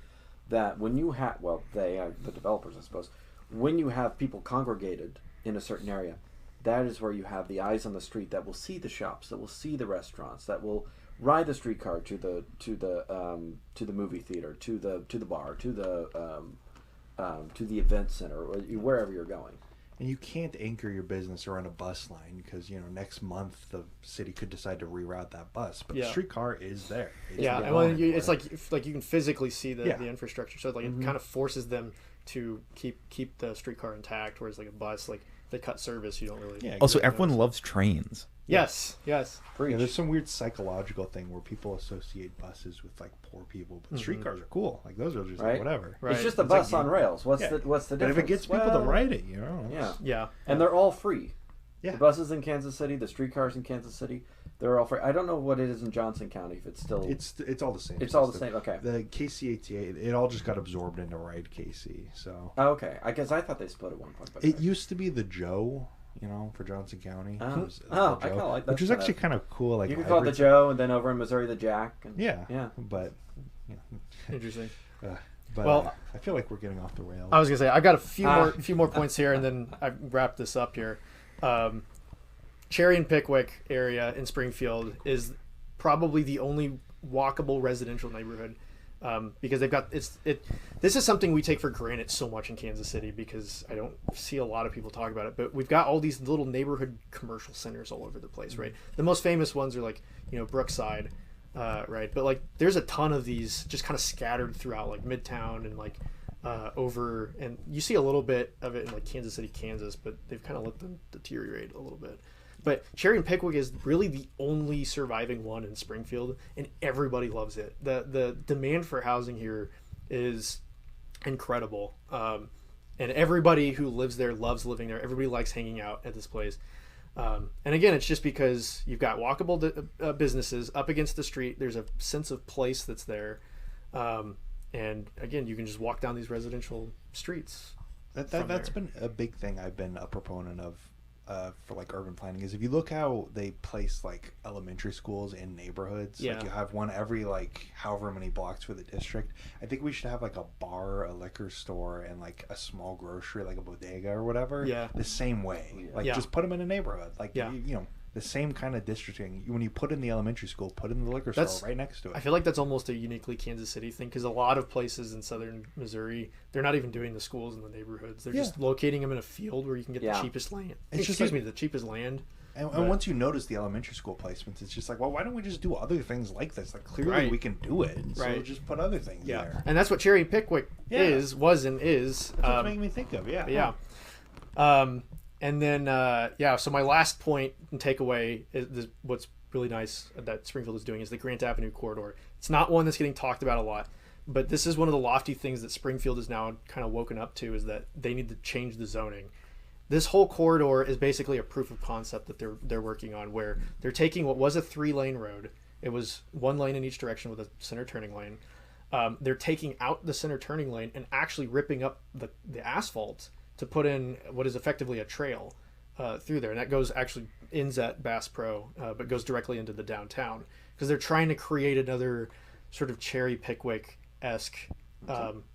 that when you have, well, the developers, I suppose, when you have people congregated in a certain area, that is where you have the eyes on the street that will see the shops, that will see the restaurants, that will ride the streetcar to the movie theater, to the bar, to the event center, or wherever you're going. And you can't anchor your business around a bus line because, you know, next month the city could decide to reroute that bus. But the streetcar is there. It's and well, it's like you can physically see the infrastructure. So like it kind of forces them to keep the streetcar intact, whereas like a bus, like they cut service, you don't really. Yeah, Also, everyone loves trains. Yes. Yeah, there's some weird psychological thing where people associate buses with like poor people, but streetcars are cool. Like those are just like whatever. Right. It's just a bus on rails. What's the difference? But if it gets people to ride it, you know. Yeah. And they're all free. Yeah. The buses in Kansas City, the streetcars in Kansas City, they're all free. I don't know what it is in Johnson County, if it's still... It's all the same. It's all the same, okay. The KCATA, it all just got absorbed into Ride KC, so... Oh, okay. I guess I thought they split at one point. But it used to be the Joe, you know, for Johnson County. I Joe, kind of like that. which is actually kind of cool. Like you could call it the Joe, and then over in Missouri, the Jack. And, but... Interesting. But well, I feel like we're getting off the rails. I was gonna say I've got a few more points here, and then I wrap this up here. Cherry and Pickwick area in Springfield is probably the only walkable residential neighborhood because they've got this is something we take for granted so much in Kansas City because I don't see a lot of people talk about it, but we've got all these little neighborhood commercial centers all over the place, right? The most famous ones are like, you know, Brookside, right? But like there's a ton of these just kind of scattered throughout like Midtown and like over, and you see a little bit of it in like Kansas City, Kansas, but they've kind of let them deteriorate a little bit. But Cherry and Pickwick is really the only surviving one in Springfield, and everybody loves it. The demand for housing here is incredible, and everybody who lives there loves living there. Everybody likes hanging out at this place. And again, it's just because you've got walkable businesses up against the street. There's a sense of place that's there. And again, you can just walk down these residential streets. That's been a big thing I've been a proponent of for like urban planning is if you look how they place like elementary schools in neighborhoods, like you have one every like however many blocks for the district. I think we should have like a bar, a liquor store, and like a small grocery, like a bodega or whatever. The same way, like just put them in a neighborhood, like you know. The same kind of districting. When you put in the elementary school, put in the liquor store right next to it. I feel like that's almost a uniquely Kansas City thing because a lot of places in southern Missouri, they're not even doing the schools in the neighborhoods. They're just locating them in a field where you can get the cheapest land. The cheapest land. And once you notice the elementary school placements, it's just like, well, why don't we just do other things like this? Like clearly we can do it. So just put other things there. And that's what Cherry and Pickwick is. That's what it's making me think of. And then, so my last point and takeaway is what's really nice that Springfield is doing is the Grant Avenue corridor. It's not one that's getting talked about a lot, but this is one of the lofty things that Springfield is now kind of woken up to is that they need to change the zoning. This whole corridor is basically a proof of concept that they're working on where they're taking what was a 3-lane road. It was 1 lane in each direction with a center turning lane. They're taking out the center turning lane and actually ripping up the asphalt to put in what is effectively a trail through there. And that ends at Bass Pro, but goes directly into the downtown because they're trying to create another sort of Cherry Pickwick-esque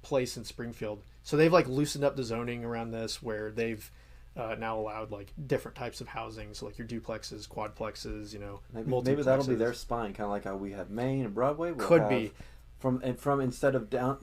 place in Springfield. So they've like loosened up the zoning around this where they've now allowed like different types of housing. So like your duplexes, quadplexes, you know, maybe that'll be their spine, kind of like how we have Main and Broadway. Could be. From instead of down,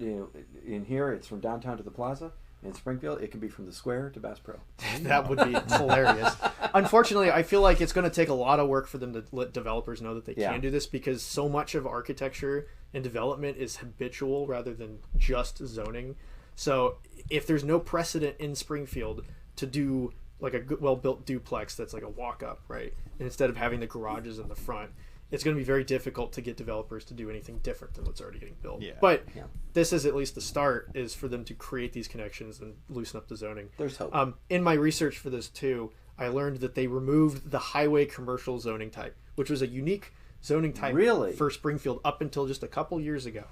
in here, it's from downtown to the plaza. In Springfield, it can be from the Square to Bass Pro. That would be hilarious. Unfortunately, I feel like it's going to take a lot of work for them to let developers know that they Yeah. can do this, because so much of architecture and development is habitual rather than just zoning. So if there's no precedent in Springfield to do like a good, well-built duplex that's like a walk-up, right? And instead of having the garages in the front, it's going to be very difficult to get developers to do anything different than what's already getting built. Yeah. But Yeah. this is at least the start, is for them to create these connections and loosen up the zoning. There's hope. In my research for this too, I learned that they removed the highway commercial zoning type, which was a unique zoning type Really? for Springfield up until just a couple years ago.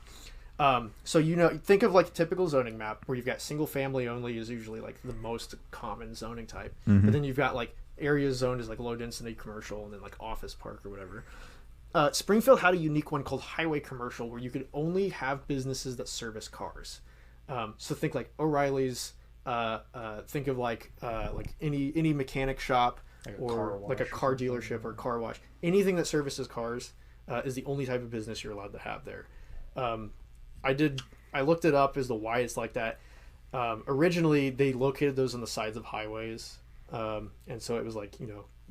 So think of like a typical zoning map where you've got single family only is usually like the most common zoning type, but then you've got like areas zoned as like low density commercial and then like office park or whatever. Springfield had a unique one called highway commercial, where you could only have businesses that service cars. So think like O'Reilly's. Think of like any mechanic shop Like a or car like a wash or car something. dealership or car wash. Anything that services cars is the only type of business you're allowed to have there. I looked it up as to why it's like that. Originally, they located those on the sides of highways, and so it was like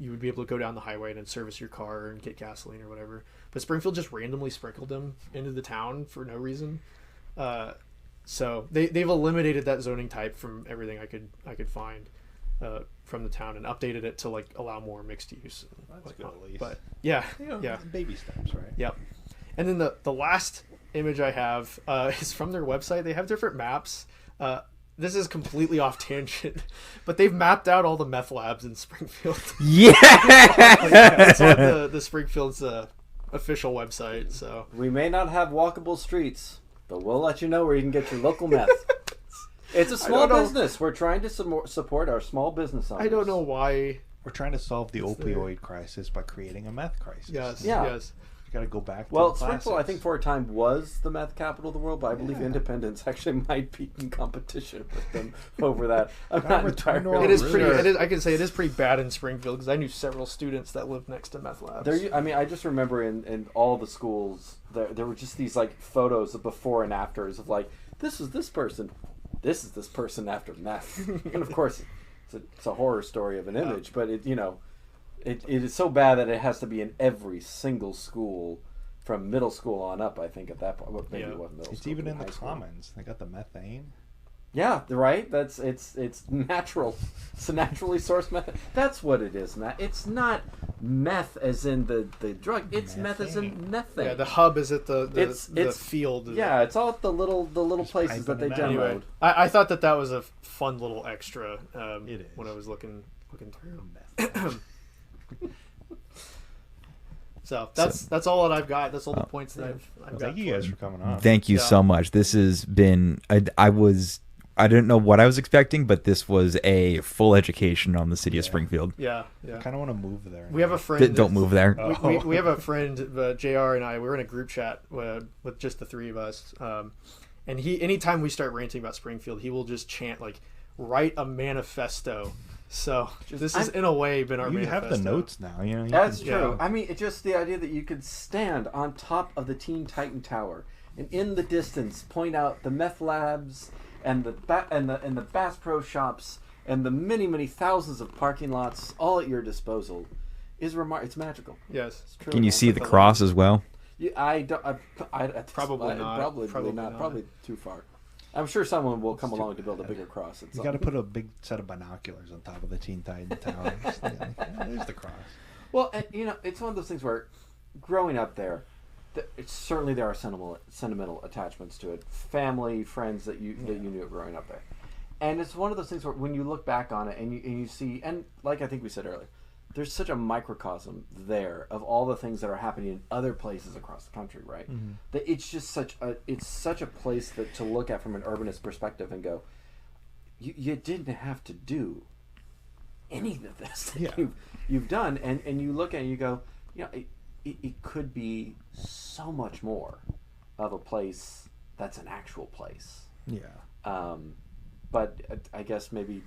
you would be able to go down the highway and then service your car and get gasoline or whatever. But Springfield just randomly sprinkled them into the town for no reason. So they've eliminated that zoning type from everything I could find from the town, and updated it to like allow more mixed use. And That's good, at least. But yeah, Baby steps, right? Yep. And then the last image I have is from their website. They have different maps. This is completely off tangent, but they've mapped out all the meth labs in Springfield. Yeah. It's on the Springfield's official website. So We may not have walkable streets, but we'll let you know where you can get your local meth. It's a small don't know. business. We're trying to support our small business owners. I don't know why. We're trying to solve the opioid crisis by creating a meth crisis. Yes. Yeah. Yes. You got to go back to Well, the Springfield, I classics. think for a time was the meth capital of the world, but I believe Yeah. Independence actually might be in competition with them over that. I'm Gotta not return to entirely our It is roots. pretty. sure. It is. I can say it is pretty bad in Springfield, because I knew several students that lived next to meth labs. I just remember in all the schools there were just these like photos of before and afters of like this is this person after meth, and of course it's a horror story of an image, but it is so bad that it has to be in every single school from middle school on up. I think at that point, well, maybe Yeah. it wasn't middle It's school. even but in the high school. commons. They got the methane. Yeah, right. It's natural. It's a naturally sourced meth. That's what it is, Matt. It's not meth as in the drug. It's meth as in methane. Yeah, the hub is at the It's field. Yeah, it's all at the little places that they piping it out. Anyway, demoed. I thought that was a fun little extra It is. when I was looking through. Meth. So that's all that I've got. That's all the points that I've Well, got. thank you guys for coming on. Thank you Yeah. so much. This has been. I didn't know what I was expecting, but this was a full education on the city of Springfield. Yeah, I yeah. kind of want to move there. We have a friend. Don't move there. We have a friend, JR and I. We're in a group chat with just the three of us. And anytime we start ranting about Springfield, he will just chant like, "Write a manifesto." So this has in a way been our You manifesto. have the notes now. You know. You That's can- true. Yeah. I mean, it's just the idea that you could stand on top of the Teen Titan Tower and in the distance point out the meth labs and the Bass Pro shops and the many thousands of parking lots all at your disposal is It's magical. Yes. It's truly Can you see the magical. cross as well? Yeah, I don't. Probably not. Probably not. not. Probably too far. I'm sure someone will come along to build a bigger cross. You got to put a big set of binoculars on top of the Teen Titan Tower. There's the cross. Well, and, it's one of those things where, growing up there, certainly there are sentimental attachments to it. Family, friends that you knew growing up there, and it's one of those things where when you look back on it and you see, and like I think we said earlier, there's such a microcosm there of all the things that are happening in other places across the country, right? That it's just such a place that to look at from an urbanist perspective and go, you didn't have to do any of this that you've done, and you look at it and you go, it could be so much more of a place that's an actual place. Yeah. But I guess maybe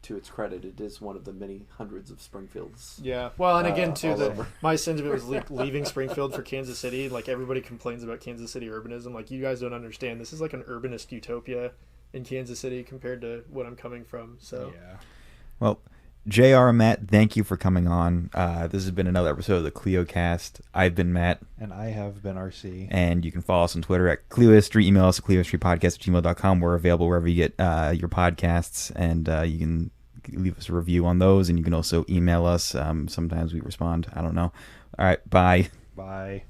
to its credit, it is one of the many hundreds of Springfields. Yeah. Well, and again, too, all over. my sentiment was leaving Springfield for Kansas City. Like, everybody complains about Kansas City urbanism. Like, you guys don't understand. This is like an urbanist utopia in Kansas City compared to what I'm coming from. So Yeah. Well, JR and Matt, thank you for coming on. This has been another episode of the CleoCast. I've been Matt. And I have been RC. And you can follow us on Twitter at CleoHistory. Email us at CleoHistoryPodcast@gmail.com. We're available wherever you get your podcasts. And you can leave us a review on those. And you can also email us. Sometimes we respond. I don't know. All right. Bye. Bye.